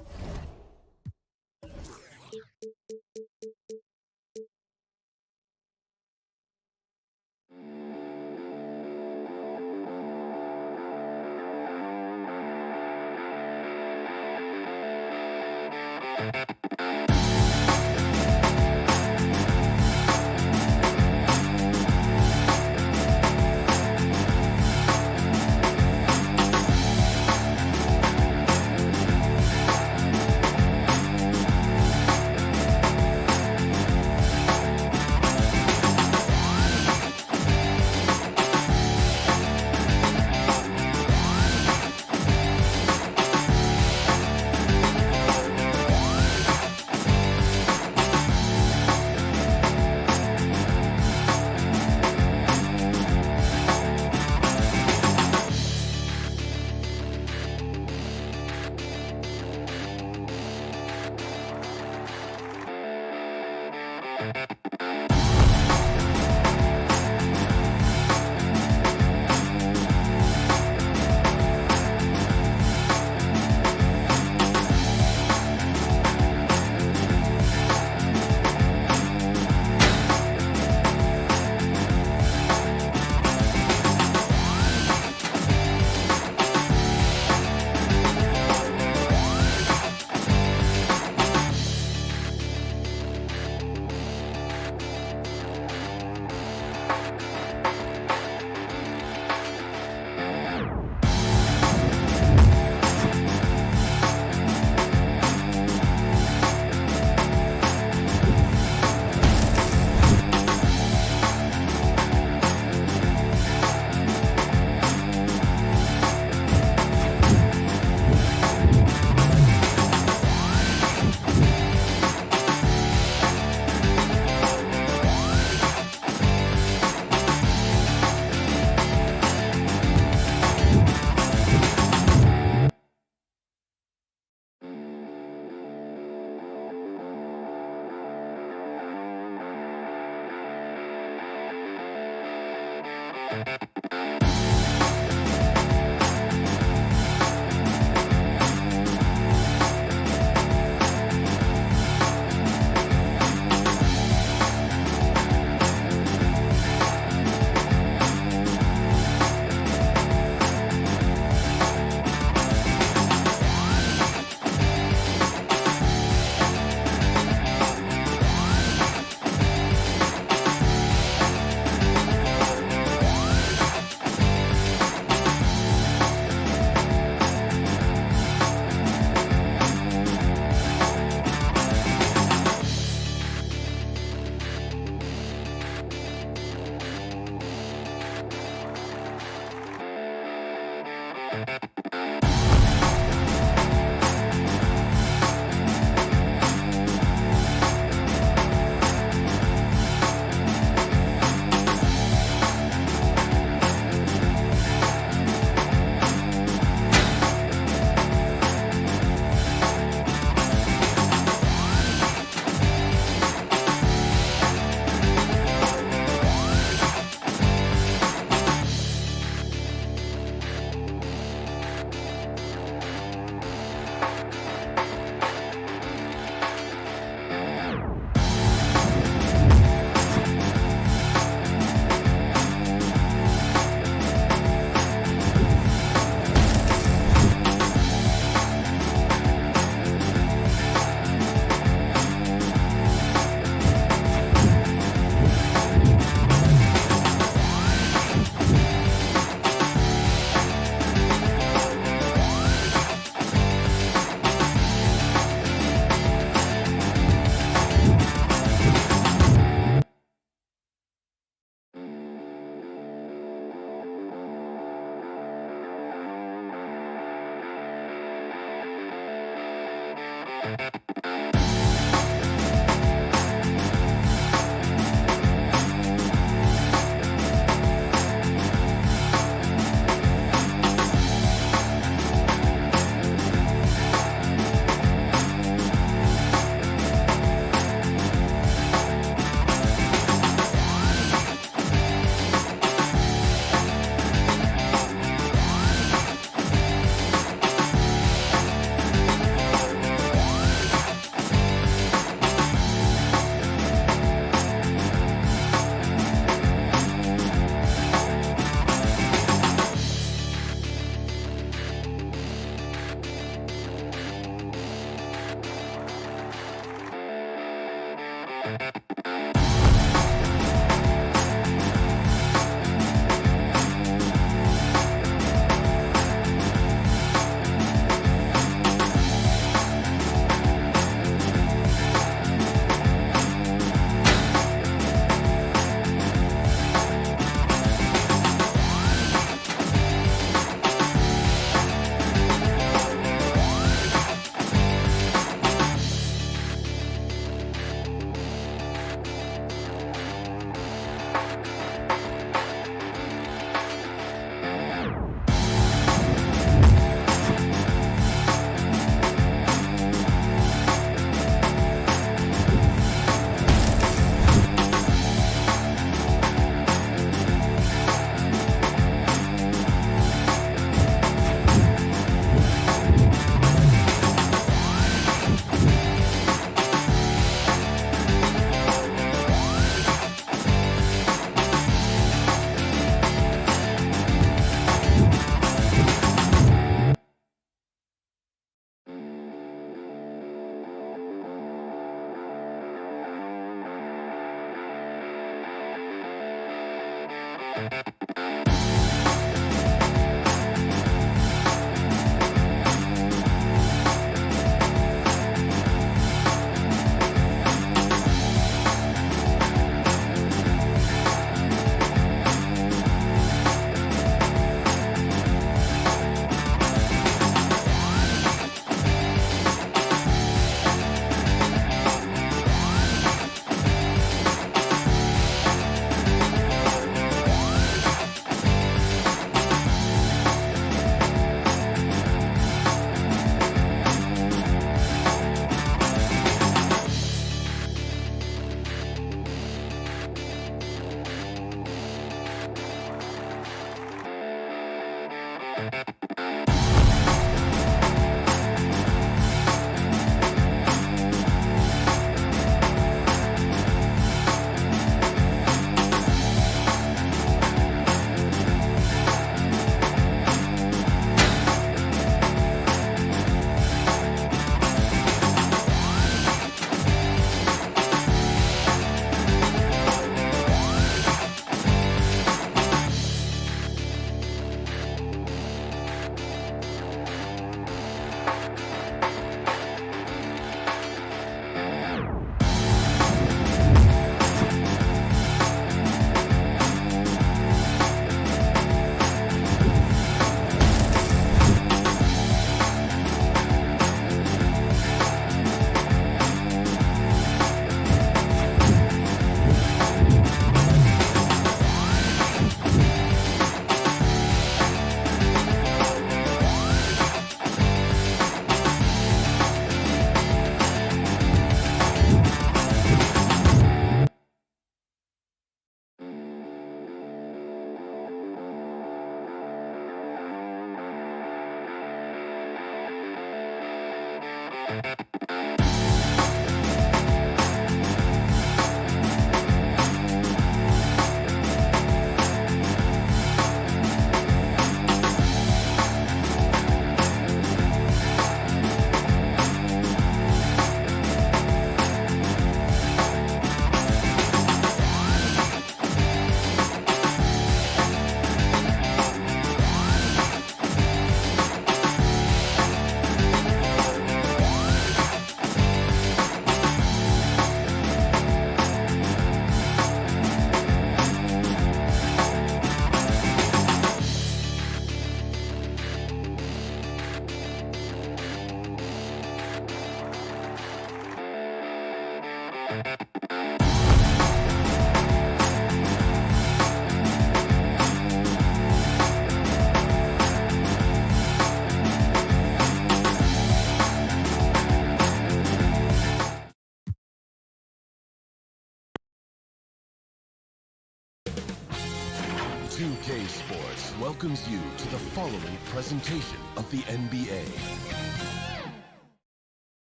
2K Sports welcomes you to the following presentation of the NBA.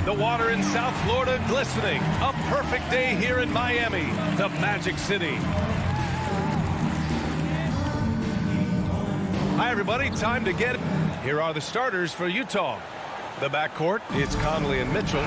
The water in South Florida glistening. A perfect day here in Miami, the Magic City. Hi, everybody. Time to get it. Here are the starters for Utah. The backcourt, it's Conley and Mitchell.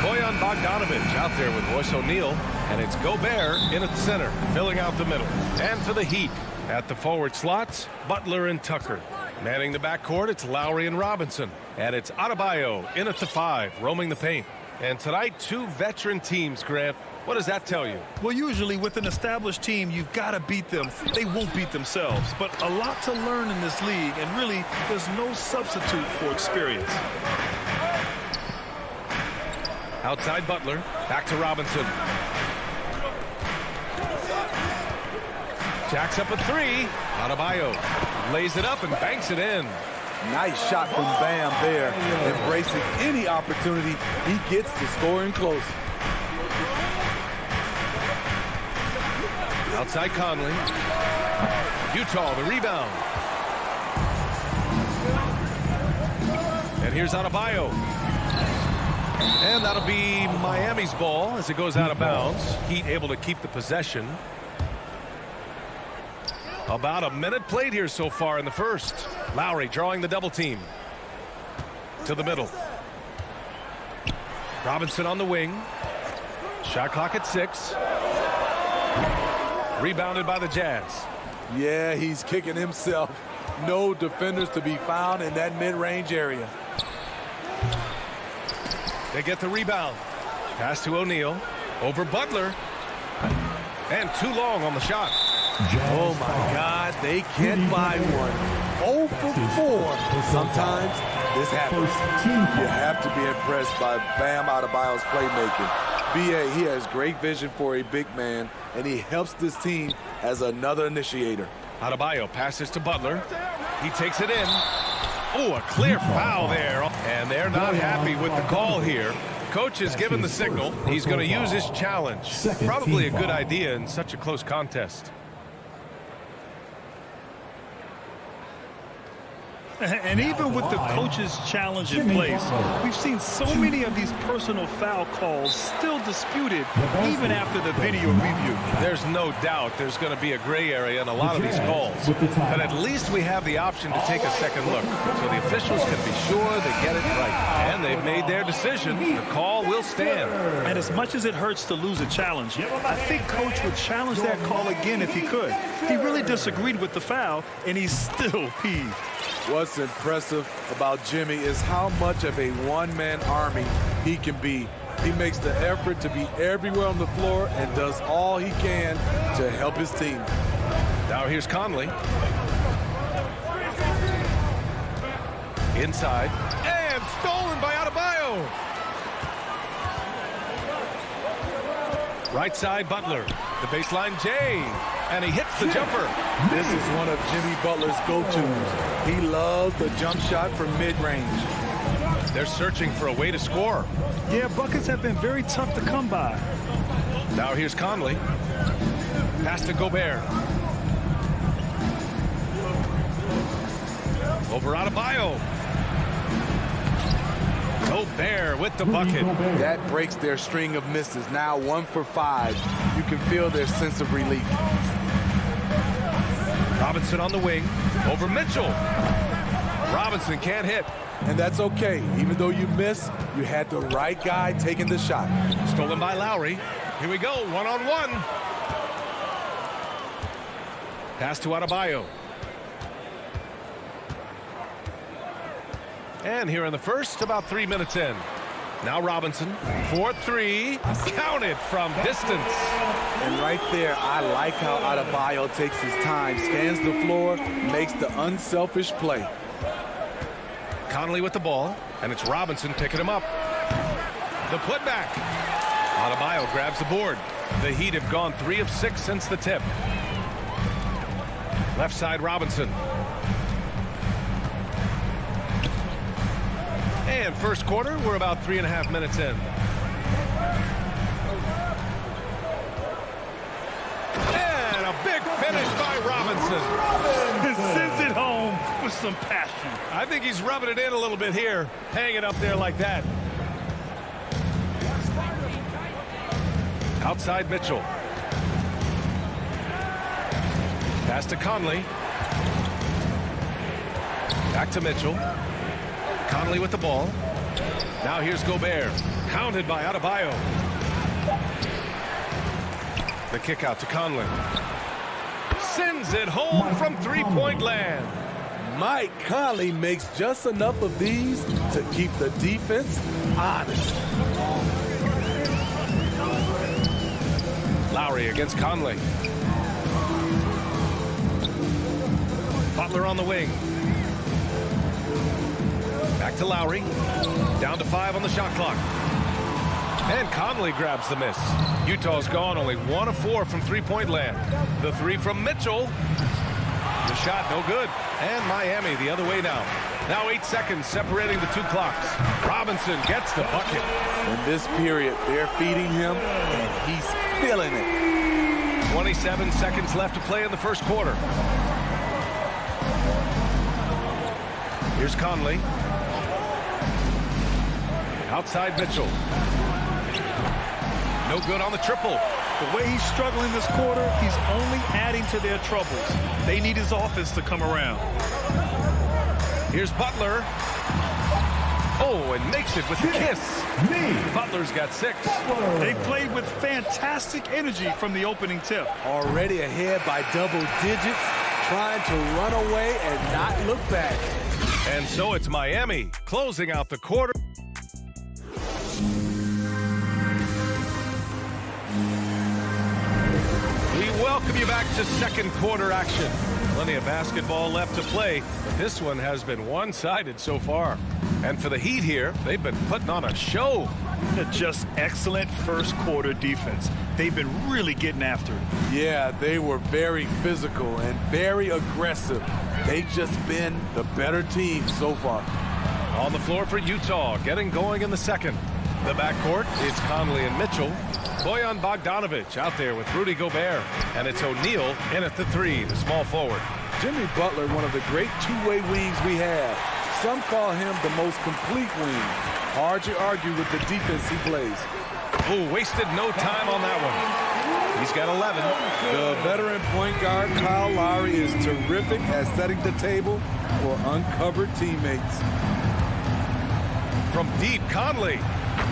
Bojan Bogdanovic out there with Royce O'Neal. And it's Gobert in at the center, filling out the middle. And for the Heat, at the forward slots, Butler and Tucker. Manning the backcourt, it's Lowry and Robinson. And it's Adebayo in at the 5, roaming the paint. And tonight, 2 veteran teams, Grant. What does that tell you? Well, usually with an established team, you've got to beat them. They won't beat themselves. But a lot to learn in this league, and really, there's no substitute for experience. Outside Butler, back to Robinson. Jacks up a 3. Adebayo lays it up and banks it in. Nice shot from Bam there, embracing any opportunity he gets to scoring close. Outside Conley. Utah, the rebound. And here's Adebayo. And that'll be Miami's ball as it goes out of bounds. Heat able to keep the possession. About a minute played here so far in the first. Lowry drawing the double team. To the middle. Robinson on the wing. Shot clock at 6. Rebounded by the Jazz. Yeah, he's kicking himself. No defenders to be found in that mid-range area. They get the rebound. Pass to O'Neal. Over Butler. And too long on the shot. Oh, my God. They can't buy one. 0 for 4. Sometimes this happens. You have to be impressed by Bam Adebayo's playmaking. B.A., he has great vision for a big man, and he helps this team as another initiator. Adebayo passes to Butler. He takes it in. Oh, a clear foul there. And they're not happy with the call here. Coach has given the signal. He's going to use his challenge. Probably a good idea in such a close contest. And even with the coach's challenge in place, we've seen so many of these personal foul calls still disputed even after the video review. There's no doubt there's going to be a gray area in a lot of these calls. But at least we have the option to take a second look. So the officials can be sure they get it right. And they've made their decision. The call will stand. And as much as it hurts to lose a challenge, I think Coach would challenge that call again if he could. He really disagreed with the foul, and he's still peeved. What's impressive about Jimmy is how much of a one-man army he can be. He makes the effort to be everywhere on the floor and does all he can to help his team. Now here's Conley. Inside. And stolen by Adebayo. Right side, Butler. The baseline, Jay. And he hits the jumper. This is one of Jimmy Butler's go-tos. He loves the jump shot from mid-range. They're searching for a way to score. Yeah, buckets have been very tough to come by. Now here's Conley. Pass to Gobert. Over Adebayo. Gobert with the bucket. That breaks their string of misses. Now 1 for 5. You can feel their sense of relief. Robinson on the wing. Over Mitchell. Robinson can't hit. And that's okay. Even though you miss, you had the right guy taking the shot. Stolen by Lowry. Here we go, one-on-one. Pass to Adebayo. And here in the first, about 3 minutes in. Now Robinson, 4-3, counted from distance. And right there, I like how Adebayo takes his time, scans the floor, makes the unselfish play. Conley with the ball, and it's Robinson picking him up. The putback. Adebayo grabs the board. The Heat have gone 3 of 6 since the tip. Left side Robinson. And first quarter, we're about 3.5 minutes in. And a big finish by Robinson. Sends it home with some passion. I think he's rubbing it in a little bit here, hanging up there like that. Outside Mitchell. Pass to Conley. Back to Mitchell. Conley with the ball. Now here's Gobert. Hounded by Adebayo. The kick out to Conley. Sends it home from three-point land. Mike Conley makes just enough of these to keep the defense honest. Lowry against Conley. Butler on the wing. Back to Lowry. Down to 5 on the shot clock. And Conley grabs the miss. Utah's gone only 1 of 4 from three-point land. The 3 from Mitchell. The shot no good. And Miami the other way now. Now 8 seconds separating the 2 clocks. Robinson gets the bucket. In this period, they're feeding him, and he's feeling it. 27 seconds left to play in the first quarter. Here's Conley. Outside Mitchell. No good on the triple. The way he's struggling this quarter, he's only adding to their troubles. They need his offense to come around. Here's Butler. Oh, and makes it with the kiss. Butler's got 6. They played with fantastic energy from the opening tip. Already ahead by double digits, trying to run away and not look back. And so it's Miami closing out the quarter. We welcome you back to second quarter action. Plenty of basketball left to play, but this one has been one-sided so far. And for the Heat here, they've been putting on a show. Just excellent first quarter defense. They've been really getting after it. Yeah, they were very physical and very aggressive. They've just been the better team so far. On the floor for Utah, getting going in the second. The backcourt is Conley and Mitchell. Bojan Bogdanovic out there with Rudy Gobert. And it's O'Neal in at the 3, the small forward. Jimmy Butler, one of the great two-way wings we have. Some call him the most complete wing. Hard to argue with the defense he plays. Oh, wasted no time on that one. He's got 11. The veteran point guard, Kyle Lowry, is terrific at setting the table for uncovered teammates. From deep, Conley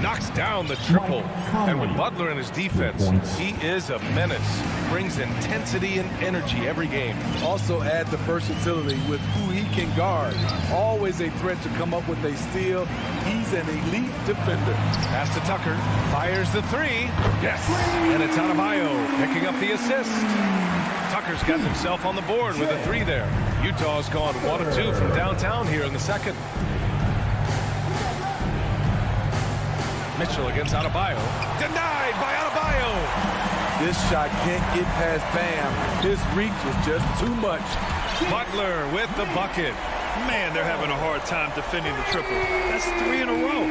knocks down the triple. And with Butler in his defense, he is a menace. Brings intensity and energy every game. Also add the versatility with who he can guard. Always a threat to come up with a steal. He's an elite defender. Pass to Tucker. Fires the 3. Yes. And it's Adebayo picking up the assist. Tucker's got himself on the board with a 3 there. Utah's gone 1 of 2 from downtown here in the second. Mitchell against Adebayo. Denied by Adebayo. This shot can't get past Bam. His reach is just too much. Butler with the bucket. Man, they're having a hard time defending the triple. That's 3 in a row.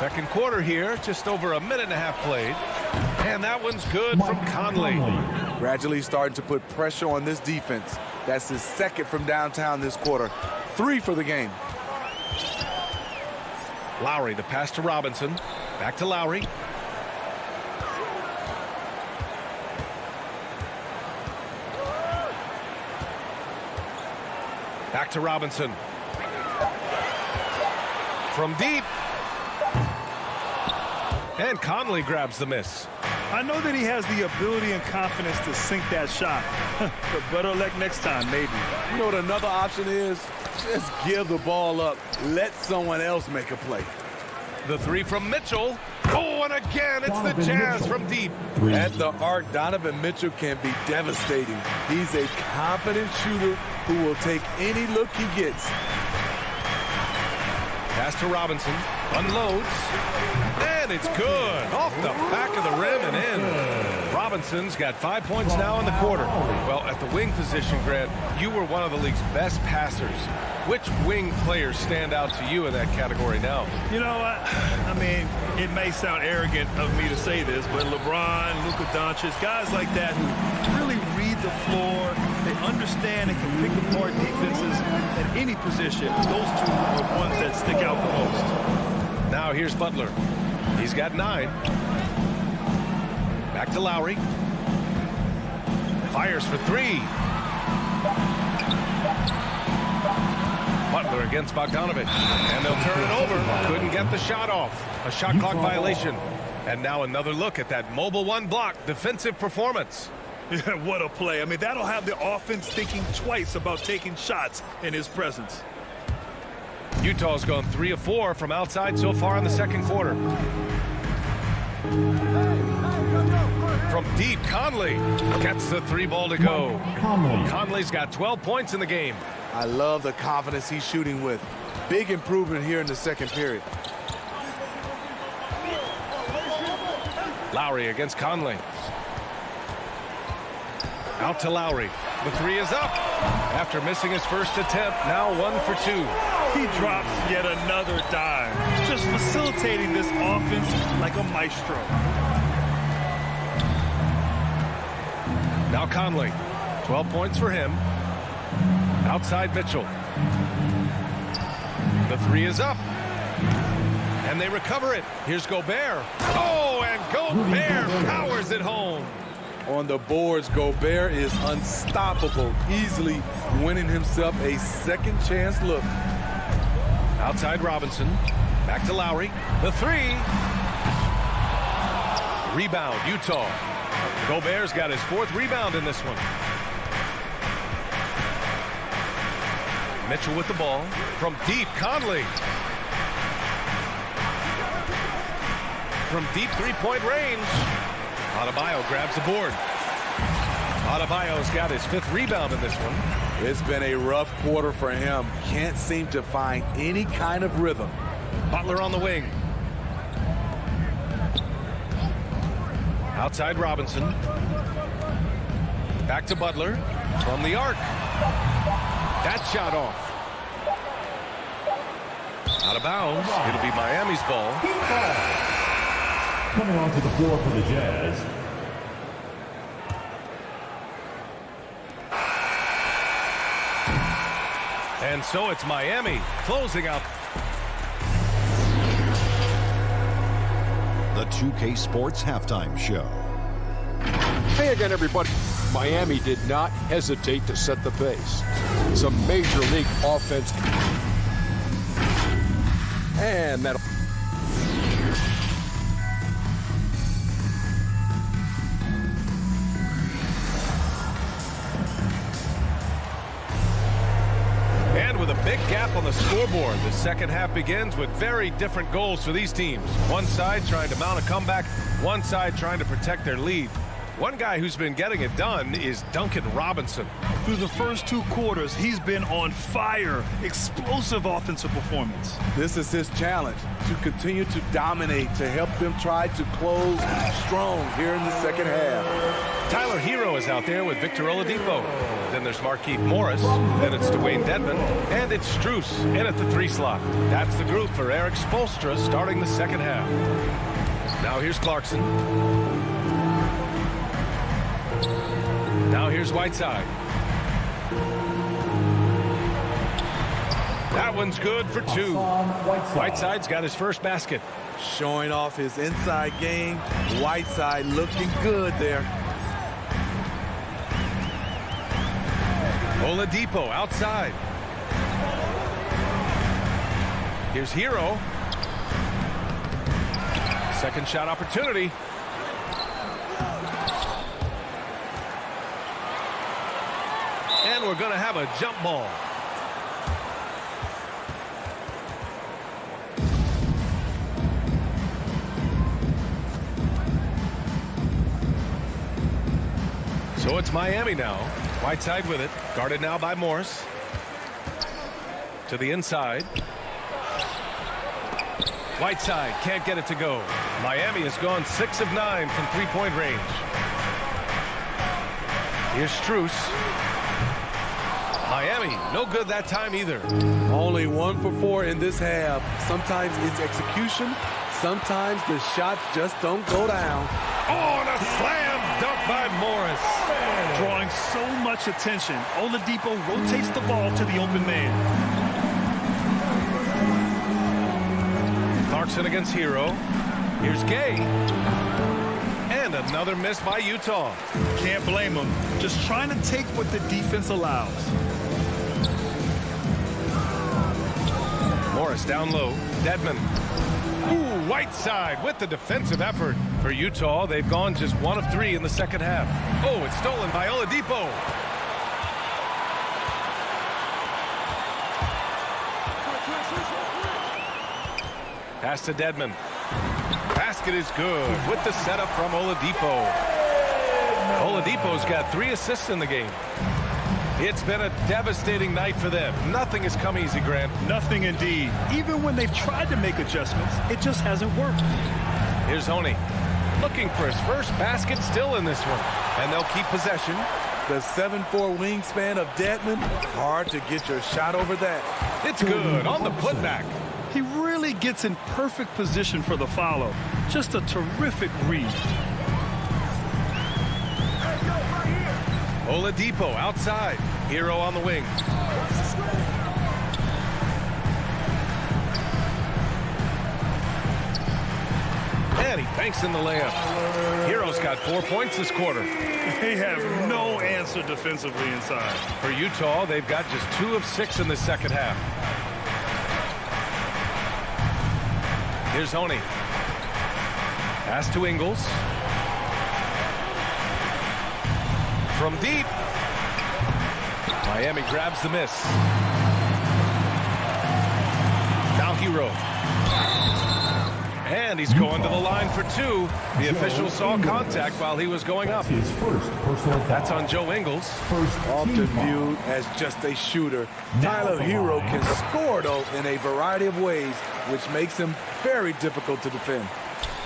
Second quarter here, just over a minute and a half played. And that one's good from Conley. Gradually starting to put pressure on this defense. That's his second from downtown this quarter. 3 for the game. Lowry, the pass to Robinson. Back to Lowry. Back to Robinson. From deep. And Conley grabs the miss. I know that he has the ability and confidence to sink that shot. But better luck next time, maybe. You know what another option is? Just give the ball up. Let someone else make a play. The 3 from Mitchell. Oh, and again, it's the Jazz from deep. At the arc, Donovan Mitchell can be devastating. He's a confident shooter who will take any look he gets. Pass to Robinson. Unloads. And it's good. Off the back of the rim and in. Robinson's got 5 points now in the quarter. Well, at the wing position, Grant, you were one of the league's best passers. Which wing players stand out to you in that category now? You know, I mean, it may sound arrogant of me to say this, but LeBron, Luka Doncic, guys like that who really read the floor, they understand and can pick apart defenses at any position. Those two are the ones that stick out the most. Now here's Butler. He's got 9. Back to Lowry. Fires for 3. Butler against Bogdanovich. And they'll turn it over. Couldn't get the shot off. A shot clock violation. And now another look at that mobile 1 block defensive performance. Yeah, what a play. I mean, that'll have the offense thinking twice about taking shots in his presence. Utah's gone 3 of 4 from outside so far in the second quarter. From deep, Conley gets the 3 ball to go. Conley's got 12 points in the game. I love the confidence he's shooting with. Big improvement here in the second period. Lowry against Conley. Out to Lowry. The 3 is up. After missing his first attempt, now 1 for 2. He drops yet another dime. Just facilitating this offense like a maestro. Now Conley. 12 points for him. Outside Mitchell. The 3 is up. And they recover it. Here's Gobert. Oh, and Gobert powers it home. On the boards, Gobert is unstoppable, easily winning himself a second chance look. Outside Robinson. Back to Lowry. The 3. Rebound, Utah. Gobert's got his 4th rebound in this one. Mitchell with the ball. From deep, Conley. From deep 3-point range. Adebayo grabs the board. Adebayo's got his 5th rebound in this one. It's been a rough quarter for him. Can't seem to find any kind of rhythm. Butler on the wing. Outside Robinson. Back to Butler. From the arc. That shot off. Out of bounds. It'll be Miami's ball. Coming onto the floor for the Jazz. And so it's Miami closing out. The 2K Sports Halftime Show. Hey again, everybody. Miami did not hesitate to set the pace. Some major league offense. And that. And with a big gap on the scoreboard, the second half begins with very different goals for these teams. One side trying to mount a comeback, one side trying to protect their lead. One guy who's been getting it done is Duncan Robinson. Through the first 2 quarters, he's been on fire. Explosive offensive performance. This is his challenge, to continue to dominate, to help them try to close strong here in the second half. Tyler Hero is out there with Victor Oladipo. Then there's Markieff Morris. Then it's Dwayne Dedmon. And it's Strus in at the 3 slot. That's the group for Eric Spoelstra starting the second half. Now here's Clarkson. Now here's Whiteside. That one's good for 2. Whiteside's got his first basket. Showing off his inside game. Whiteside looking good there. Oladipo outside. Here's Hero. Second shot opportunity. And we're going to have a jump ball. So it's Miami now. Whiteside with it. Guarded now by Morris. To the inside. Whiteside can't get it to go. Miami has gone 6 of 9 from 3-point range. Here's Strus. Miami, no good that time either. Only 1 for 4 in this half. Sometimes it's execution. Sometimes the shots just don't go down. Oh, and a slam dunk by Morris. Drawing so much attention. Oladipo rotates the ball to the open man. Clarkson against Hero. Here's Gay. And another miss by Utah. Can't blame him. Just trying to take what the defense allows. Morris down low. Dedmon. Ooh, Whiteside with the defensive effort. For Utah, they've gone just 1 of 3 in the second half. Oh, it's stolen by Oladipo. Pass to Dedmon. Basket is good with the setup from Oladipo. Oladipo's got 3 assists in the game. It's been a devastating night for them. Nothing has come easy, Grant. Nothing indeed. Even when they've tried to make adjustments, it just hasn't worked. Here's Honey. Looking for his first basket still in this one. And they'll keep possession. The 7'4" wingspan of Dedmon. Hard to get your shot over that. It's good on the putback. He really gets in perfect position for the follow. Just a terrific read. Oladipo outside. Hero on the wing. And he banks in the layup. Hero's got 4 points this quarter. They have no answer defensively inside. For Utah, they've got just 2 of 6 in the second half. Here's Honey. Pass to Ingles. From deep. Miami grabs the miss. Now Hero. And he's going to the line for 2. The official saw contact while he was going up. That's on Joe Ingles. Often viewed as just a shooter, Tyler Hero can score, though, in a variety of ways, which makes him very difficult to defend.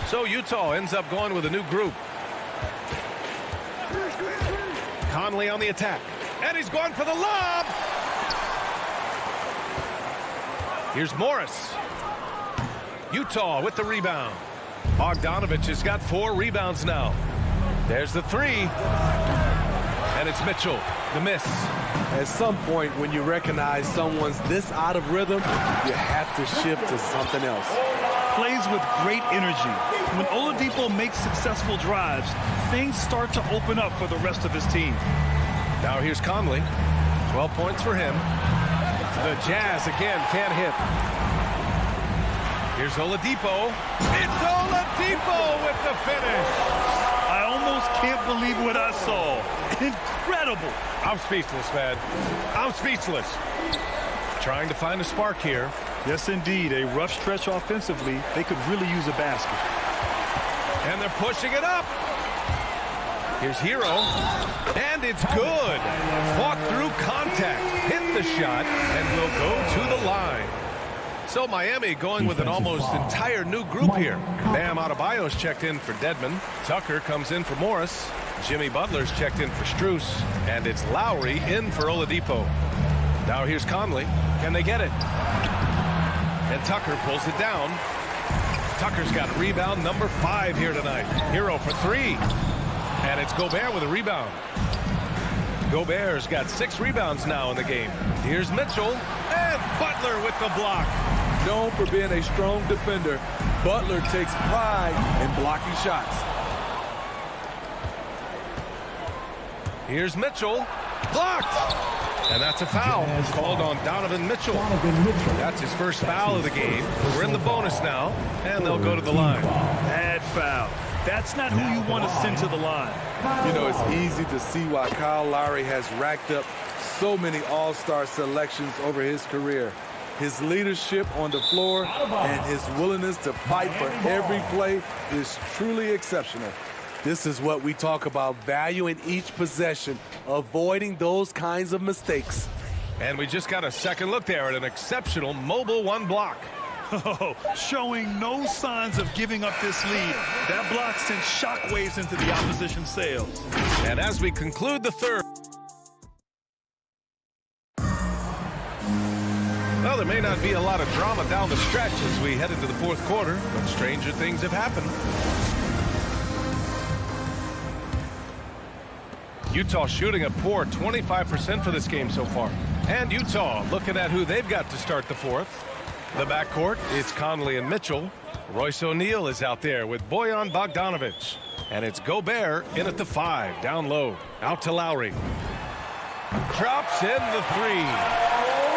So Utah ends up going with a new group. Conley on the attack. And he's going for the lob. Here's Morris. Utah with the rebound. Bogdanovich has got 4 rebounds now. There's the 3. And it's Mitchell. The miss. At some point, when you recognize someone's this out of rhythm, you have to shift to something else. Plays with great energy. When Oladipo makes successful drives, things start to open up for the rest of his team. Now here's Conley. 12 points for him. The Jazz again can't hit. Here's Oladipo. It's Oladipo with the finish. I almost can't believe what I saw. Incredible. I'm speechless, man. I'm speechless. Trying to find a spark here. Yes, indeed. A rough stretch offensively. They could really use a basket. And they're pushing it up. Here's Hero, and it's good. Fought through contact, hit the shot, and will go to the line. So Miami going with an almost entire new group here. Bam Adebayo's checked in for Dedmon. Tucker comes in for Morris. Jimmy Butler's checked in for Strus. And it's Lowry in for Oladipo. Now here's Conley. Can they get it? And Tucker pulls it down. Tucker's got rebound number 5 here tonight. Hero for 3. And it's Gobert with a rebound. Gobert's got 6 rebounds now in the game. Here's Mitchell. And Butler with the block. Known for being a strong defender, Butler takes pride in blocking shots. Here's Mitchell. Blocked. And that's a foul called on Donovan Mitchell. That's his first foul of the game. We're in the bonus now, and they'll go to the line. Bad foul. That's not who you want to send to the line. You know, it's easy to see why Kyle Lowry has racked up so many all-star selections over his career. His leadership on the floor and his willingness to fight for every play is truly exceptional. This is what we talk about, valuing each possession, avoiding those kinds of mistakes. And we just got a second look there at an exceptional mobile 1 block. Oh, showing no signs of giving up this lead. That block sent shockwaves into the opposition sails. And as we conclude the third, well, there may not be a lot of drama down the stretch as we head into the fourth quarter, but stranger things have happened. Utah shooting a poor 25% for this game so far. And Utah looking at who they've got to start the fourth. The backcourt, it's Conley and Mitchell. Royce O'Neal is out there with Bojan Bogdanovic. And it's Gobert in at the 5, down low. Out to Lowry. Drops in the 3.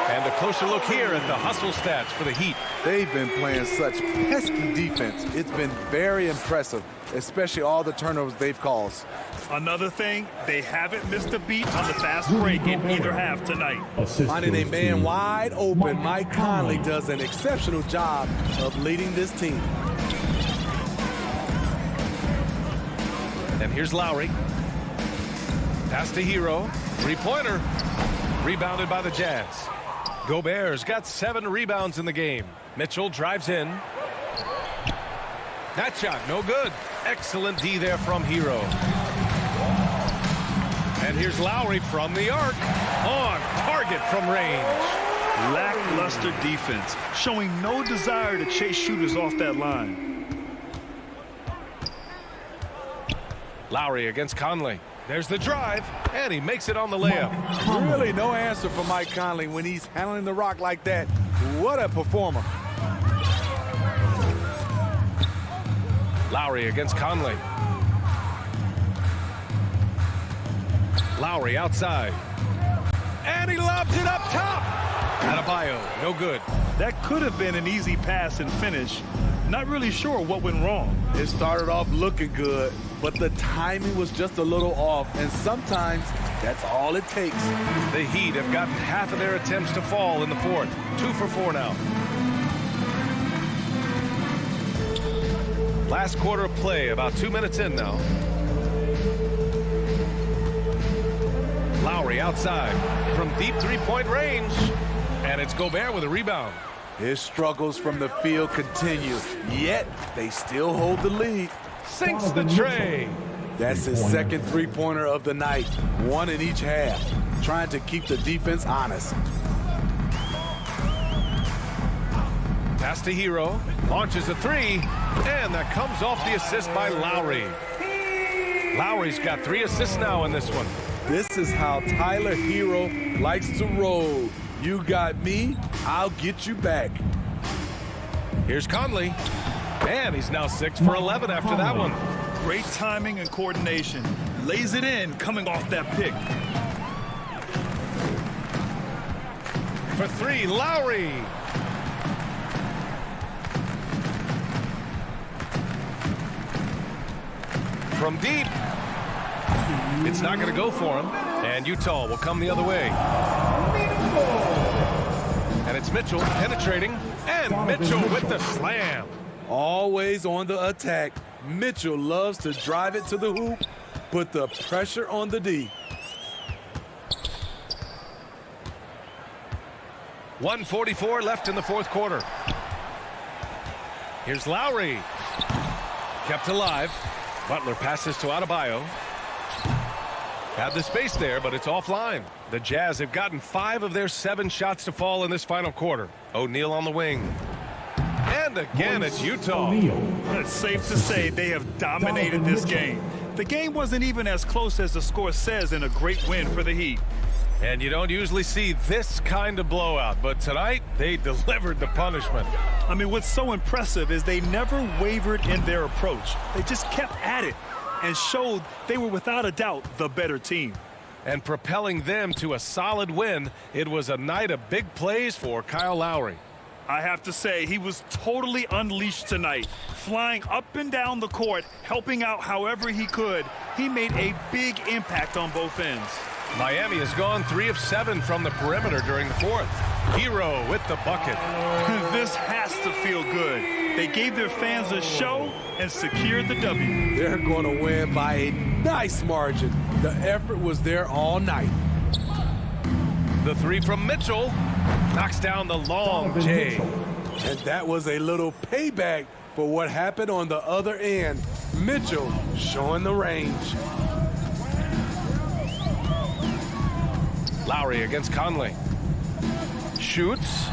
And a closer look here at the hustle stats for the Heat. They've been playing such pesky defense. It's been very impressive, especially all the turnovers they've caused. Another thing, they haven't missed a beat on the fast break in either half tonight. Finding a man wide open, Mike Conley does an exceptional job of leading this team. And here's Lowry. Pass to Hero. 3-pointer. Rebounded by the Jazz. Gobert's got 7 rebounds in the game. Mitchell drives in. That shot, no good. Excellent D there from Hero. And here's Lowry from the arc. On target from range. Lackluster defense, showing no desire to chase shooters off that line. Lowry against Conley. There's the drive, and he makes it on the layup. Really no answer for Mike Conley when he's handling the rock like that. What a performer. Lowry against Conley. Lowry outside. And he lobs it up top. Adebayo, no good. That could have been an easy pass and finish. Not really sure what went wrong. It started off looking good, but the timing was just a little off, and sometimes that's all it takes. The Heat have gotten half of their attempts to fall in the fourth. 2 for 4 now. Last quarter of play, about 2 minutes in now. Lowry outside from deep 3-point range. And it's Gobert with a rebound. His struggles from the field continue, yet they still hold the lead. Sinks the tray. That's his second 3-pointer of the night, 1 in each half, trying to keep the defense honest. Pass to Hero, launches a 3, and that comes off the assist by Lowry. Lowry's got 3 assists now in this one. This is how Tyler Hero likes to roll. You got me, I'll get you back. Here's Conley. And he's now 6 for 11 after that one. Great timing and coordination. Lays it in coming off that pick. For 3, Lowry. From deep. It's not going to go for him. And Utah will come the other way. And it's Mitchell penetrating. And Mitchell with the slam. Always on the attack. Mitchell loves to drive it to the hoop put the pressure on the D. 1:44 left in the fourth quarter. Here's Lowry. Kept alive. Butler passes to Adebayo. Had the space there, but it's offline. The Jazz have gotten 5 of their 7 shots to fall in this final quarter. O'Neal on the wing. And again, it's Utah. It's safe to say they have dominated this game. The game wasn't even as close as the score says in a great win for the Heat. And you don't usually see this kind of blowout, but tonight they delivered the punishment. I mean, what's so impressive is they never wavered in their approach. They just kept at it and showed they were without a doubt the better team. And propelling them to a solid win, it was a night of big plays for Kyle Lowry. I have to say, he was totally unleashed tonight, flying up and down the court, helping out however he could. He made a big impact on both ends. Miami has gone 3 of 7 from the perimeter during the fourth. Hero with the bucket. This has to feel good. They gave their fans a show and secured the W. They're going to win by a nice margin. The effort was there all night. The 3 from Mitchell knocks down the long J. And that was a little payback for what happened on the other end. Mitchell showing the range. Lowry against Conley. Shoots.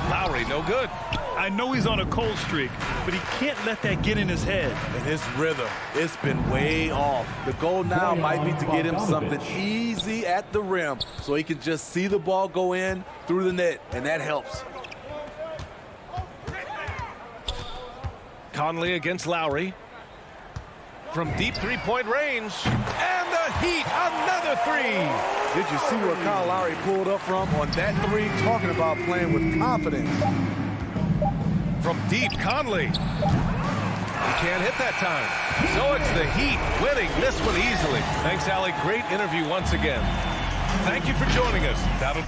Lowry, no good. I know he's on a cold streak, but he can't let that get in his head. And his rhythm, it's been way off. The goal now might be to get him something easy at the rim so he can just see the ball go in through the net, and that helps. Conley against Lowry. From deep three-point range. And the Heat, another 3. Did you see where Kyle Lowry pulled up from on that 3? Talking about playing with confidence. From deep, Conley. He can't hit that time. So it's the Heat winning this one easily. Thanks, Allie. Great interview once again. Thank you for joining us. That'll...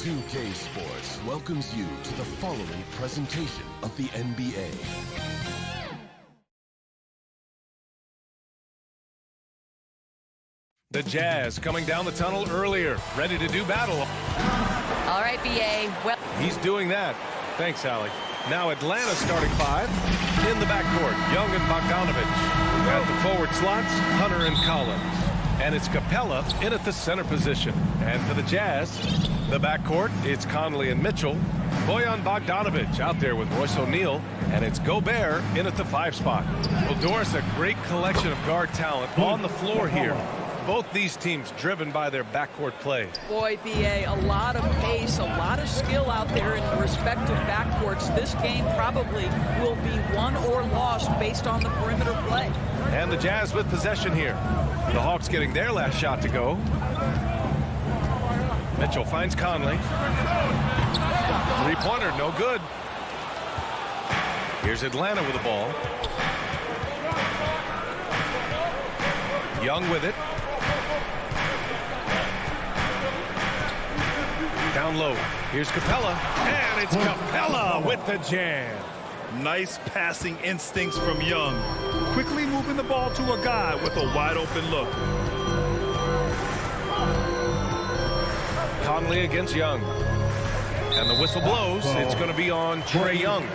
2K Sports welcomes you to the following presentation of the NBA. The Jazz coming down the tunnel earlier, ready to do battle. All right, BA. Well, he's doing that. Thanks, Allie. Now Atlanta starting five. In the backcourt, Young and Bogdanovich. At the forward slots, Hunter and Collins. And it's Capella in at the center position. And for the Jazz, the backcourt, it's Conley and Mitchell. Bojan Bogdanovich out there with Royce O'Neal. And it's Gobert in at the 5 spot. Well, Doris, a great collection of guard talent on the floor here. Both these teams driven by their backcourt play. Boy, BA, a lot of pace, a lot of skill out there in the respective backcourts. This game probably will be won or lost based on the perimeter play. And the Jazz with possession here. The Hawks getting their last shot to go. Mitchell finds Conley. Three-pointer, no good. Here's Atlanta with the ball. Young with it. Down low. Here's Capella. And it's Capella with the jam. Nice passing instincts from Young. Quickly moving the ball to a guy with a wide open look. Conley against Young. And the whistle blows. It's going to be on Trae Young.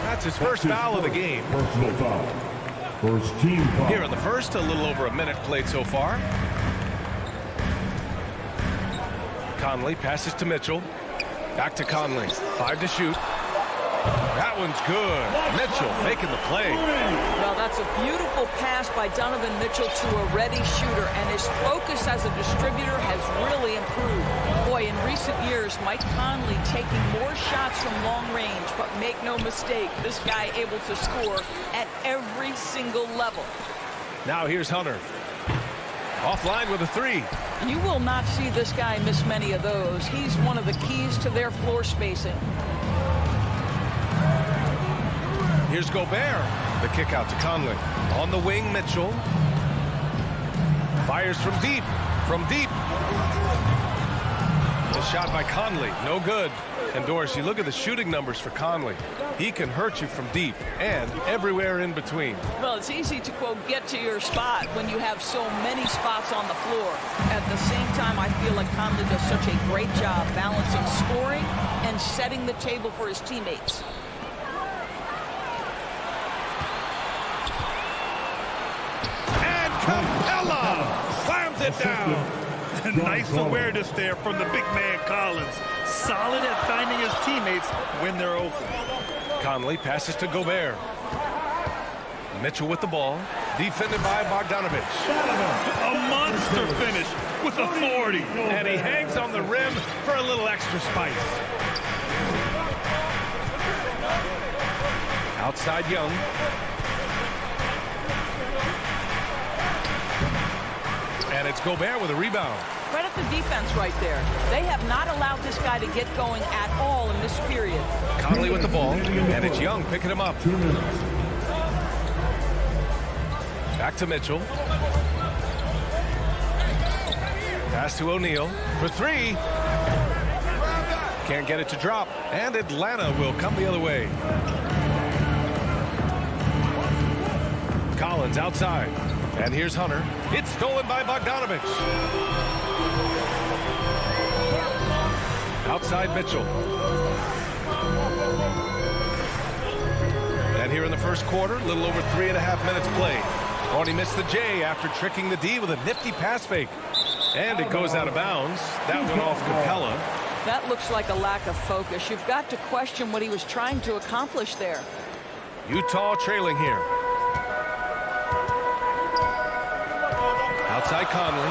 That's his first foul of the game. Personal foul. First team foul. Here in the first, a little over a minute played so far. Conley passes to Mitchell. Back to Conley. 5 to shoot. That one's good. Mitchell making the play. Well, that's a beautiful pass by Donovan Mitchell to a ready shooter, and his focus as a distributor has really improved. Boy, in recent years, Mike Conley taking more shots from long range, but make no mistake, this guy able to score at every single level. Now here's Hunter. Offline with a 3. You will not see this guy miss many of those. He's one of the keys to their floor spacing. Here's Gobert. The kick out to Conley. On the wing, Mitchell. Fires from deep. From deep. The shot by Conley. No good. And Doris, you look at the shooting numbers for Conley. He can hurt you from deep and everywhere in between. Well, it's easy to, quote, get to your spot when you have so many spots on the floor. At the same time, I feel like Conley does such a great job balancing scoring and setting the table for his teammates. Capella slams it down. Nice awareness there from the big man Collins. Solid at finding his teammates when they're open. Conley passes to Gobert. Mitchell with the ball. Defended by Bogdanovich. A monster finish with authority. And he hangs on the rim for a little extra spice. Outside Young. And it's Gobert with a rebound. Credit the defense right there. They have not allowed this guy to get going at all in this period. Conley with the ball, and it's Young picking him up. Back to Mitchell. Pass to O'Neal for three. Can't get it to drop, and Atlanta will come the other way. Collins outside, and here's Hunter. It's stolen by Bogdanovich. Outside Mitchell. And here in the first quarter, a little over 3.5 minutes played. Only missed the J after tricking the D with a nifty pass fake. And it goes out of bounds. That went off Capella. That looks like a lack of focus. You've got to question what he was trying to accomplish there. Utah trailing here. Outside Conley.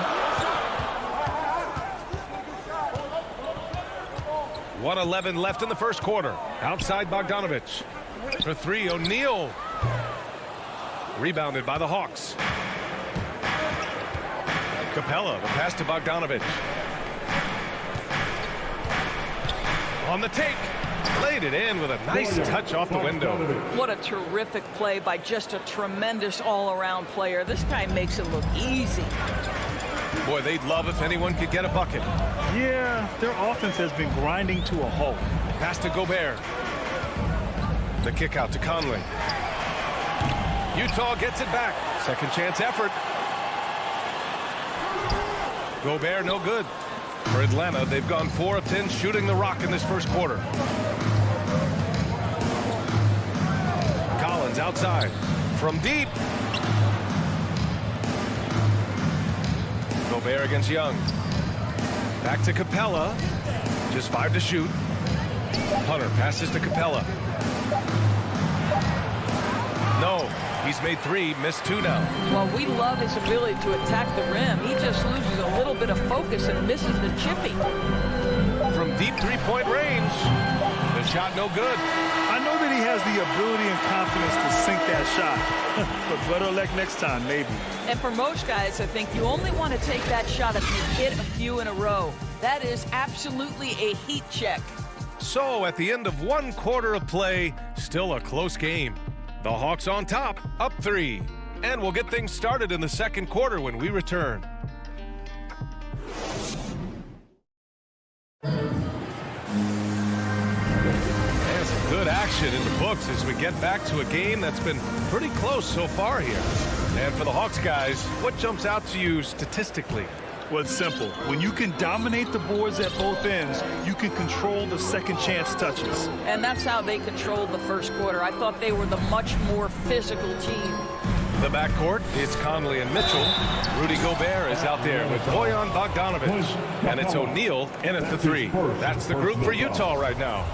1:11 left in the first quarter. Outside Bogdanovich. For three, O'Neal. Rebounded by the Hawks. Capella, the pass to Bogdanovich. On the take. Laid it in with a nice touch off the window. What a terrific play by just a tremendous all-around player. This guy makes it look easy. Boy, they'd love if anyone could get a bucket. Yeah, their offense has been grinding to a halt. Pass to Gobert. The kick out to Conley. Utah gets it back. Second chance effort. Gobert no good. For Atlanta, they've gone 4 of 10 shooting the rock in this first quarter. Collins outside. From deep. Gobert against Young. Back to Capella. Just 5 to shoot. Hunter passes to Capella. No. He's made 3, missed 2 now. Well, we love his ability to attack the rim. He just loses a little bit of focus and misses the chipping. From deep three-point range. The shot no good. I know that he has the ability and confidence to sink that shot. But better luck next time, maybe. And for most guys, I think you only want to take that shot if you hit a few in a row. That is absolutely a heat check. So at the end of 1 quarter of play, still a close game. The Hawks on top, up 3. And we'll get things started in the second quarter when we return. And some good action in the books as we get back to a game that's been pretty close so far here. And for the Hawks guys, what jumps out to you statistically? Well, it's simple. When you can dominate the boards at both ends, you can control the second chance touches. And that's how they controlled the first quarter. I thought they were the much more physical team. The backcourt, it's Conley and Mitchell. Rudy Gobert is out there with Bojan Bogdanovich. And it's O'Neal in at the 3. That's the group for Utah right now.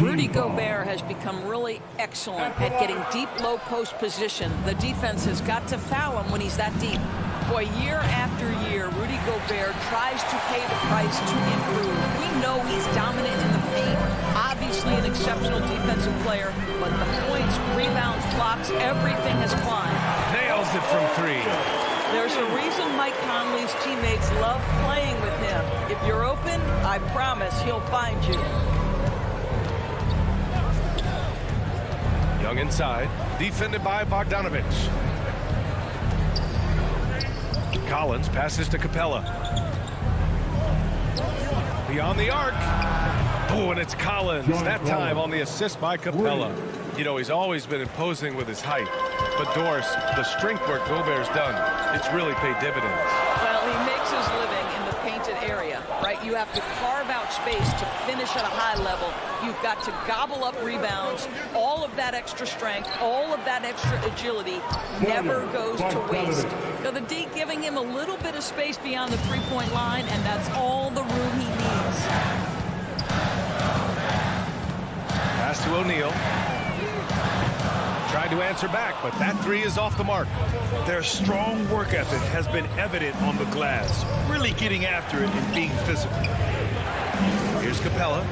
Rudy Gobert has become really excellent at getting deep low post position. The defense has got to foul him when he's that deep. Boy, year after year, Rudy Gobert tries to pay the price to improve. We know he's dominant in the paint, obviously an exceptional defensive player, but the points, rebounds, blocks, everything has climbed. Nails it from 3. There's a reason Mike Conley's teammates love playing with him. If you're open, I promise he'll find you. Young inside, defended by Bogdanovich. Collins passes to Capella. Beyond the arc. Oh, and it's Collins. That time on the assist by Capella. You know, he's always been imposing with his height. But Doris, the strength work Gobert's done, it's really paid dividends. Well, he makes his living in the painted area, right? You have to carve out space to finish at a high level. You've got to gobble up rebounds. All of that extra strength, all of that extra agility never goes to waste. So the D giving him a little bit of space beyond the three-point line, and that's all the room he needs. Pass to O'Neal. Tried to answer back, but that 3 is off the mark. Their strong work ethic has been evident on the glass, really getting after it and being physical. Here's Capella.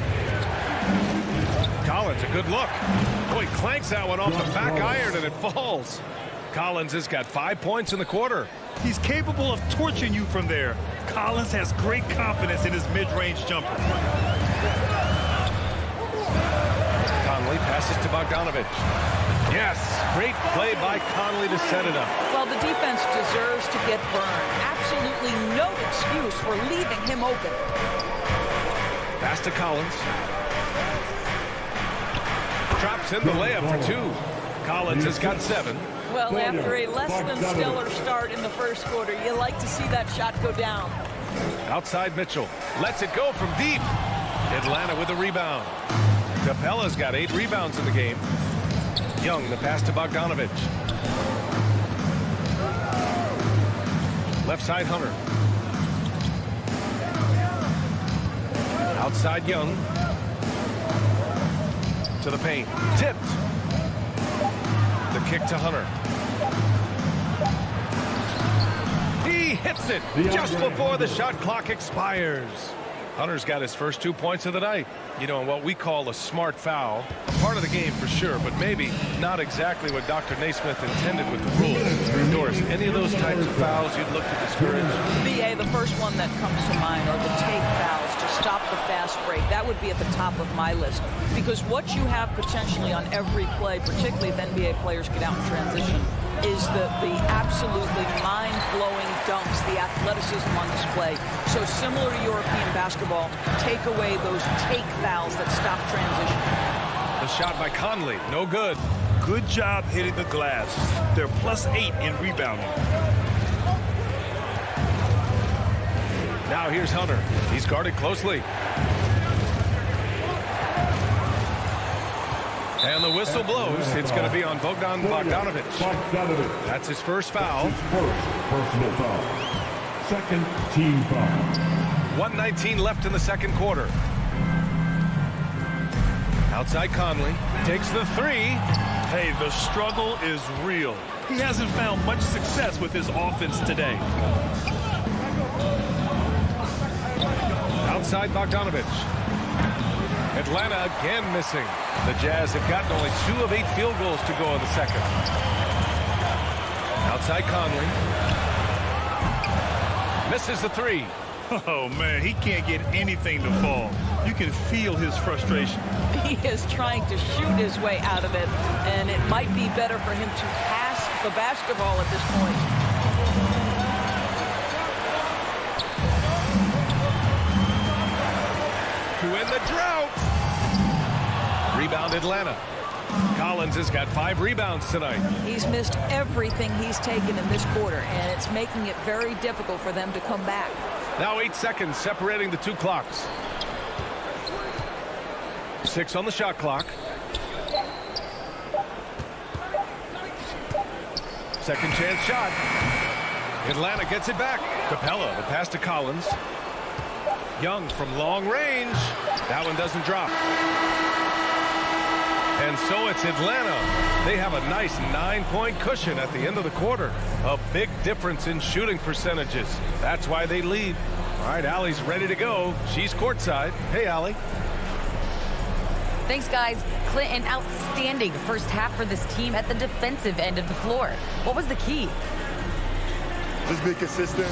Collins, a good look. Boy, clanks that one off the back iron and it falls. Collins has got 5 points in the quarter. He's capable of torching you from there. Collins has great confidence in his mid-range jumper. Conley passes to Bogdanovich. Yes, great play by Conley to set it up. Well, the defense deserves to get burned. Absolutely no excuse for leaving him open. Pass to Collins. Drops in the layup for 2. Collins has got 7. Well, after a less than stellar start in the first quarter, you like to see that shot go down. Outside Mitchell. Lets it go from deep. Atlanta with the rebound. Capella's got 8 rebounds in the game. Young, the pass to Bogdanovich. Left side, Hunter. Outside Young. To the paint. Tipped. The kick to Hunter. He hits it just before the shot clock expires. Hunter's got his first 2 points of the night. You know, what we call a smart foul. A part of the game for sure, but maybe not exactly what Dr. Naismith intended with the rules. Doris, any of those types of fouls you'd look to discourage? BA, the first one that comes to mind are the take fouls to stop the fast break. That would be at the top of my list. Because what you have potentially on every play, particularly if NBA players get out in transition, is the absolutely mind-blowing dunks, the athleticism on display. So similar to European basketball, take away those take fouls that stop transition. The shot by Conley, no good. Good job hitting the glass. They're +8 in rebounding. Now here's Hunter. He's guarded closely. And the whistle blows. It's going to be on Bogdanovich. That's his first foul. Personal foul. Second team foul. 1:19 left in the second quarter. Outside Conley. Takes the 3. Hey, the struggle is real. He hasn't found much success with his offense today. Outside Bogdanovich. Atlanta again missing. The Jazz have gotten only 2 of 8 field goals to go in the second. Outside Conley. Misses the 3. Oh, man, he can't get anything to fall. You can feel his frustration. He is trying to shoot his way out of it, and it might be better for him to pass the basketball at this point. To end the drought. Rebound Atlanta. Collins has got 5 rebounds tonight. He's missed everything he's taken in this quarter, and it's making it very difficult for them to come back. Now 8 seconds separating the 2 clocks. 6 on the shot clock. Second chance shot. Atlanta gets it back. Capella, the pass to Collins. Young from long range. That one doesn't drop. And so it's Atlanta. They have a nice 9-point cushion at the end of the quarter. A big difference in shooting percentages. That's why they lead. All right, Allie's ready to go. She's courtside. Hey, Allie. Thanks, guys. Clint, an outstanding first half for this team at the defensive end of the floor. What was the key? Just be consistent.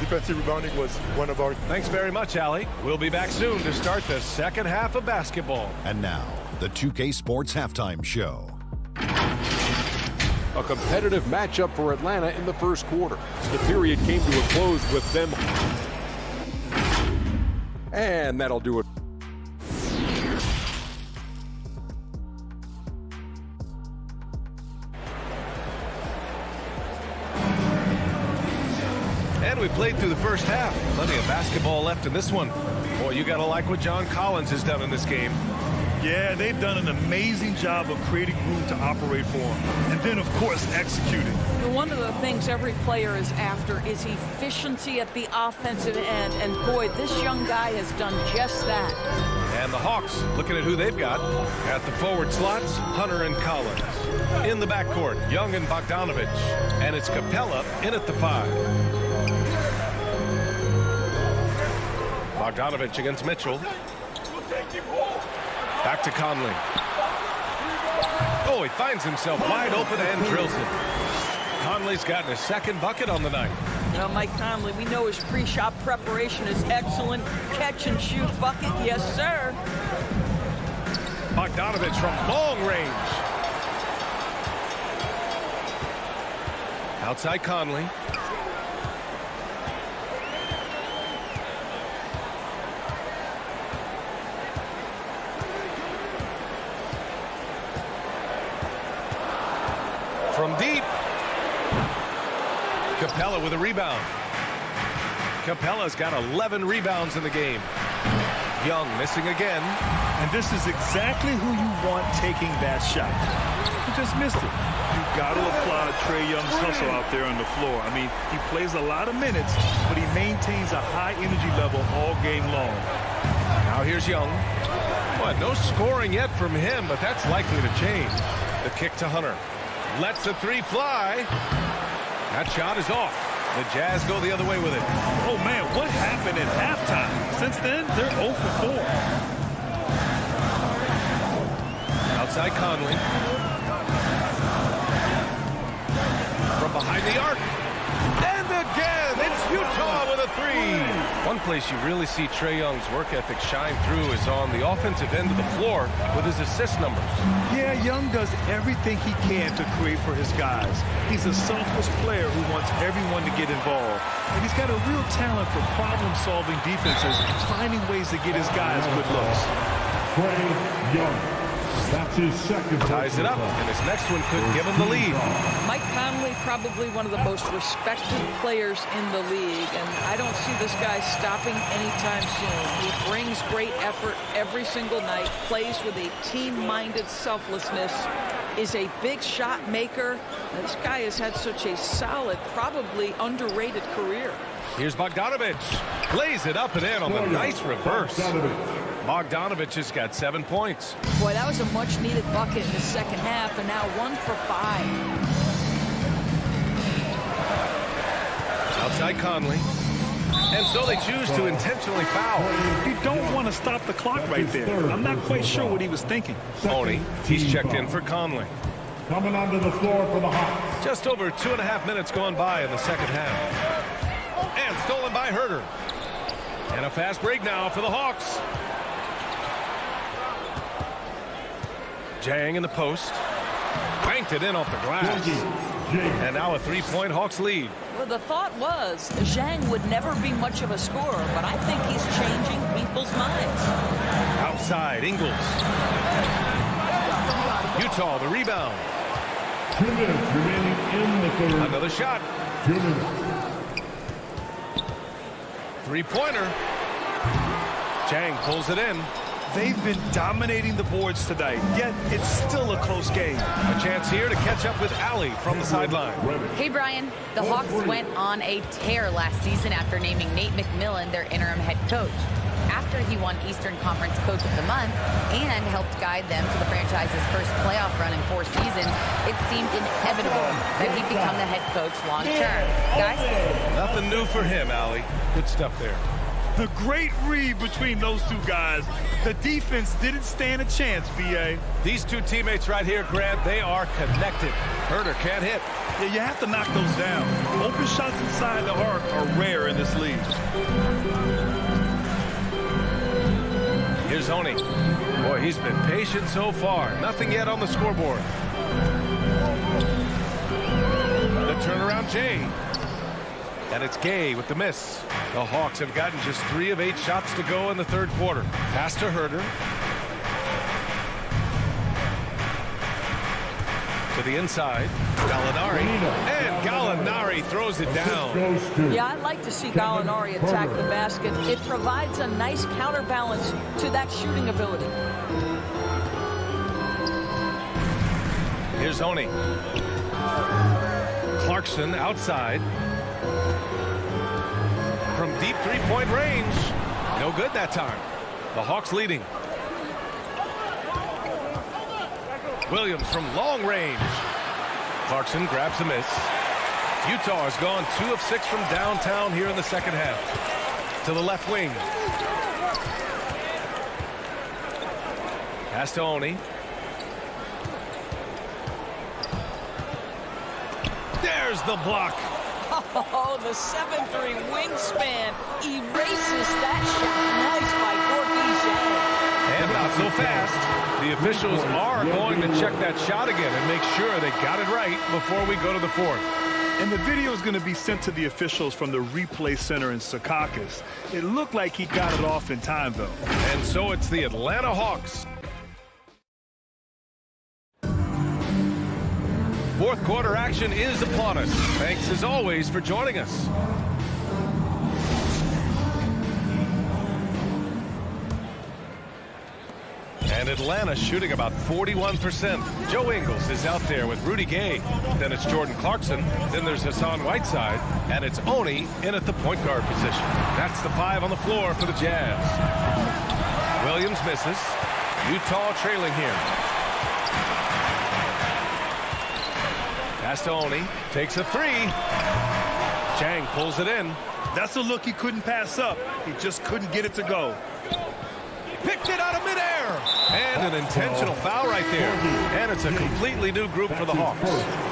Defensive rebounding was one of our... Thanks very much, Allie. We'll be back soon to start the second half of basketball. And now, the 2K Sports Halftime Show. A competitive matchup for Atlanta in the first quarter. The period came to a close with them. And that'll do it. And we played through the first half. Plenty of basketball left in this one. Boy, you got to like what John Collins has done in this game. Yeah, they've done an amazing job of creating room to operate for him. And then, of course, executing. One of the things every player is after is efficiency at the offensive end. And, boy, this young guy has done just that. And the Hawks, looking at who they've got. At the forward slots, Hunter and Collins. In the backcourt, Young and Bogdanovich. And it's Capella in at the 5. Bogdanovich against Mitchell. Back to Conley. Oh, he finds himself wide open and drills it. Conley's gotten his second bucket on the night. Well, Mike Conley, we know his pre-shot preparation is excellent. Catch and shoot bucket, yes, sir. Bogdanovich from long range. Outside Conley. From deep. Capella with a rebound. Capella's got 11 rebounds in the game. Young missing again. And this is exactly who you want taking that shot. He just missed it. You've got to apply Trae Young's hustle out there on the floor. I mean, he plays a lot of minutes, but he maintains a high energy level all game long. Now here's Young. Well, no scoring yet from him, but that's likely to change. The kick to Hunter. Lets the three fly. That shot is off. The Jazz go the other way with it. Oh, man, what happened at halftime? Since then, they're 0 for 4. Outside Conley. From behind the arc. And again, it's Utah with a three. One place you really see Trae Young's work ethic shine through is on the offensive end of the floor with his assist numbers. Yeah, Young does everything he can to create for his guys. He's a selfless player who wants everyone to get involved. And he's got a real talent for problem-solving defenses, finding ways to get his guys good looks. Trae Young. That's his second. Ties it up, and his next one could give him the lead. Mike Conley, probably one of the most respected players in the league, and I don't see this guy stopping anytime soon. He brings great effort every single night, plays with a team-minded selflessness, is a big shot maker. This guy has had such a solid, probably underrated career. Here's Bogdanovich. Plays it up and in on the nice reverse. Bogdanovich has got 7 points. Boy, that was a much-needed bucket in the second half, and now 1 for 5. Outside Conley. And so they choose to intentionally foul. You don't want to stop the clock right there. I'm not quite sure what he was thinking. Oni, he's checked in for Conley. Coming onto the floor for the Hawks. Just over 2.5 minutes gone by in the second half. And stolen by Herter. And a fast break now for the Hawks. Jang in the post. Banked it in off the glass. And now a 3-point Hawks lead. Well, the thought was Zhang would never be much of a scorer, but I think he's changing people's minds. Outside, Ingles. Utah, the rebound. 2 minutes remaining in the third. Another shot. 2 minutes. Three-pointer. Jang pulls it in. They've been dominating the boards tonight, yet it's still a close game. A chance here to catch up with Allie from the sideline. Hey, Brian. The Hawks went on a tear last season after naming Nate McMillan their interim head coach. After he won Eastern Conference Coach of the Month and helped guide them to the franchise's first playoff run in 4 seasons, it seemed inevitable that he'd become the head coach long-term. Guys? Nothing new for him, Allie. Good stuff there. The great read between those two guys. The defense didn't stand a chance, B.A. These two teammates right here, Grant, they are connected. Herter can't hit. Yeah, you have to knock those down. Open shots inside the arc are rare in this league. Here's Oni. Boy, he's been patient so far. Nothing yet on the scoreboard. The turnaround Jay. And it's Gay with the miss. The Hawks have gotten just 3 of 8 shots to go in the third quarter. Pass to Herter. To the inside. Gallinari. And Gallinari throws it down. Yeah, I'd like to see Gallinari attack the basket. It provides a nice counterbalance to that shooting ability. Here's Oni. Clarkson outside. From deep 3-point range. No good that time. The Hawks leading. Williams from long range. Clarkson grabs a miss. Utah has gone 2 of 6 from downtown here in the second half. To the left wing. Pass to Oni. There's the block. Oh, the 7'3" wingspan erases that shot. Nice by Gorky Zhang. And not so fast. The officials are going to check that shot again and make sure they got it right before we go to the fourth. And the video is going to be sent to the officials from the replay center in Secaucus. It looked like he got it off in time, though. And so it's the Atlanta Hawks. Fourth quarter action is upon us. Thanks as always for joining us. And Atlanta shooting about 41%. Joe Ingles is out there with Rudy Gay. Then it's Jordan Clarkson. Then there's Hassan Whiteside. And it's Oni in at the point guard position. That's the 5 on the floor for the Jazz. Williams misses. Utah trailing here. Pass to Oni. Takes a 3. Chang pulls it in. That's a look he couldn't pass up. He just couldn't get it to go. Picked it out of midair. And an intentional foul right there. And it's a completely new group for the Hawks.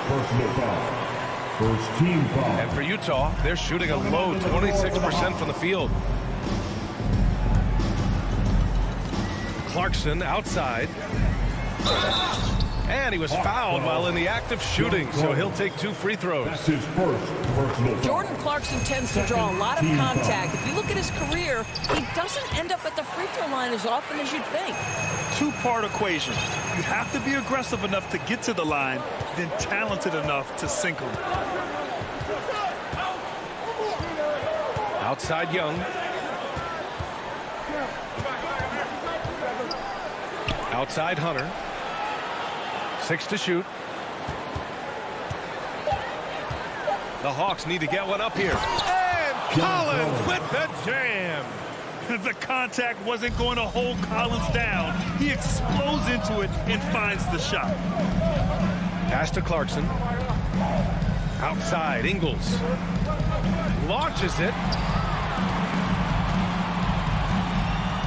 Personal foul. First team foul. And for Utah, they're shooting a low 26% from the field. Clarkson outside. And he was fouled while in the act of shooting, so he'll take 2 free throws. That's his first personal foul. Jordan Clarkson tends to draw a lot of contact. If you look at his career, he doesn't end up at the free throw line as often as you'd think. Two-part equation. You have to be aggressive enough to get to the line, then talented enough to sink them. Outside Young. Outside Hunter. 6 to shoot. The Hawks need to get one up here. And Collins with the jam. The contact wasn't going to hold Collins down. He explodes into it and finds the shot. Pass to Clarkson. Outside, Ingles. Launches it.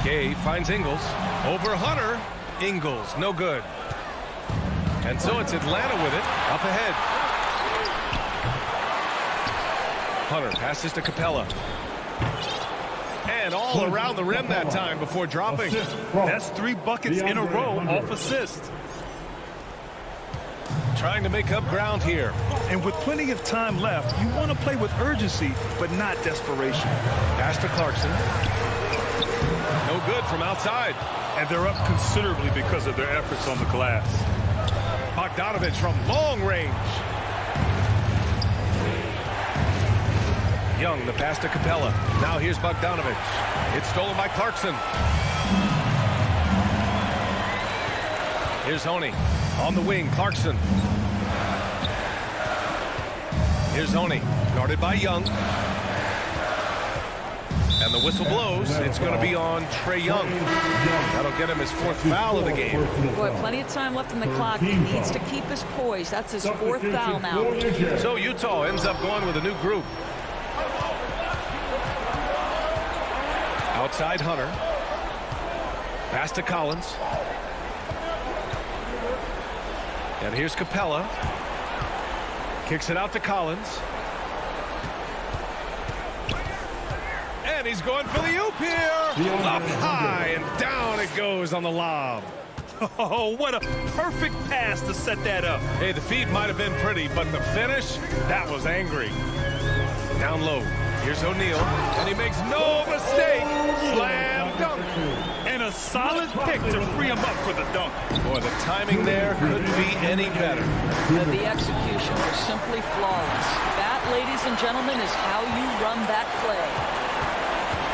Gay finds Ingles. Over Hunter. Ingles, no good. And so it's Atlanta with it, up ahead. Hunter passes to Capella. And all around the rim that time before dropping. That's 3 buckets in a row off assist. Trying to make up ground here. And with plenty of time left, you want to play with urgency, but not desperation. Pass to Clarkson. No good from outside. And they're up considerably because of their efforts on the glass. Bogdanovich from long range. Young, the pass to Capella. Now here's Bogdanovich. It's stolen by Clarkson. Here's Oni. On the wing, Clarkson. Here's Oni. Guarded by Young. And the whistle blows. It's going to be on Trae Young. That'll get him his 4th foul of the game. Boy, plenty of time left in the clock. He needs to keep his poise. That's his 4th foul now. So Utah ends up going with a new group. Outside Hunter. Pass to Collins. And here's Capella. Kicks it out to Collins. And he's going for the oop here. Up high and down it goes on the lob. Oh, what a perfect pass to set that up. Hey, the feed might have been pretty, but the finish, that was angry. Down low. Here's O'Neal, and he makes no mistake. Slam dunk. And a solid pick to free him up for the dunk. Boy, the timing there couldn't be any better. The execution was simply flawless. That, ladies and gentlemen, is how you run that play.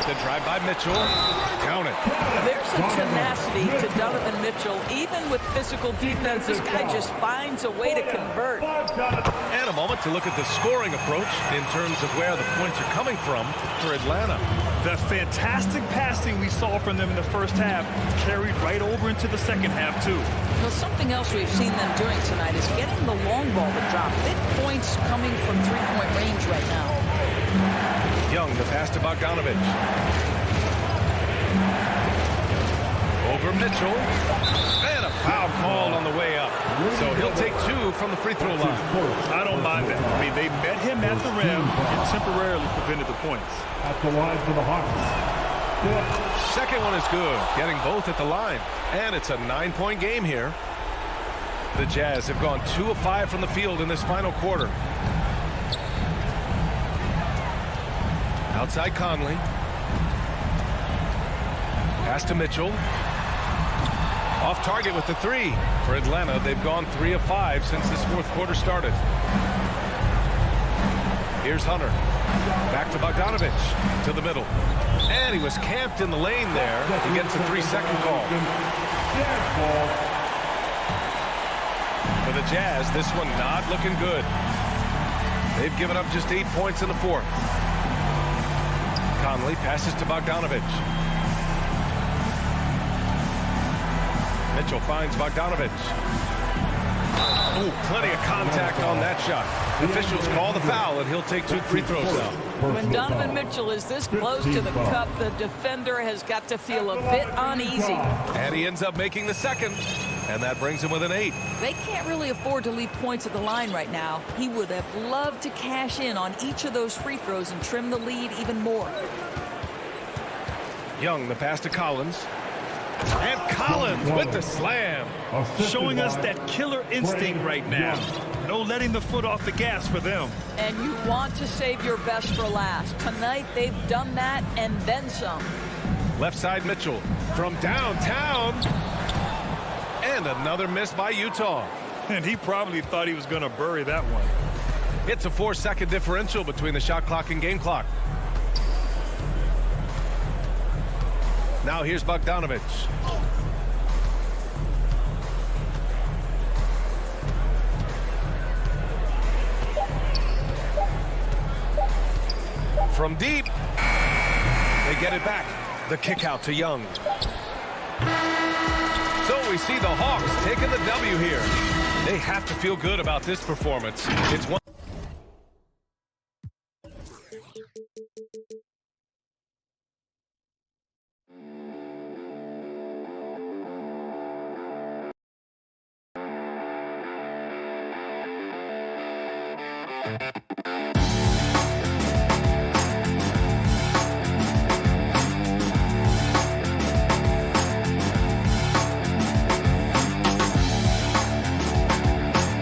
The drive by Mitchell. Count it. There's a tenacity to Donovan Mitchell. Even with physical defense, this guy just finds a way to convert. And a moment to look at the scoring approach in terms of where the points are coming from for Atlanta. The fantastic passing we saw from them in the first half carried right over into the second half, too. Well, something else we've seen them doing tonight is getting the long ball to drop. Big points coming from three-point range right now. Young, the pass to Bogdanovich. Over from Mitchell. And a foul called on the way up. So he'll take 2 from the free throw line. I don't mind that. I mean, they met him at the rim and temporarily prevented the points. At the line for the Hawks. Second one is good, getting both at the line. And it's a 9-point game here. The Jazz have gone 2 of 5 from the field in this final quarter. Outside Conley. Pass to Mitchell. Off target with the 3. For Atlanta, they've gone 3 of 5 since this fourth quarter started. Here's Hunter. Back to Bogdanovich. To the middle. And he was camped in the lane there. He gets a 3-second call. For the Jazz, this one not looking good. They've given up just 8 points in the fourth. Conley passes to Bogdanovich. Mitchell finds Bogdanovich. Ooh, plenty of contact on that shot. Officials call the foul, and he'll take 2 free throws now. When Donovan Mitchell is this close to the cup, the defender has got to feel a bit uneasy. And he ends up making the second, and that brings him with an 8. They can't really afford to leave points at the line right now. He would have loved to cash in on each of those free throws and trim the lead even more. Young, the pass to Collins. And Collins with the slam. Showing us that killer instinct right now. No letting the foot off the gas for them. And you want to save your best for last. Tonight, they've done that and then some. Left side Mitchell from downtown. And another miss by Utah. And he probably thought he was going to bury that one. It's a 4-second differential between the shot clock and game clock. Now here's Bogdanovich. From deep. They get it back. The kick out to Young. So we see the Hawks taking the W here. They have to feel good about this performance. It's one.